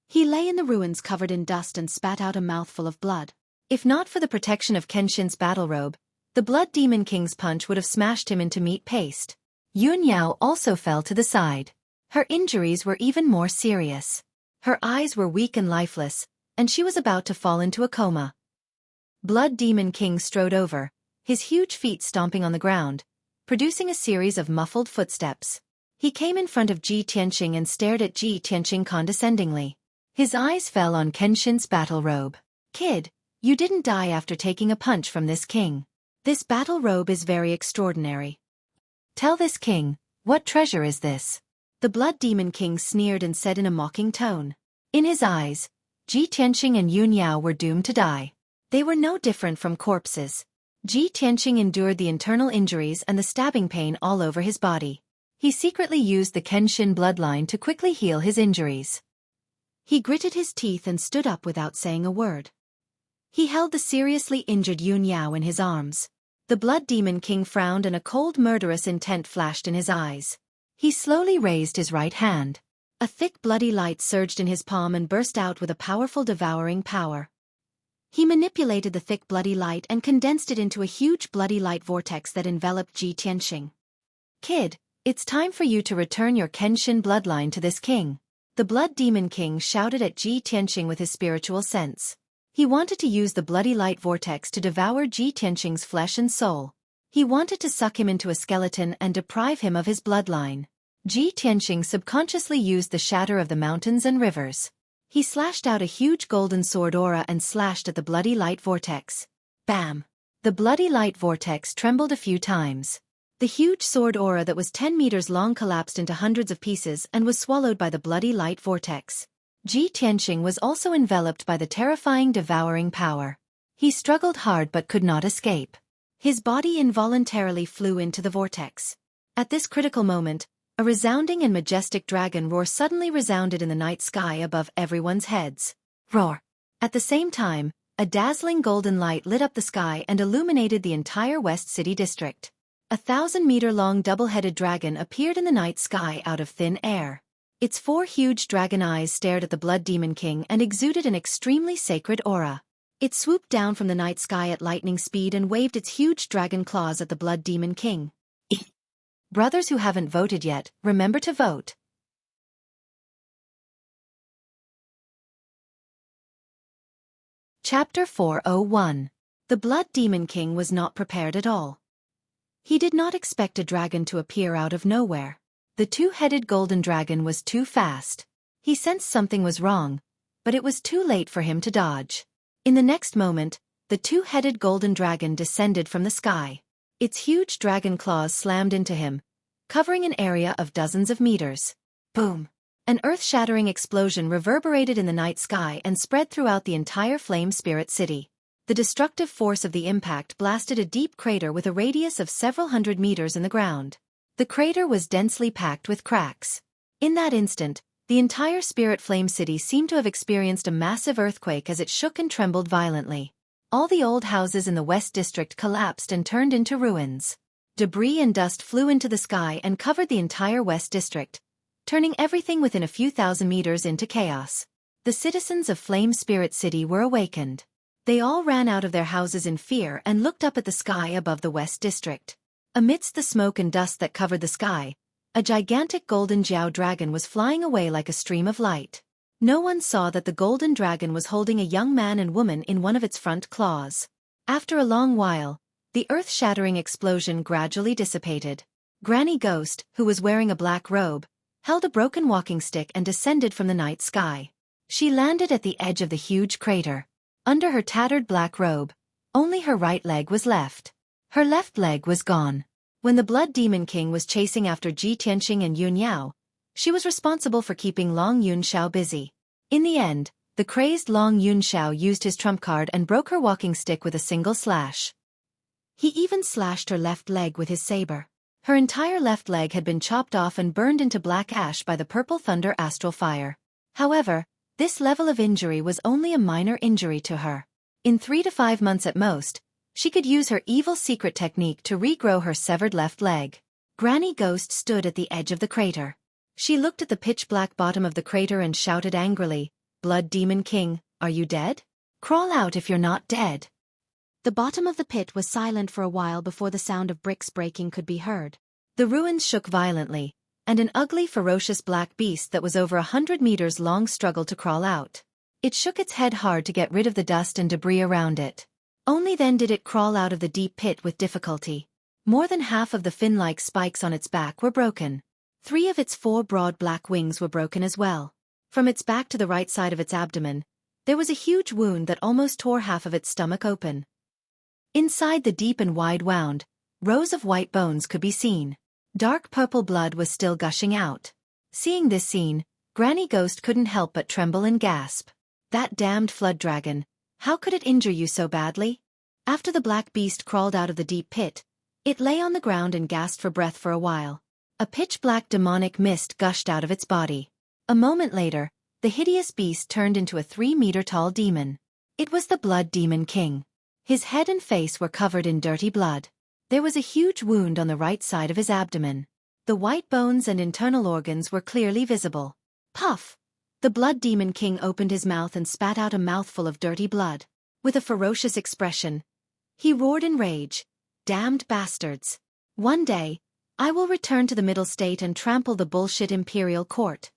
Speaker 1: He lay in the ruins covered in dust and spat out a mouthful of blood. If not for the protection of Kenshin's battle robe, the Blood Demon King's punch would have smashed him into meat paste. Yun Yao also fell to the side. Her injuries were even more serious. Her eyes were weak and lifeless, and she was about to fall into a coma. Blood Demon King strode over, his huge feet stomping on the ground, producing a series of muffled footsteps. He came in front of Ji Tianqing and stared at Ji Tianqing condescendingly. His eyes fell on Kenshin's battle robe. Kid, you didn't die after taking a punch from this king. This battle robe is very extraordinary. Tell this king, what treasure is this? The Blood Demon King sneered and said in a mocking tone. In his eyes, Ji Tianqing and Yun Yao were doomed to die. They were no different from corpses. Ji Tianqing endured the internal injuries and the stabbing pain all over his body. He secretly used the Kenshin bloodline to quickly heal his injuries. He gritted his teeth and stood up without saying a word. He held the seriously injured Yun Yao in his arms. The Blood Demon King frowned and a cold murderous intent flashed in his eyes. He slowly raised his right hand. A thick bloody light surged in his palm and burst out with a powerful devouring power. He manipulated the thick bloody light and condensed it into a huge bloody light vortex that enveloped Ji Tianqing. Kid, it's time for you to return your Kenshin bloodline to this king. The Blood Demon King shouted at Ji Tianqing with his spiritual sense. He wanted to use the bloody light vortex to devour Ji Tianqing's flesh and soul. He wanted to suck him into a skeleton and deprive him of his bloodline. Ji Tianqing subconsciously used the shatter of the mountains and rivers. He slashed out a huge golden sword aura and slashed at the bloody light vortex. Bam! The bloody light vortex trembled a few times. The huge sword aura that was 10 meters long collapsed into hundreds of pieces and was swallowed by the bloody light vortex. Ji Tianqing was also enveloped by the terrifying devouring power. He struggled hard but could not escape. His body involuntarily flew into the vortex. At this critical moment, a resounding and majestic dragon roar suddenly resounded in the night sky above everyone's heads. Roar! At the same time, a dazzling golden light lit up the sky and illuminated the entire West City district. A 1,000-meter-long double-headed dragon appeared in the night sky out of thin air. Its 4 huge dragon eyes stared at the Blood Demon King and exuded an extremely sacred aura. It swooped down from the night sky at lightning speed and waved its huge dragon claws at the Blood Demon King. Brothers who haven't voted yet, remember to vote. Chapter 401. The Blood Demon King was not prepared at all. He did not expect a dragon to appear out of nowhere. The two-headed golden dragon was too fast. He sensed something was wrong, but it was too late for him to dodge. In the next moment, the two-headed golden dragon descended from the sky. Its huge dragon claws slammed into him, covering an area of dozens of meters. Boom! An earth-shattering explosion reverberated in the night sky and spread throughout the entire Flame Spirit City. The destructive force of the impact blasted a deep crater with a radius of several hundred meters in the ground. The crater was densely packed with cracks. In that instant, the entire Spirit Flame City seemed to have experienced a massive earthquake as it shook and trembled violently. All the old houses in the West District collapsed and turned into ruins. Debris and dust flew into the sky and covered the entire West District, turning everything within a few thousand meters into chaos. The citizens of Flame Spirit City were awakened. They all ran out of their houses in fear and looked up at the sky above the West District. Amidst the smoke and dust that covered the sky, a gigantic golden Jiao dragon was flying away like a stream of light. No one saw that the golden dragon was holding a young man and woman in one of its front claws. After a long while, the earth-shattering explosion gradually dissipated. Granny Ghost, who was wearing a black robe, held a broken walking stick and descended from the night sky. She landed at the edge of the huge crater. Under her tattered black robe, only her right leg was left. Her left leg was gone. When the Blood Demon King was chasing after Ji Tianqing and Yun Yao, she was responsible for keeping Long Yunxiao busy. In the end, the crazed Long Yunxiao used his trump card and broke her walking stick with a single slash. He even slashed her left leg with his saber. Her entire left leg had been chopped off and burned into black ash by the Purple Thunder astral fire. However, this level of injury was only a minor injury to her. In 3 to 5 months at most, she could use her evil secret technique to regrow her severed left leg. Granny Ghost stood at the edge of the crater. She looked at the pitch-black bottom of the crater and shouted angrily, "Blood Demon King, are you dead? Crawl out if you're not dead." The bottom of the pit was silent for a while before the sound of bricks breaking could be heard. The ruins shook violently, and an ugly, ferocious black beast that was over 100 meters long struggled to crawl out. It shook its head hard to get rid of the dust and debris around it. Only then did it crawl out of the deep pit with difficulty. More than half of the fin-like spikes on its back were broken. 3 of its 4 broad black wings were broken as well. From its back to the right side of its abdomen, there was a huge wound that almost tore half of its stomach open. Inside the deep and wide wound, rows of white bones could be seen. Dark purple blood was still gushing out. Seeing this scene, Granny Ghost couldn't help but tremble and gasp. That damned flood dragon, how could it injure you so badly? After the black beast crawled out of the deep pit, it lay on the ground and gasped for breath for a while. A pitch-black demonic mist gushed out of its body. A moment later, the hideous beast turned into a 3-meter-tall demon. It was the Blood Demon King. His head and face were covered in dirty blood. There was a huge wound on the right side of his abdomen. The white bones and internal organs were clearly visible. Puff! The Blood Demon King opened his mouth and spat out a mouthful of dirty blood. With a ferocious expression, he roared in rage, "Damned bastards! One day, I will return to the Middle State and trample the bullshit Imperial Court."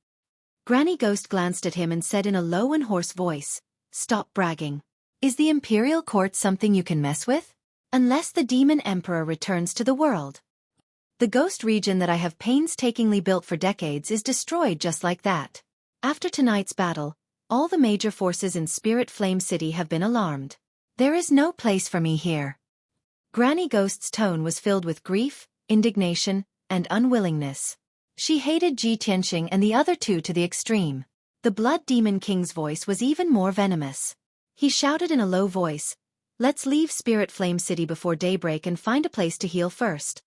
Speaker 1: Granny Ghost glanced at him and said in a low and hoarse voice, "Stop bragging. Is the Imperial Court something you can mess with? Unless the Demon Emperor returns to the world. The ghost region that I have painstakingly built for decades is destroyed just like that. After tonight's battle, all the major forces in Spirit Flame City have been alarmed. There is no place for me here." Granny Ghost's tone was filled with grief, indignation, and unwillingness. She hated Ji Tianqing and the other two to the extreme. The Blood Demon King's voice was even more venomous. He shouted in a low voice, "Let's leave Spirit Flame City before daybreak and find a place to heal first.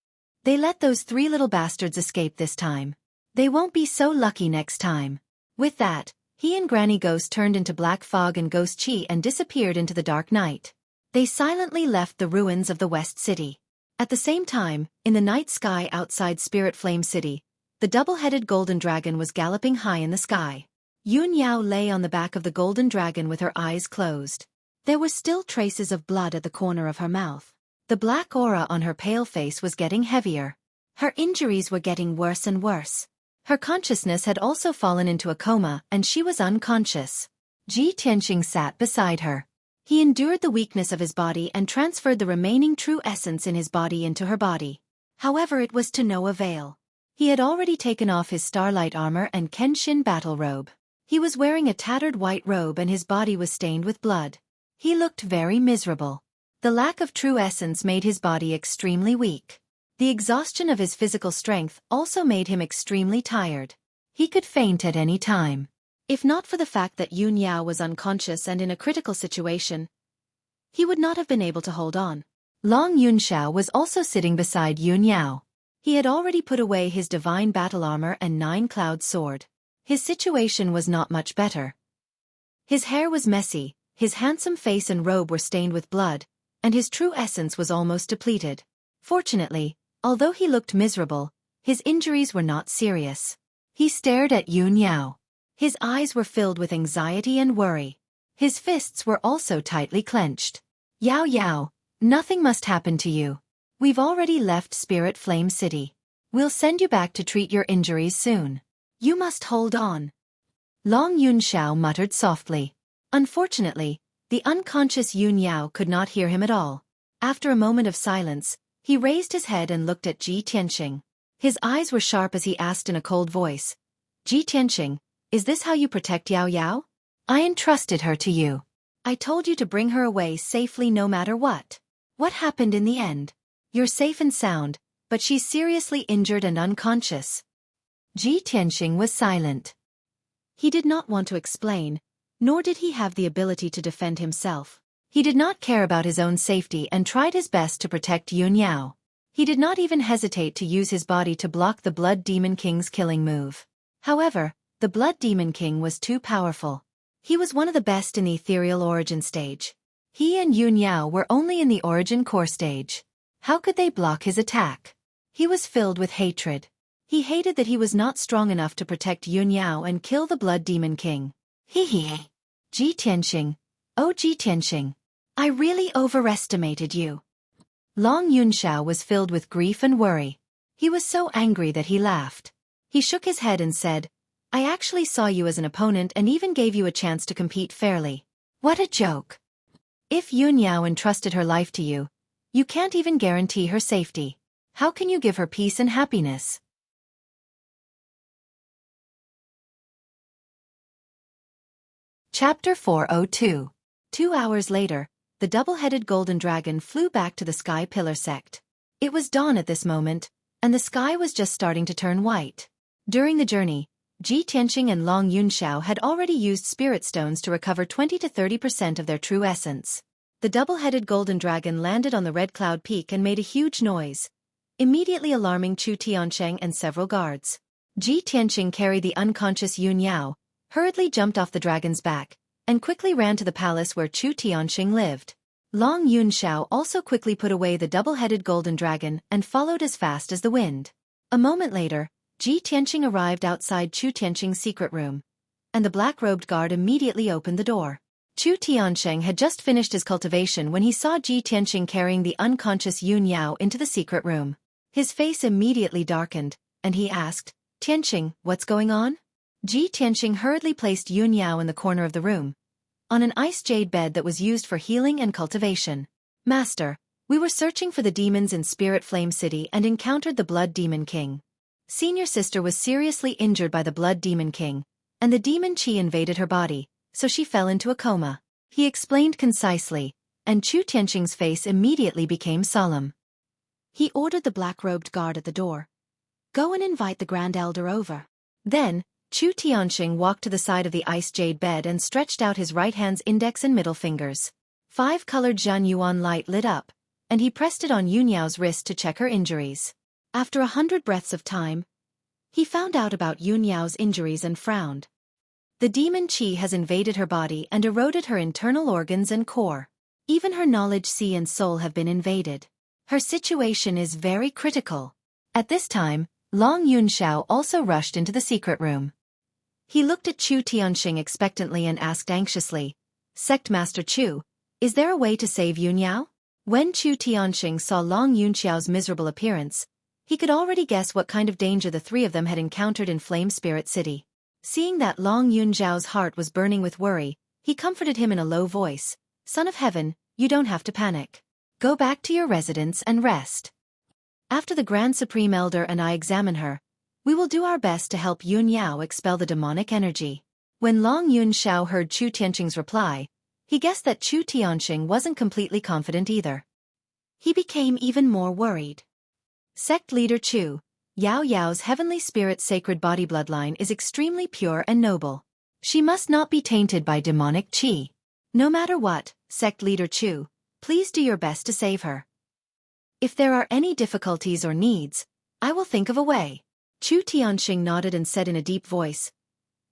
Speaker 1: They let those 3 little bastards escape this time. They won't be so lucky next time." With that, he and Granny Ghost turned into black fog and ghost chi and disappeared into the dark night. They silently left the ruins of the West City. At the same time, in the night sky outside Spirit Flame City, the double-headed golden dragon was galloping high in the sky. Yun Yao lay on the back of the golden dragon with her eyes closed. There were still traces of blood at the corner of her mouth. The black aura on her pale face was getting heavier. Her injuries were getting worse and worse. Her consciousness had also fallen into a coma and she was unconscious. Ji Tianqing sat beside her. He endured the weakness of his body and transferred the remaining true essence in his body into her body. However, it was to no avail. He had already taken off his starlight armor and Kenshin battle robe. He was wearing a tattered white robe and his body was stained with blood. He looked very miserable. The lack of true essence made his body extremely weak. The exhaustion of his physical strength also made him extremely tired. He could faint at any time. If not for the fact that Yun Yao was unconscious and in a critical situation, he would not have been able to hold on. Long Yunxiao was also sitting beside Yun Yao. He had already put away his divine battle armor and nine-cloud sword. His situation was not much better. His hair was messy, his handsome face and robe were stained with blood, and his true essence was almost depleted. Fortunately, although he looked miserable, his injuries were not serious. He stared at Yun Yao. His eyes were filled with anxiety and worry. His fists were also tightly clenched. Yao Yao, nothing must happen to you. We've already left Spirit Flame City. We'll send you back to treat your injuries soon. You must hold on. Long Yunxiao muttered softly. Unfortunately, the unconscious Yun Yao could not hear him at all. After a moment of silence, he raised his head and looked at Ji Tianxing. His eyes were sharp as he asked in a cold voice, Ji Tianxing, is this how you protect Yao Yao? I entrusted her to you. I told you to bring her away safely no matter what. What happened in the end? You're safe and sound, but she's seriously injured and unconscious. Ji Tianxing was silent. He did not want to explain, nor did he have the ability to defend himself. He did not care about his own safety and tried his best to protect Yun Yao. He did not even hesitate to use his body to block the Blood Demon King's killing move. However, the Blood Demon King was too powerful. He was one of the best in the ethereal origin stage. He and Yun Yao were only in the origin core stage. How could they block his attack? He was filled with hatred. He hated that he was not strong enough to protect Yun Yao and kill the Blood Demon King. Hee. Ji Tianxing. Oh Ji Tianxing. I really overestimated you. Long Yunxiao was filled with grief and worry. He was so angry that he laughed. He shook his head and said, I actually saw you as an opponent and even gave you a chance to compete fairly. What a joke. If Yun Yao entrusted her life to you, you can't even guarantee her safety. How can you give her peace and happiness? Chapter 402. 2 hours later, the double-headed golden dragon flew back to the Sky Pillar sect. It was dawn at this moment, and the sky was just starting to turn white. During the journey, Ji Tianxing and Long Yunxiao had already used spirit stones to recover 20 to 30% of their true essence. The double-headed golden dragon landed on the Red Cloud Peak and made a huge noise, immediately alarming Chu Tiansheng and several guards. Ji Tianxing carried the unconscious Yun Yao, hurriedly jumped off the dragon's back, and quickly ran to the palace where Chu Tianxing lived. Long Yunxiao also quickly put away the double-headed golden dragon and followed as fast as the wind. A moment later, Ji Tianxing arrived outside Chu Tianxing's secret room, and the black-robed guard immediately opened the door. Chu Tiansheng had just finished his cultivation when he saw Ji Tianxing carrying the unconscious Yun Yao into the secret room. His face immediately darkened, and he asked, Tianxing, what's going on? Ji Tianxing hurriedly placed Yun Yao in the corner of the room, on an ice jade bed that was used for healing and cultivation. Master, we were searching for the demons in Spirit Flame City and encountered the Blood Demon King. Senior sister was seriously injured by the Blood Demon King, and the demon chi invaded her body, so she fell into a coma. He explained concisely, and Chu Tianxing's face immediately became solemn. He ordered the black-robed guard at the door. Go and invite the Grand Elder over. Then, Chu Tianxing walked to the side of the ice jade bed and stretched out his right hand's index and middle fingers. 5-colored Zhan Yuan light lit up, and he pressed it on Yun Yao's wrist to check her injuries. After 100 breaths of time, he found out about Yun Yao's injuries and frowned. The demon chi has invaded her body and eroded her internal organs and core. Even her knowledge sea and soul have been invaded. Her situation is very critical. At this time, Long Yunxiao also rushed into the secret room. He looked at Chu Tianxing expectantly and asked anxiously, Sect Master Chu, is there a way to save Yun Yao? When Chu Tianxing saw Long Yunxiao's miserable appearance, he could already guess what kind of danger the three of them had encountered in Flame Spirit City. Seeing that Long Yunxiao's heart was burning with worry, he comforted him in a low voice, Son of Heaven, you don't have to panic. Go back to your residence and rest. After the Grand Supreme Elder and I examine her, We will do our best to help Yun Yao expel the demonic energy. When Long Yun Shao heard Chu Tianqing's reply, he guessed that Chu Tianqing wasn't completely confident either. He became even more worried. Sect leader Chu, Yao Yao's heavenly spirit's sacred body bloodline is extremely pure and noble. She must not be tainted by demonic qi. No matter what, sect leader Chu, please do your best to save her. If there are any difficulties or needs, I will think of a way. Chu Tianqing nodded and said in a deep voice.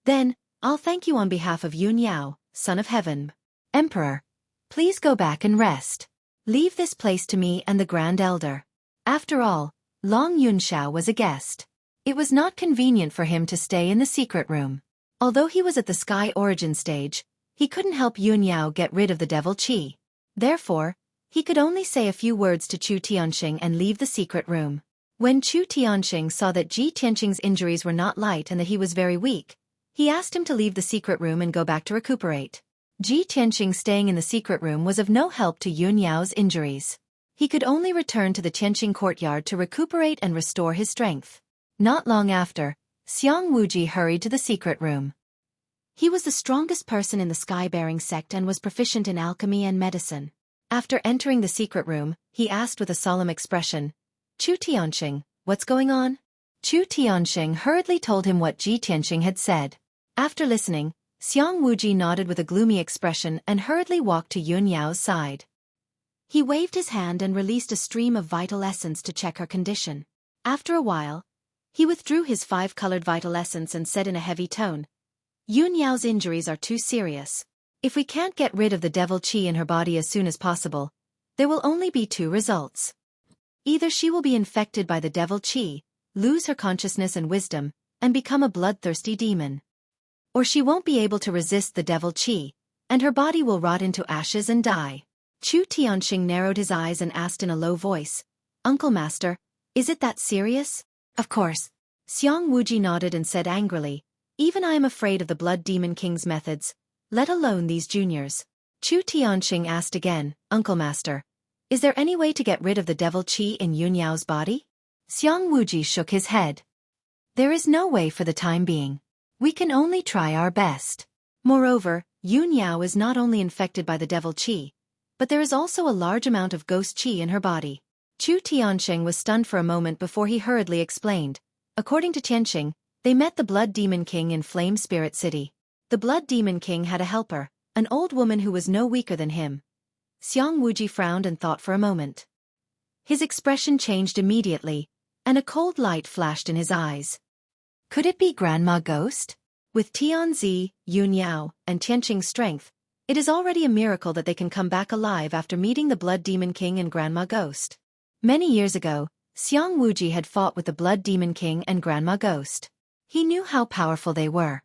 Speaker 1: Then, I'll thank you on behalf of Yun Yao, son of heaven. Emperor, please go back and rest. Leave this place to me and the Grand Elder. After all, Long Yun Shao was a guest. It was not convenient for him to stay in the secret room. Although he was at the Sky Origin stage, he couldn't help Yun Yao get rid of the devil qi. Therefore, he could only say a few words to Chu Tianqing and leave the secret room. When Chu Tianqing saw that Ji Tianqing's injuries were not light and that he was very weak, he asked him to leave the secret room and go back to recuperate. Ji Tianqing staying in the secret room was of no help to Yun Yao's injuries. He could only return to the Tianqing courtyard to recuperate and restore his strength. Not long after, Xiang Wuji hurried to the secret room. He was the strongest person in the sky-bearing sect and was proficient in alchemy and medicine. After entering the secret room, he asked with a solemn expression, Chu Tianqing, what's going on? Chu Tianqing hurriedly told him what Ji Tianqing had said. After listening, Xiang Wuji nodded with a gloomy expression and hurriedly walked to Yun Yao's side. He waved his hand and released a stream of vital essence to check her condition. After a while, he withdrew his 5-colored vital essence and said in a heavy tone, Yun Yao's injuries are too serious. If we can't get rid of the devil qi in her body as soon as possible, there will only be 2 results. Either she will be infected by the devil qi, lose her consciousness and wisdom, and become a bloodthirsty demon. Or she won't be able to resist the devil qi, and her body will rot into ashes and die. Chu Tianqing narrowed his eyes and asked in a low voice, Uncle Master, is it that serious? Of course. Xiang Wuji nodded and said angrily, even I am afraid of the Blood Demon King's methods, let alone these juniors. Chu Tianqing asked again, Uncle Master, is there any way to get rid of the devil qi in Yun Yao's body? Xiang Wuji shook his head. There is no way for the time being. We can only try our best. Moreover, Yun Yao is not only infected by the devil qi, but there is also a large amount of ghost qi in her body. Chu Tianqing was stunned for a moment before he hurriedly explained. According to Tianqing, they met the Blood Demon King in Flame Spirit City. The Blood Demon King had a helper, an old woman who was no weaker than him. Xiang Wuji frowned and thought for a moment. His expression changed immediately, and a cold light flashed in his eyes. Could it be Grandma Ghost? With Tianzi, Yun Yao, and Tianqing's strength, it is already a miracle that they can come back alive after meeting the Blood Demon King and Grandma Ghost. Many years ago, Xiang Wuji had fought with the Blood Demon King and Grandma Ghost. He knew how powerful they were.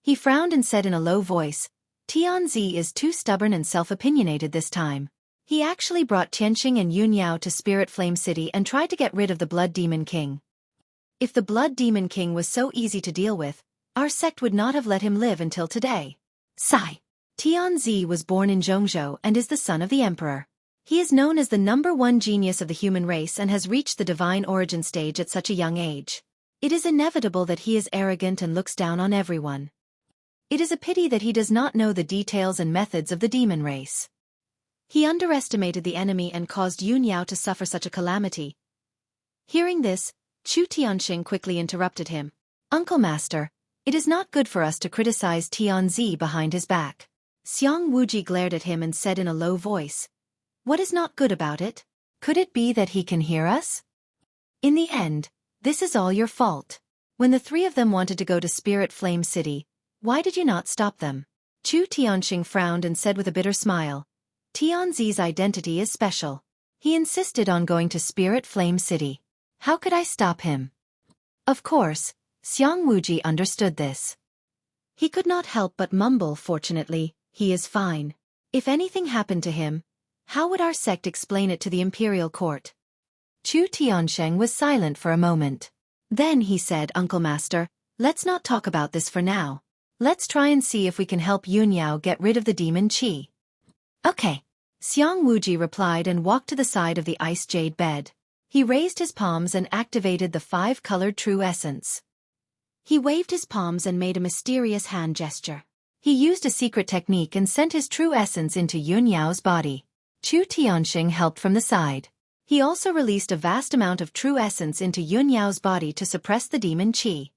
Speaker 1: He frowned and said in a low voice, Tianzi is too stubborn and self-opinionated this time. He actually brought Tianqing and Yun Yao to Spirit Flame City and tried to get rid of the Blood Demon King. If the Blood Demon King was so easy to deal with, our sect would not have let him live until today. Sigh. Tianzi was born in Zhongzhou and is the son of the emperor. He is known as the #1 genius of the human race and has reached the divine origin stage at such a young age. It is inevitable that he is arrogant and looks down on everyone. It is a pity that he does not know the details and methods of the demon race. He underestimated the enemy and caused Yun Yao to suffer such a calamity. Hearing this, Chu Tianqing quickly interrupted him. Uncle Master, it is not good for us to criticize Tianzi behind his back. Xiang Wuji glared at him and said in a low voice, what is not good about it? Could it be that he can hear us? In the end, this is all your fault. When the 3 of them wanted to go to Spirit Flame City, why did you not stop them? Chu Tianqing frowned and said with a bitter smile, Tianzi's identity is special. He insisted on going to Spirit Flame City. How could I stop him? Of course, Xiang Wuji understood this. He could not help but mumble, fortunately, he is fine. If anything happened to him, how would our sect explain it to the imperial court? Chu Tianqing was silent for a moment. Then he said, Uncle Master, let's not talk about this for now. Let's try and see if we can help Yun Yao get rid of the demon qi. Okay. Xiang Wuji replied and walked to the side of the ice jade bed. He raised his palms and activated the 5-colored true essence. He waved his palms and made a mysterious hand gesture. He used a secret technique and sent his true essence into Yun Yao's body. Chu Tianxing helped from the side. He also released a vast amount of true essence into Yun Yao's body to suppress the demon qi.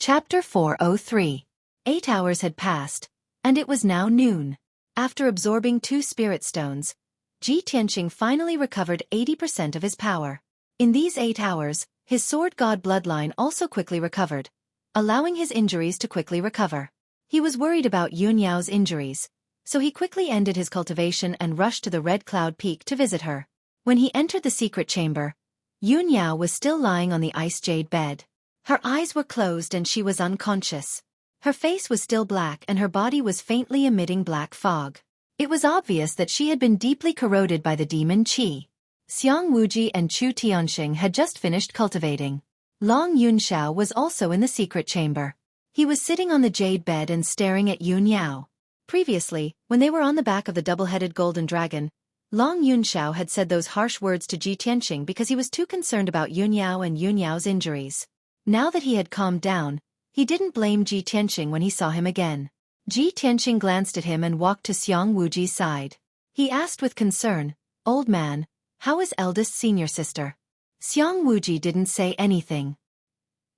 Speaker 1: Chapter 403. 8 hours had passed, and it was now noon. After absorbing 2 spirit stones, Ji Tianxing finally recovered 80% of his power. In these 8 hours, his sword god bloodline also quickly recovered, allowing his injuries to quickly recover. He was worried about Yun Yao's injuries, so he quickly ended his cultivation and rushed to the Red Cloud Peak to visit her. When he entered the secret chamber, Yun Yao was still lying on the ice jade bed. Her eyes were closed and she was unconscious. Her face was still black and her body was faintly emitting black fog. It was obvious that she had been deeply corroded by the demon qi. Xiang Wuji and Chu Tianxing had just finished cultivating. Long Yunxiao was also in the secret chamber. He was sitting on the jade bed and staring at Yun Yao. Previously, when they were on the back of the double-headed golden dragon, Long Yunxiao had said those harsh words to Ji Tianxing because he was too concerned about Yun Yao and Yun Yao's injuries. Now that he had calmed down, he didn't blame Ji Tianxing when he saw him again. Ji Tianxing glanced at him and walked to Xiang Wuji's side. He asked with concern, "Old man, how is eldest senior sister?" Xiang Wuji didn't say anything.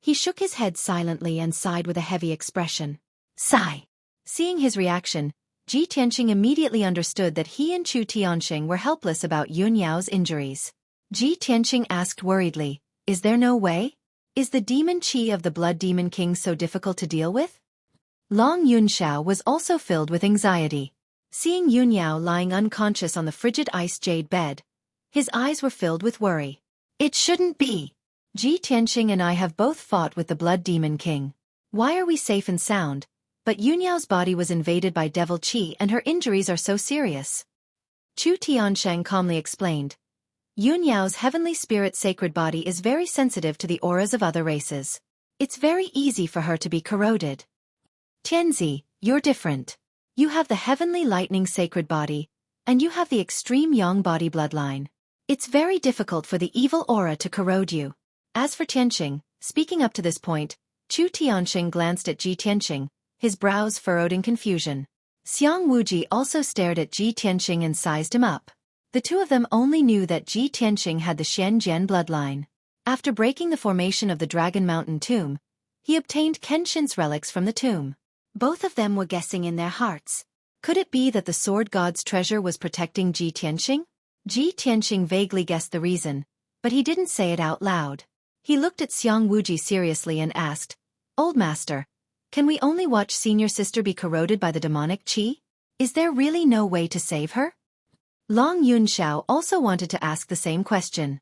Speaker 1: He shook his head silently and sighed with a heavy expression. Sigh. Seeing his reaction, Ji Tianxing immediately understood that he and Chu Tianxing were helpless about Yun Yao's injuries. Ji Tianxing asked worriedly, "Is there no way? Is the demon qi of the Blood Demon King so difficult to deal with?" Long Yunxiao was also filled with anxiety. Seeing Yun Yao lying unconscious on the frigid ice jade bed, his eyes were filled with worry. "It shouldn't be. Ji Tianxing and I have both fought with the Blood Demon King. Why are we safe and sound? But Yun Yao's body was invaded by devil qi and her injuries are so serious." Chu Tianxing calmly explained. Yun Yao's heavenly spirit sacred body is very sensitive to the auras of other races. It's very easy for her to be corroded. Tianzi, you're different. You have the heavenly lightning sacred body, and you have the extreme yang body bloodline. It's very difficult for the evil aura to corrode you. As for Tianxing, speaking up to this point, Chu Tianxing glanced at Ji Tianxing, his brows furrowed in confusion. Xiang Wuji also stared at Ji Tianxing and sized him up. The two of them only knew that Ji Tianxing had the Xianjian bloodline. After breaking the formation of the Dragon Mountain tomb, he obtained Kenshin's relics from the tomb. Both of them were guessing in their hearts. Could it be that the sword god's treasure was protecting Ji Tianxing? Ji Tianxing vaguely guessed the reason, but he didn't say it out loud. He looked at Xiang Wuji seriously and asked, "Old master, can we only watch senior sister be corroded by the demonic qi? Is there really no way to save her?" Long Yunxiao also wanted to ask the same question.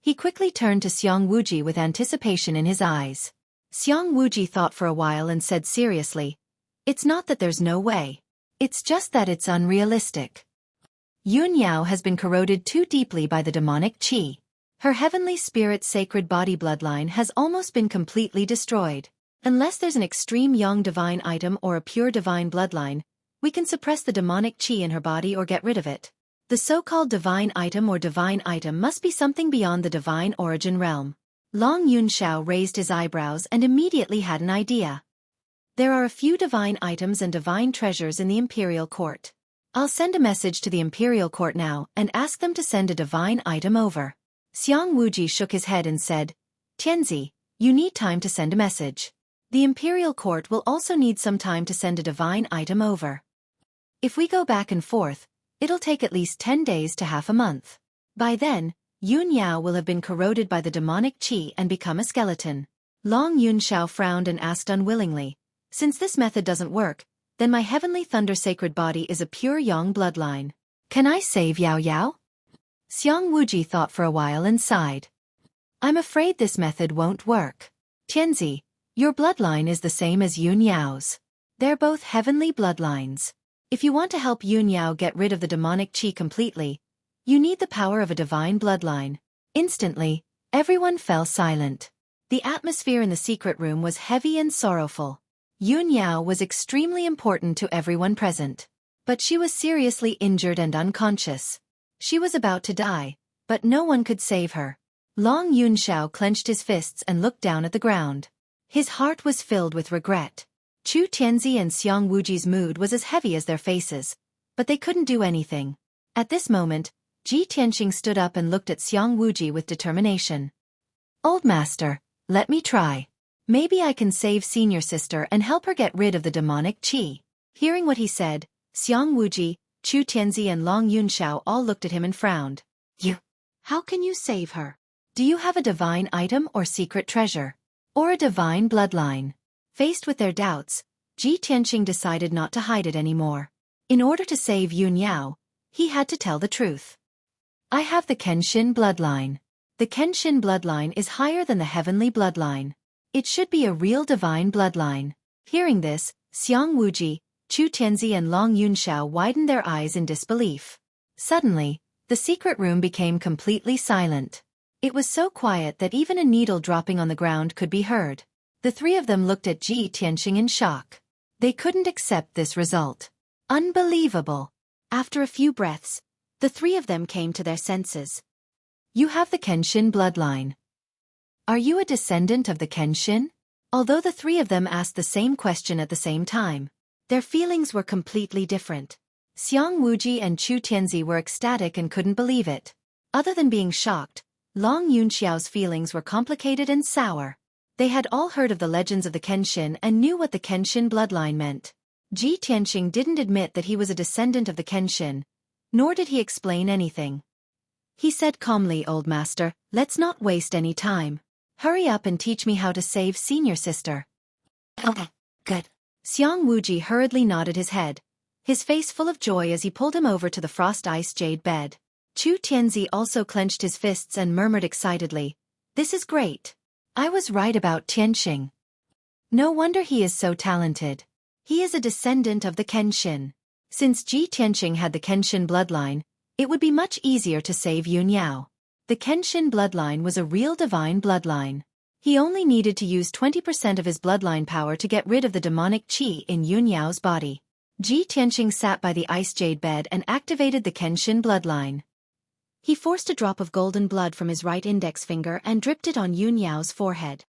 Speaker 1: He quickly turned to Xiang Wuji with anticipation in his eyes. Xiang Wuji thought for a while and said seriously, "It's not that there's no way. It's just that it's unrealistic. Yun Yao has been corroded too deeply by the demonic qi. Her heavenly spirit sacred body bloodline has almost been completely destroyed. Unless there's an extreme yang divine item or a pure divine bloodline, we can suppress the demonic qi in her body or get rid of it. The so-called divine item or divine item must be something beyond the divine origin realm." Long Yunxiao raised his eyebrows and immediately had an idea. "There are a few divine items and divine treasures in the imperial court. I'll send a message to the imperial court now and ask them to send a divine item over." Xiang Wuji shook his head and said, "Tianzi, you need time to send a message. The imperial court will also need some time to send a divine item over. If we go back and forth, it'll take at least 10 days to half a month. By then, Yun Yao will have been corroded by the demonic qi and become a skeleton." Long Yunxiao frowned and asked unwillingly, "Since this method doesn't work, then my heavenly thunder sacred body is a pure yang bloodline. Can I save Yao Yao?" Xiang Wuji thought for a while and sighed. "I'm afraid this method won't work. Tianzi, your bloodline is the same as Yun Yao's. They're both heavenly bloodlines. If you want to help Yun Yao get rid of the demonic qi completely, you need the power of a divine bloodline." Instantly, everyone fell silent. The atmosphere in the secret room was heavy and sorrowful. Yun Yao was extremely important to everyone present. But she was seriously injured and unconscious. She was about to die, but no one could save her. Long Yunxiao clenched his fists and looked down at the ground. His heart was filled with regret. Chu Tianzi and Xiang Wuji's mood was as heavy as their faces, but they couldn't do anything. At this moment, Ji Tianxing stood up and looked at Xiang Wuji with determination. "Old master, let me try. Maybe I can save senior sister and help her get rid of the demonic qi." Hearing what he said, Xiang Wuji, Chu Tianzi and Long Yunxiao all looked at him and frowned. How can you save her? Do you have a divine item or secret treasure? Or a divine bloodline?" Faced with their doubts, Ji Tianxing decided not to hide it anymore. In order to save Yun Yao, he had to tell the truth. "I have the Kenshin bloodline. The Kenshin bloodline is higher than the heavenly bloodline. It should be a real divine bloodline." Hearing this, Xiang Wuji, Chu Tianzi and Long Yunxiao widened their eyes in disbelief. Suddenly, the secret room became completely silent. It was so quiet that even a needle dropping on the ground could be heard. The three of them looked at Ji Tianxing in shock. They couldn't accept this result. Unbelievable. After a few breaths, the three of them came to their senses. "You have the Kenshin bloodline. Are you a descendant of the Kenshin?" Although the three of them asked the same question at the same time, their feelings were completely different. Xiang Wuji and Chu Tianzi were ecstatic and couldn't believe it. Other than being shocked, Long Yunxiao's feelings were complicated and sour. They had all heard of the legends of the Kenshin and knew what the Kenshin bloodline meant. Ji Tianxing didn't admit that he was a descendant of the Kenshin, nor did he explain anything. He said calmly, "Old master, let's not waste any time. Hurry up and teach me how to save senior sister." "Okay, good." Xiang Wuji hurriedly nodded his head, his face full of joy as he pulled him over to the frost ice jade bed. Chu Tianzi also clenched his fists and murmured excitedly, "This is great. I was right about Tianxing. No wonder he is so talented. He is a descendant of the Kenshin." Since Ji Tianxing had the Kenshin bloodline, it would be much easier to save Yun Yao. The Kenshin bloodline was a real divine bloodline. He only needed to use 20% of his bloodline power to get rid of the demonic qi in Yun Yao's body. Ji Tianxing sat by the ice jade bed and activated the Kenshin bloodline. He forced a drop of golden blood from his right index finger and dripped it on Yun Yao's forehead.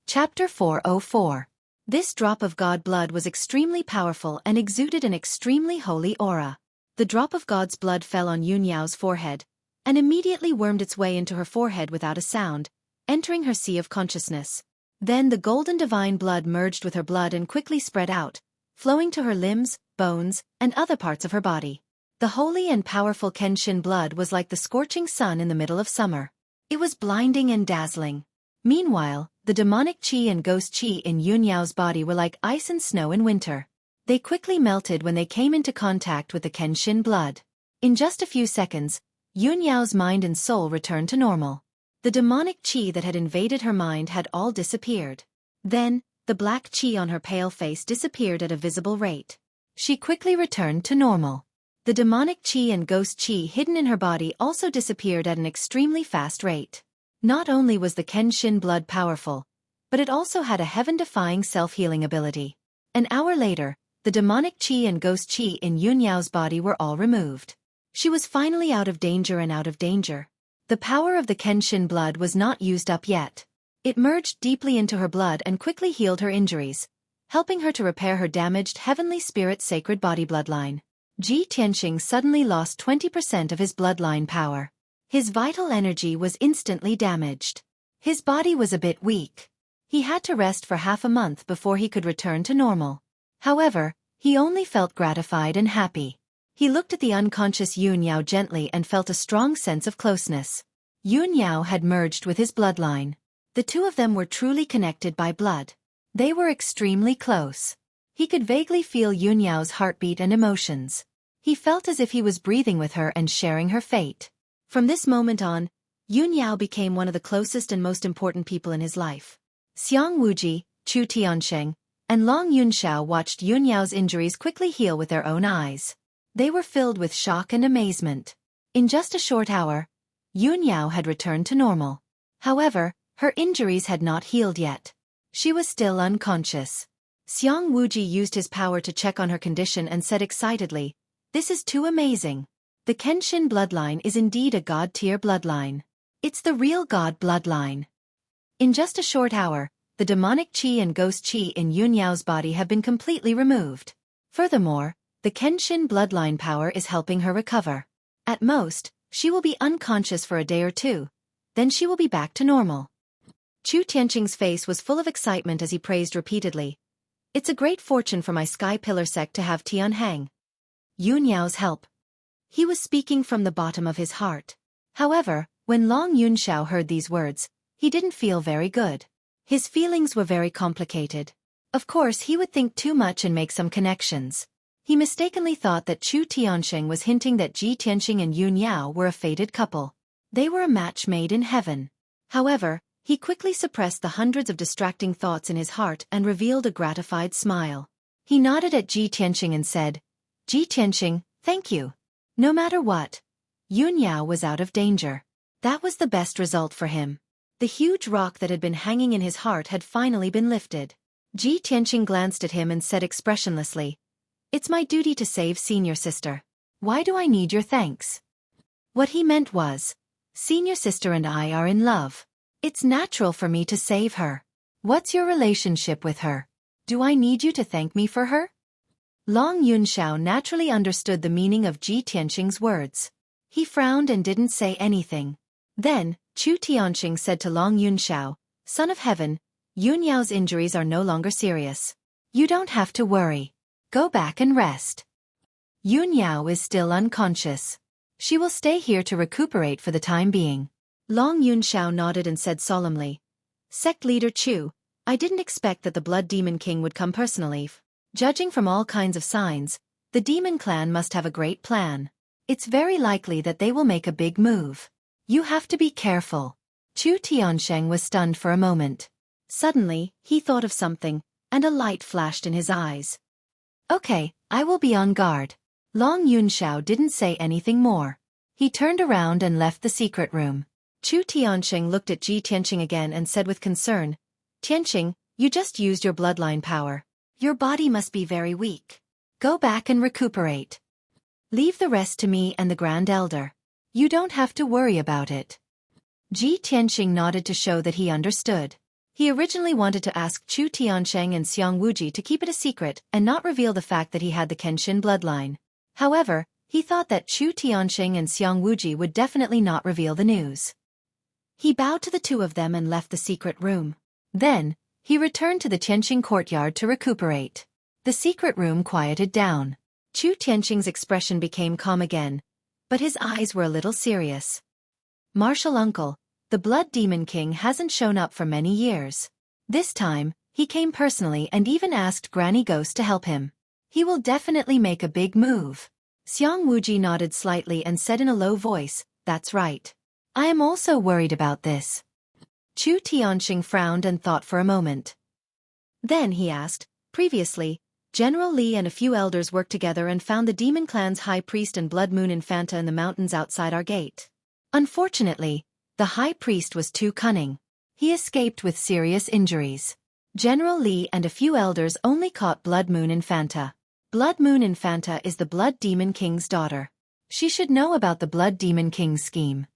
Speaker 1: Chapter 404. This drop of God blood was extremely powerful and exuded an extremely holy aura. The drop of God's blood fell on Yun Yao's forehead, and immediately wormed its way into her forehead without a sound, entering her sea of consciousness. Then the golden divine blood merged with her blood and quickly spread out, flowing to her limbs, bones, and other parts of her body. The holy and powerful Kenshin blood was like the scorching sun in the middle of summer. It was blinding and dazzling. Meanwhile, the demonic qi and ghost qi in Yun Yao's body were like ice and snow in winter. They quickly melted when they came into contact with the Kenshin blood. In just a few seconds, Yun Yao's mind and soul returned to normal. The demonic qi that had invaded her mind had all disappeared. Then, the black qi on her pale face disappeared at a visible rate. She quickly returned to normal. The demonic qi and ghost qi hidden in her body also disappeared at an extremely fast rate. Not only was the Kenshin blood powerful, but it also had a heaven-defying self-healing ability. An hour later, the demonic qi and ghost qi in Yun Yao's body were all removed. She was finally out of danger and out of danger. The power of the Kenshin blood was not used up yet. It merged deeply into her blood and quickly healed her injuries, helping her to repair her damaged heavenly spirit sacred body bloodline. Ji Tianxing suddenly lost 20% of his bloodline power. His vital energy was instantly damaged. His body was a bit weak. He had to rest for half a month before he could return to normal. However, he only felt gratified and happy. He looked at the unconscious Yun Yao gently and felt a strong sense of closeness. Yun Yao had merged with his bloodline. The two of them were truly connected by blood. They were extremely close. He could vaguely feel Yun Yao's heartbeat and emotions. He felt as if he was breathing with her and sharing her fate. From this moment on, Yun Yao became one of the closest and most important people in his life. Xiang Wuji, Chu Tianxing, and Long Yunxiao watched Yun Yao's injuries quickly heal with their own eyes. They were filled with shock and amazement. In just a short hour, Yun Yao had returned to normal. However, her injuries had not healed yet. She was still unconscious. Xiang Wuji used his power to check on her condition and said excitedly, "This is too amazing. The Kenshin bloodline is indeed a god-tier bloodline. It's the real god bloodline." In just a short hour, the demonic qi and ghost qi in Yun Yao's body have been completely removed. Furthermore, the Kenshin bloodline power is helping her recover. At most, she will be unconscious for a day or two. Then she will be back to normal. Chu Tianqing's face was full of excitement as he praised repeatedly. "It's a great fortune for my Sky Pillar sect to have Tianhang. Yun Yao's help." He was speaking from the bottom of his heart. However, when Long Yunxiao heard these words, he didn't feel very good. His feelings were very complicated. Of course, he would think too much and make some connections. He mistakenly thought that Chu Tianxing was hinting that Ji Tianxing and Yun Yao were a fated couple. They were a match made in heaven. However, he quickly suppressed the hundreds of distracting thoughts in his heart and revealed a gratified smile. He nodded at Ji Tianxing and said, "Ji Tianxing, thank you. No matter what, Yun Yao was out of danger. That was the best result for him." The huge rock that had been hanging in his heart had finally been lifted. Ji Tianxing glanced at him and said expressionlessly, "It's my duty to save senior sister. Why do I need your thanks?" What he meant was, "Senior sister and I are in love. It's natural for me to save her. What's your relationship with her? Do I need you to thank me for her?" Long Yunxiao naturally understood the meaning of Ji Tianxing's words. He frowned and didn't say anything. Then, Chu Tianxing said to Long Yunxiao, "Son of Heaven, Yun Yao's injuries are no longer serious. You don't have to worry. Go back and rest. Yun Yao is still unconscious. She will stay here to recuperate for the time being." Long Yunxiao nodded and said solemnly, "Sect leader Chu, I didn't expect that the Blood Demon King would come personally. Judging from all kinds of signs, the Demon Clan must have a great plan. It's very likely that they will make a big move. You have to be careful." Chu Tianxing was stunned for a moment. Suddenly, he thought of something, and a light flashed in his eyes. "Okay, I will be on guard." Long Yunxiao didn't say anything more. He turned around and left the secret room. Chu Tianxing looked at Ji Tianxing again and said with concern, "Tianxing, you just used your bloodline power. Your body must be very weak. Go back and recuperate. Leave the rest to me and the Grand Elder. You don't have to worry about it." Ji Tianxing nodded to show that he understood. He originally wanted to ask Chu Tianxing and Xiang Wuji to keep it a secret and not reveal the fact that he had the Kenshin bloodline. However, he thought that Chu Tianxing and Xiang Wuji would definitely not reveal the news. He bowed to the two of them and left the secret room. Then, he returned to the Tianxing courtyard to recuperate. The secret room quieted down. Chu Tianxing's expression became calm again, but his eyes were a little serious. "Martial uncle, the Blood Demon King hasn't shown up for many years. This time, he came personally and even asked Granny Ghost to help him. He will definitely make a big move." Xiang Wuji nodded slightly and said in a low voice, "That's right. I am also worried about this." Chu Tianxing frowned and thought for a moment. Then he asked, "Previously, General Li and a few elders worked together and found the Demon Clan's High Priest and Blood Moon Infanta in the mountains outside our gate. Unfortunately, the High Priest was too cunning. He escaped with serious injuries. General Li and a few elders only caught Blood Moon Infanta. Blood Moon Infanta is the Blood Demon King's daughter. She should know about the Blood Demon King's scheme.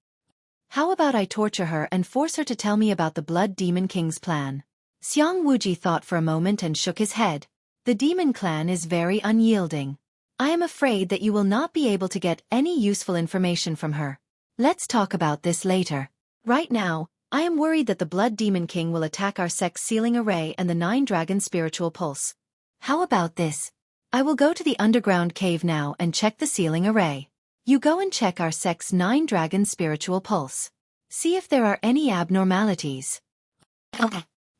Speaker 1: How about I torture her and force her to tell me about the Blood Demon King's plan?" Xiang Wuji thought for a moment and shook his head. "The Demon Clan is very unyielding. I am afraid that you will not be able to get any useful information from her. Let's talk about this later. Right now, I am worried that the Blood Demon King will attack our sect's sealing array and the 9-dragon spiritual pulse. How about this? I will go to the underground cave now and check the sealing array. You go and check our sect's 9-dragon spiritual pulse. See if there are any abnormalities."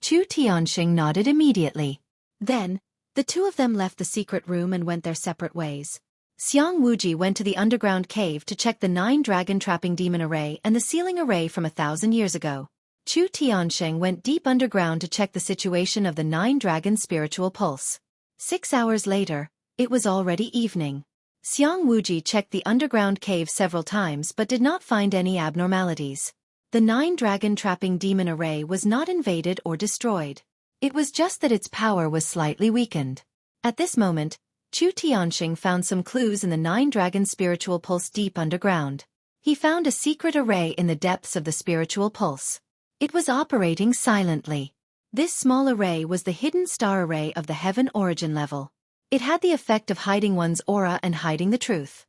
Speaker 1: Chu Tianxing nodded immediately. Then, the two of them left the secret room and went their separate ways. Xiang Wuji went to the underground cave to check the 9-dragon trapping demon array and the sealing array from 1,000 years ago. Chu Tianxing went deep underground to check the situation of the 9-dragon spiritual pulse. 6 hours later, it was already evening. Xiang Wuji checked the underground cave several times but did not find any abnormalities. The 9-dragon trapping demon array was not invaded or destroyed. It was just that its power was slightly weakened. At this moment, Chu Tianxing found some clues in the nine-dragon spiritual pulse deep underground. He found a secret array in the depths of the spiritual pulse. It was operating silently. This small array was the hidden star array of the heaven origin level. It had the effect of hiding one's aura and hiding the truth.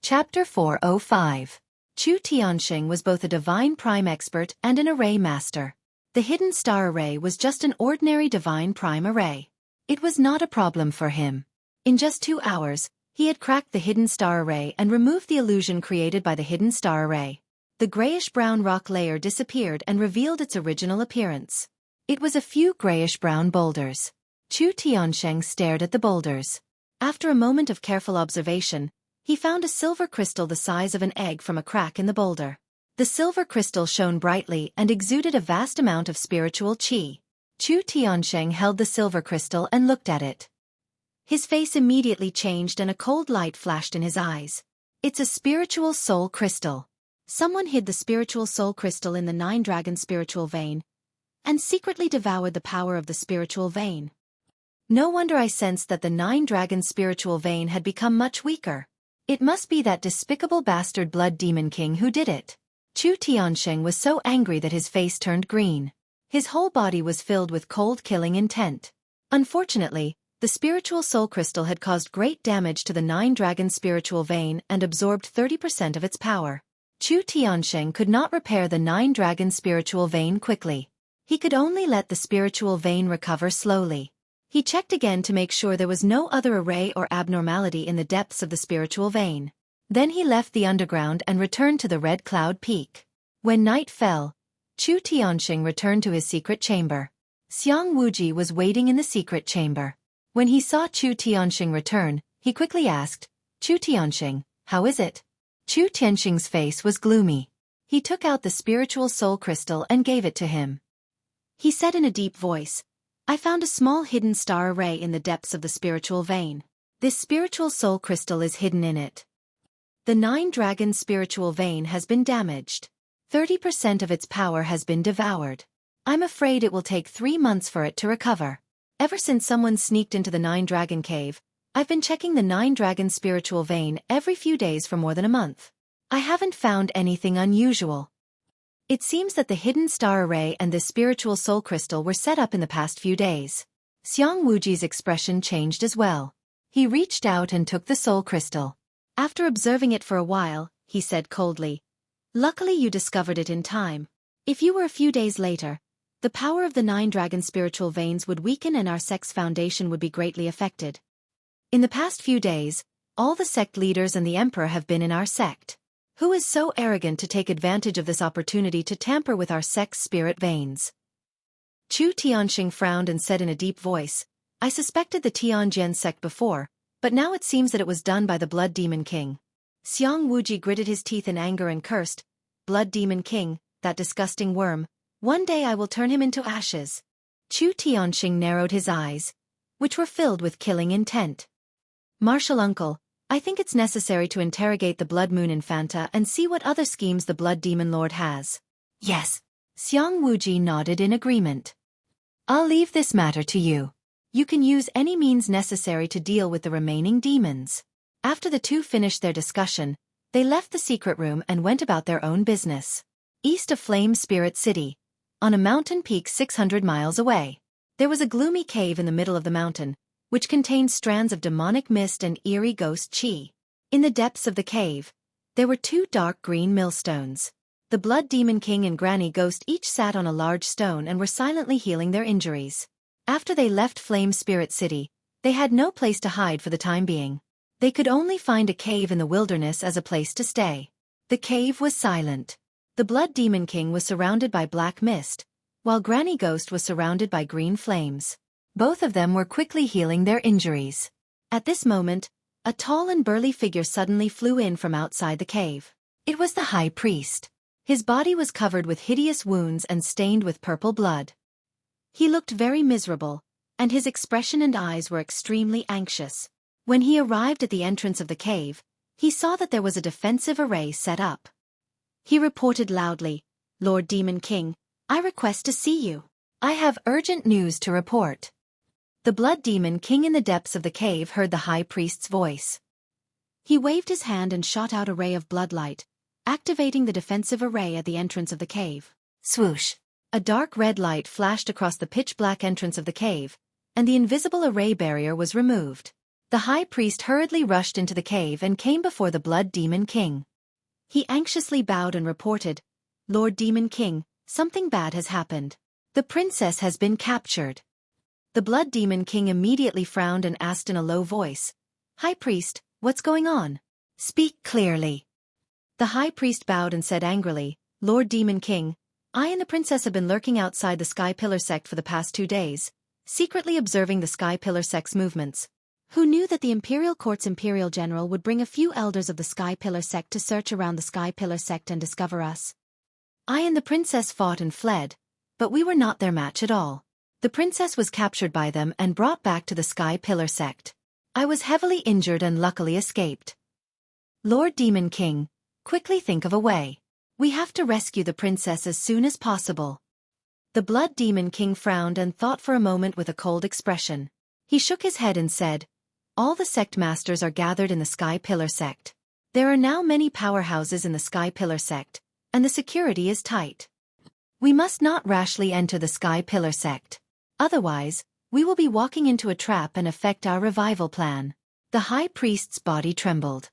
Speaker 1: Chapter 405. Chu Tianxing was both a divine prime expert and an array master. The hidden star array was just an ordinary divine prime array. It was not a problem for him. In just 2 hours, he had cracked the hidden star array and removed the illusion created by the hidden star array. The grayish-brown rock layer disappeared and revealed its original appearance. It was a few grayish-brown boulders. Chu Tianxing stared at the boulders. After a moment of careful observation, he found a silver crystal the size of an egg from a crack in the boulder. The silver crystal shone brightly and exuded a vast amount of spiritual qi. Chu Tianxing held the silver crystal and looked at it. His face immediately changed and a cold light flashed in his eyes. It's a spiritual soul crystal. Someone hid the spiritual soul crystal in the nine-dragon spiritual vein and secretly devoured the power of the spiritual vein. No wonder I sensed that the nine-dragon spiritual vein had become much weaker. It must be that despicable bastard Blood Demon King who did it. Chu Tianxing was so angry that his face turned green. His whole body was filled with cold killing intent. Unfortunately, the spiritual soul crystal had caused great damage to the nine-dragon spiritual vein and absorbed 30% of its power. Chu Tianxing could not repair the nine-dragon spiritual vein quickly. He could only let the spiritual vein recover slowly. He checked again to make sure there was no other array or abnormality in the depths of the spiritual vein. Then he left the underground and returned to the Red Cloud Peak. When night fell, Chu Tianxing returned to his secret chamber. Xiang Wuji was waiting in the secret chamber. When he saw Chu Tianxing return, he quickly asked, "Chu Tianxing, how is it?" Chu Tianxing's face was gloomy. He took out the spiritual soul crystal and gave it to him. He said in a deep voice, "I found a small hidden star array in the depths of the spiritual vein. This spiritual soul crystal is hidden in it. The nine-dragon spiritual vein has been damaged. 30% of its power has been devoured. I'm afraid it will take 3 months for it to recover. Ever since someone sneaked into the nine-dragon cave, I've been checking the nine-dragon spiritual vein every few days for more than a month. I haven't found anything unusual. It seems that the hidden star array and this spiritual soul crystal were set up in the past few days." Xiang Wuji's expression changed as well. He reached out and took the soul crystal. After observing it for a while, he said coldly, "Luckily you discovered it in time. If you were a few days later, the power of the nine-dragon spiritual veins would weaken and our sect's foundation would be greatly affected. In the past few days, all the sect leaders and the emperor have been in our sect. Who is so arrogant to take advantage of this opportunity to tamper with our sect's spirit veins?" Chu Tianxing frowned and said in a deep voice, "I suspected the Tianjian sect before, but now it seems that it was done by the Blood Demon King." Xiang Wuji gritted his teeth in anger and cursed, "Blood Demon King, that disgusting worm, one day I will turn him into ashes." Chu Tianxing narrowed his eyes, which were filled with killing intent. "Martial uncle, I think it's necessary to interrogate the Blood Moon Infanta and see what other schemes the Blood Demon Lord has." "Yes." Xiang Wuji nodded in agreement. "I'll leave this matter to you. You can use any means necessary to deal with the remaining demons." After the two finished their discussion, they left the secret room and went about their own business. East of Flame Spirit City, on a mountain peak 600 miles away, there was a gloomy cave in the middle of the mountain, which contained strands of demonic mist and eerie ghost qi. In the depths of the cave, there were 2 dark green millstones. The Blood Demon King and Granny Ghost each sat on a large stone and were silently healing their injuries. After they left Flame Spirit City, they had no place to hide for the time being. They could only find a cave in the wilderness as a place to stay. The cave was silent. The Blood Demon King was surrounded by black mist, while Granny Ghost was surrounded by green flames. Both of them were quickly healing their injuries. At this moment, a tall and burly figure suddenly flew in from outside the cave. It was the High Priest. His body was covered with hideous wounds and stained with purple blood. He looked very miserable, and his expression and eyes were extremely anxious. When he arrived at the entrance of the cave, he saw that there was a defensive array set up. He reported loudly, "Lord Demon King, I request to see you. I have urgent news to report." The Blood Demon King in the depths of the cave heard the High Priest's voice. He waved his hand and shot out a ray of bloodlight, activating the defensive array at the entrance of the cave. Swoosh! A dark red light flashed across the pitch-black entrance of the cave, and the invisible array barrier was removed. The High Priest hurriedly rushed into the cave and came before the Blood Demon King. He anxiously bowed and reported, "Lord Demon King, something bad has happened. The princess has been captured." The Blood Demon King immediately frowned and asked in a low voice, "High Priest, what's going on? Speak clearly." The High Priest bowed and said angrily, "Lord Demon King, I and the princess have been lurking outside the Sky Pillar sect for the past 2 days, secretly observing the Sky Pillar sect's movements. Who knew that the Imperial Court's Imperial General would bring a few elders of the Sky Pillar sect to search around the Sky Pillar sect and discover us? I and the princess fought and fled, but we were not their match at all. The princess was captured by them and brought back to the Sky Pillar sect. I was heavily injured and luckily escaped. Lord Demon King, quickly think of a way. We have to rescue the princess as soon as possible." The Blood Demon King frowned and thought for a moment with a cold expression. He shook his head and said, "All the sect masters are gathered in the Sky Pillar sect. There are now many powerhouses in the Sky Pillar sect, and the security is tight. We must not rashly enter the Sky Pillar sect. Otherwise, we will be walking into a trap and affect our revival plan." The High Priest's body trembled.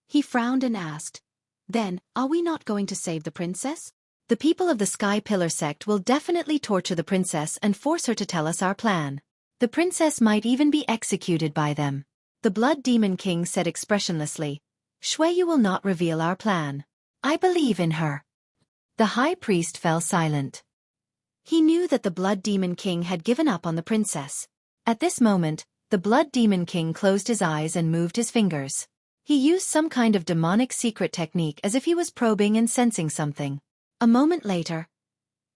Speaker 1: He frowned and asked, "Then, are we not going to save the princess? The people of the Sky Pillar sect will definitely torture the princess and force her to tell us our plan. The princess might even be executed by them." The Blood Demon King said expressionlessly, "Xueqi will not reveal our plan. I believe in her." The High Priest fell silent. He knew that the Blood Demon King had given up on the princess. At this moment, the Blood Demon King closed his eyes and moved his fingers. He used some kind of demonic secret technique as if he was probing and sensing something. A moment later,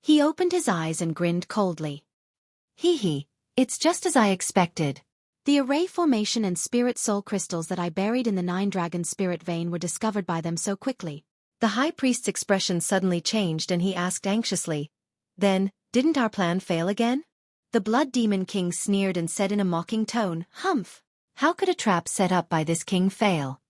Speaker 1: he opened his eyes and grinned coldly. "Hee, it's just as I expected. The array formation and spirit soul crystals that I buried in the 9-dragon spirit vein were discovered by them so quickly." The High Priest's expression suddenly changed and he asked anxiously, "Then, didn't our plan fail again?" The Blood Demon King sneered and said in a mocking tone, "Humph! How could a trap set up by this king fail?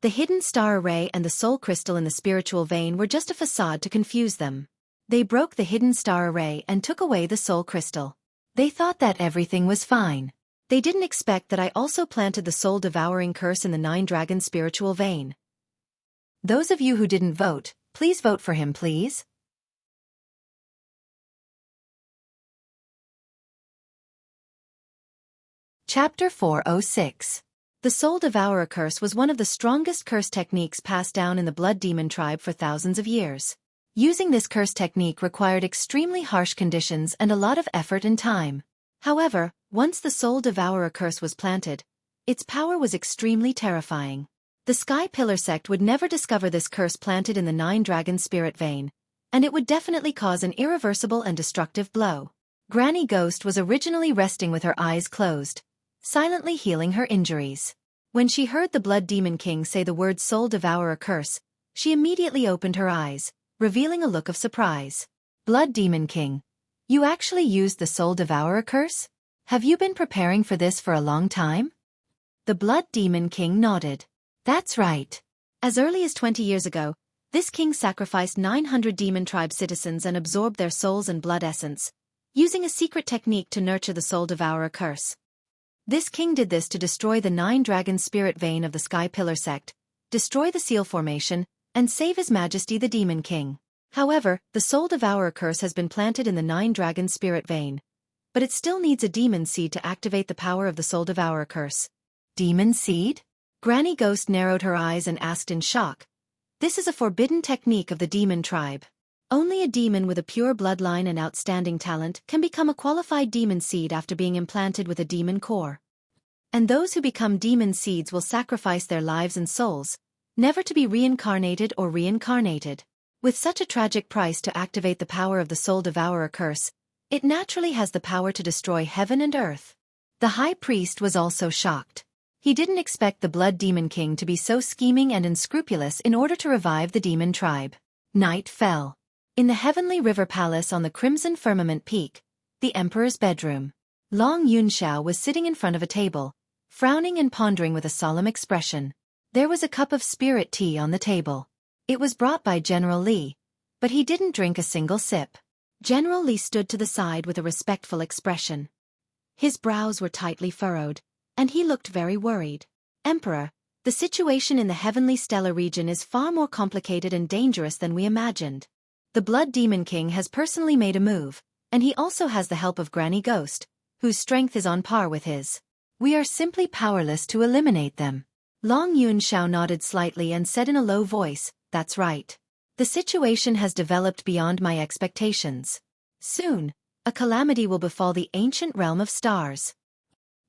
Speaker 1: The hidden star array and the soul crystal in the spiritual vein were just a facade to confuse them. They broke the hidden star array and took away the soul crystal. They thought that everything was fine. They didn't expect that I also planted the soul-devouring curse in the 9-dragon spiritual vein. Those of you who didn't vote, please vote for him, please." Chapter 406. The Soul Devourer Curse was one of the strongest curse techniques passed down in the Blood Demon tribe for thousands of years. Using this curse technique required extremely harsh conditions and a lot of effort and time. However, once the Soul Devourer Curse was planted, its power was extremely terrifying. The Sky Pillar sect would never discover this curse planted in the 9-dragon spirit vein, and it would definitely cause an irreversible and destructive blow. Granny Ghost was originally resting with her eyes closed, silently healing her injuries. When she heard the Blood Demon King say the word Soul Devourer Curse, she immediately opened her eyes, revealing a look of surprise. "Blood Demon King, you actually used the Soul Devourer Curse? Have you been preparing for this for a long time?" The Blood Demon King nodded. "That's right. As early as 20 years ago, this king sacrificed 900 demon tribe citizens and absorbed their souls and blood essence, using a secret technique to nurture the Soul Devourer Curse. This king did this to destroy the 9-dragon spirit vein of the Sky Pillar sect, destroy the seal formation, and save His Majesty the Demon King. However, the Soul Devourer Curse has been planted in the 9-dragon spirit vein, but it still needs a demon seed to activate the power of the Soul Devourer Curse." "Demon seed?" Granny Ghost narrowed her eyes and asked in shock. "This is a forbidden technique of the demon tribe. Only a demon with a pure bloodline and outstanding talent can become a qualified demon seed after being implanted with a demon core. And those who become demon seeds will sacrifice their lives and souls, never to be reincarnated or reincarnated. With such a tragic price to activate the power of the Soul Devourer Curse, it naturally has the power to destroy heaven and earth." The High Priest was also shocked. He didn't expect the Blood Demon King to be so scheming and unscrupulous in order to revive the demon tribe. Night fell. In the heavenly river palace on the crimson firmament peak, the emperor's bedroom, Long Yunxiao was sitting in front of a table, frowning and pondering with a solemn expression. There was a cup of spirit tea on the table. It was brought by General Li, but he didn't drink a single sip. General Li stood to the side with a respectful expression. His brows were tightly furrowed, and he looked very worried. Emperor, the situation in the heavenly stellar region is far more complicated and dangerous than we imagined. The Blood Demon King has personally made a move, and he also has the help of Granny Ghost, whose strength is on par with his. We are simply powerless to eliminate them. Long Yunxiao nodded slightly and said in a low voice, "That's right. The situation has developed beyond my expectations. Soon, a calamity will befall the ancient realm of stars.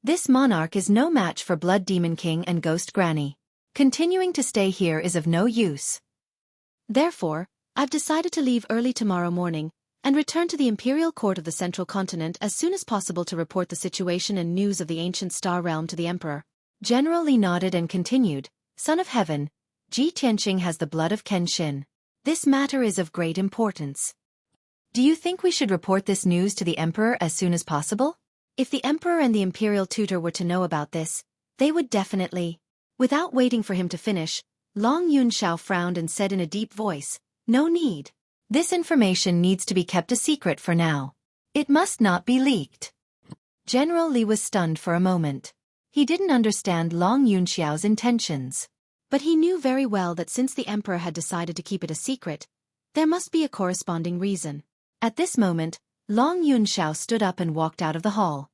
Speaker 1: This monarch is no match for Blood Demon King and Ghost Granny. Continuing to stay here is of no use. Therefore, I've decided to leave early tomorrow morning and return to the Imperial Court of the Central Continent as soon as possible to report the situation and news of the ancient star realm to the Emperor." General Li nodded and continued, "Son of Heaven, Ji Tianqing has the blood of Kenshin. This matter is of great importance. Do you think we should report this news to the Emperor as soon as possible? If the Emperor and the Imperial Tutor were to know about this, they would definitely..." Without waiting for him to finish, Long Yunxiao frowned and said in a deep voice, "No need. This information needs to be kept a secret for now. It must not be leaked." General Li was stunned for a moment. He didn't understand Long Yunxiao's intentions. But he knew very well that since the Emperor had decided to keep it a secret, there must be a corresponding reason. At this moment, Long Yunxiao stood up and walked out of the hall.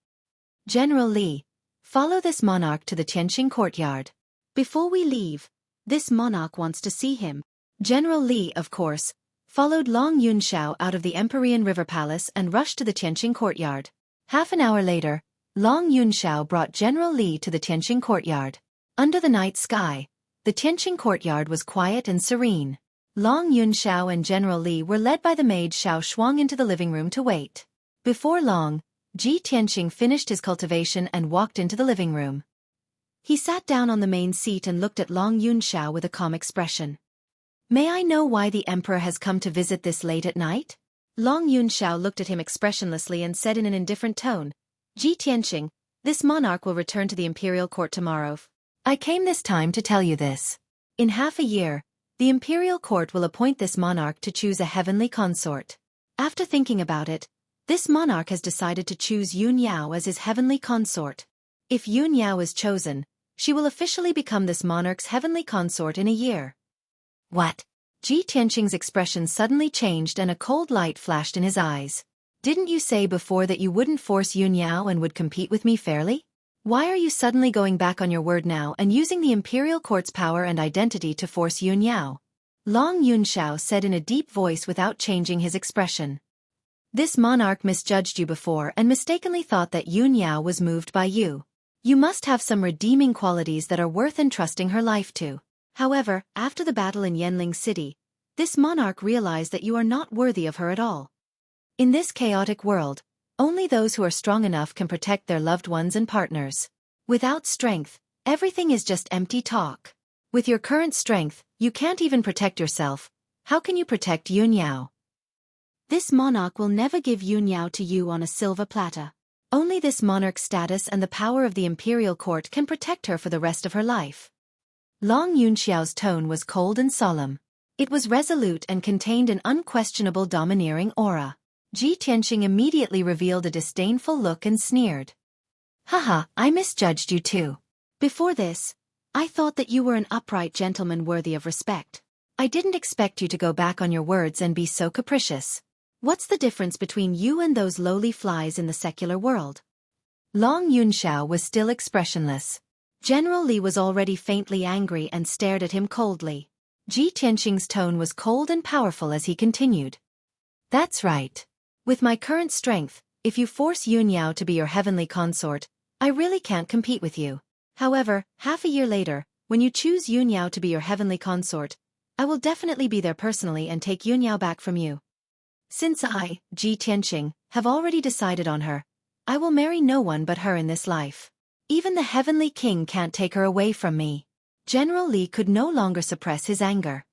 Speaker 1: "General Li, follow this monarch to the Tianqing courtyard. Before we leave, this monarch wants to see him." General Li, of course, followed Long Yunxiao out of the Empyrean River Palace and rushed to the Tianqing courtyard. Half an hour later, Long Yunxiao brought General Li to the Tianqing courtyard. Under the night sky, the Tianqing courtyard was quiet and serene. Long Yunxiao and General Li were led by the maid Xiao Shuang into the living room to wait. Before long, Ji Tianqing finished his cultivation and walked into the living room. He sat down on the main seat and looked at Long Yunxiao with a calm expression. "May I know why the Emperor has come to visit this late at night?" Long Yunxiao looked at him expressionlessly and said in an indifferent tone, "Ji Tianqing, this monarch will return to the Imperial Court tomorrow. I came this time to tell you this. In half a year, the Imperial Court will appoint this monarch to choose a heavenly consort. After thinking about it, this monarch has decided to choose Yun Yao as his heavenly consort. If Yun Yao is chosen, she will officially become this monarch's heavenly consort in a year." "What?" Ji Tianqing's expression suddenly changed and a cold light flashed in his eyes. "Didn't you say before that you wouldn't force Yun Yao and would compete with me fairly? Why are you suddenly going back on your word now and using the Imperial Court's power and identity to force Yun Yao?" Long Yunxiao said in a deep voice without changing his expression. "This monarch misjudged you before and mistakenly thought that Yun Yao was moved by you. You must have some redeeming qualities that are worth entrusting her life to. However, after the battle in Yanling City, this monarch realized that you are not worthy of her at all. In this chaotic world, only those who are strong enough can protect their loved ones and partners. Without strength, everything is just empty talk. With your current strength, you can't even protect yourself. How can you protect Yun Yao? This monarch will never give Yun Yao to you on a silver platter. Only this monarch's status and the power of the Imperial Court can protect her for the rest of her life." Long Yunxiao's tone was cold and solemn. It was resolute and contained an unquestionable domineering aura. Ji Tianqing immediately revealed a disdainful look and sneered. "Haha, I misjudged you too. Before this, I thought that you were an upright gentleman worthy of respect. I didn't expect you to go back on your words and be so capricious. What's the difference between you and those lowly flies in the secular world?" Long Yunxiao was still expressionless. General Li was already faintly angry and stared at him coldly. Ji Tianqing's tone was cold and powerful as he continued. "That's right. With my current strength, if you force Yun Yao to be your heavenly consort, I really can't compete with you. However, half a year later, when you choose Yun Yao to be your heavenly consort, I will definitely be there personally and take Yun Yao back from you. Since I, Ji Tianqing, have already decided on her, I will marry no one but her in this life. Even the heavenly king can't take her away from me." General Li could no longer suppress his anger.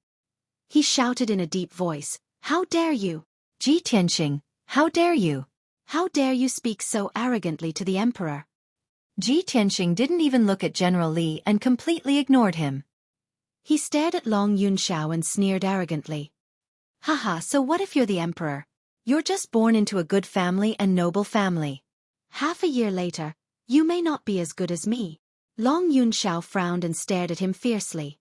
Speaker 1: He shouted in a deep voice, "How dare you? Ji Tianxing, how dare you? How dare you speak so arrogantly to the emperor?" Ji Tianxing didn't even look at General Li and completely ignored him. He stared at Long Yunxiao and sneered arrogantly. "Haha, so what if you're the emperor? You're just born into a good family and noble family. Half a year later, you may not be as good as me." Long Yunxiao frowned and stared at him fiercely.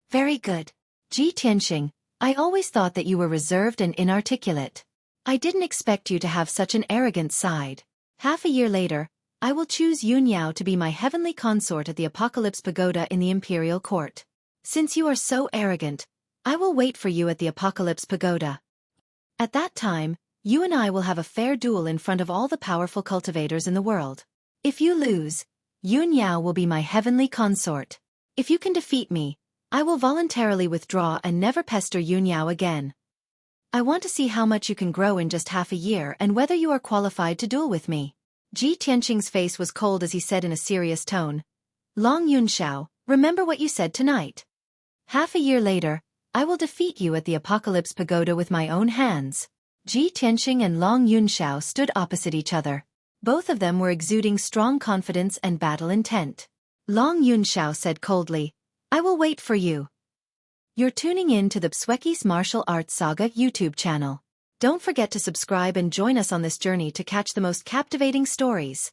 Speaker 1: "Very good. Ji Tianxing, I always thought that you were reserved and inarticulate. I didn't expect you to have such an arrogant side. Half a year later, I will choose Yun Yao to be my heavenly consort at the Apocalypse Pagoda in the Imperial Court. Since you are so arrogant, I will wait for you at the Apocalypse Pagoda. At that time, you and I will have a fair duel in front of all the powerful cultivators in the world. If you lose, Yun Yao will be my heavenly consort. If you can defeat me, I will voluntarily withdraw and never pester Yun Yao again. I want to see how much you can grow in just half a year and whether you are qualified to duel with me." Ji Tianxing's face was cold as he said in a serious tone, "Long Yunxiao, remember what you said tonight. Half a year later, I will defeat you at the Apocalypse Pagoda with my own hands." Ji Tianxing and Long Yunxiao stood opposite each other. Both of them were exuding strong confidence and battle intent. Long Yunxiao said coldly, "I will wait for you." You're tuning in to the Xueqi's Martial Arts Saga YouTube channel. Don't forget to subscribe and join us on this journey to catch the most captivating stories.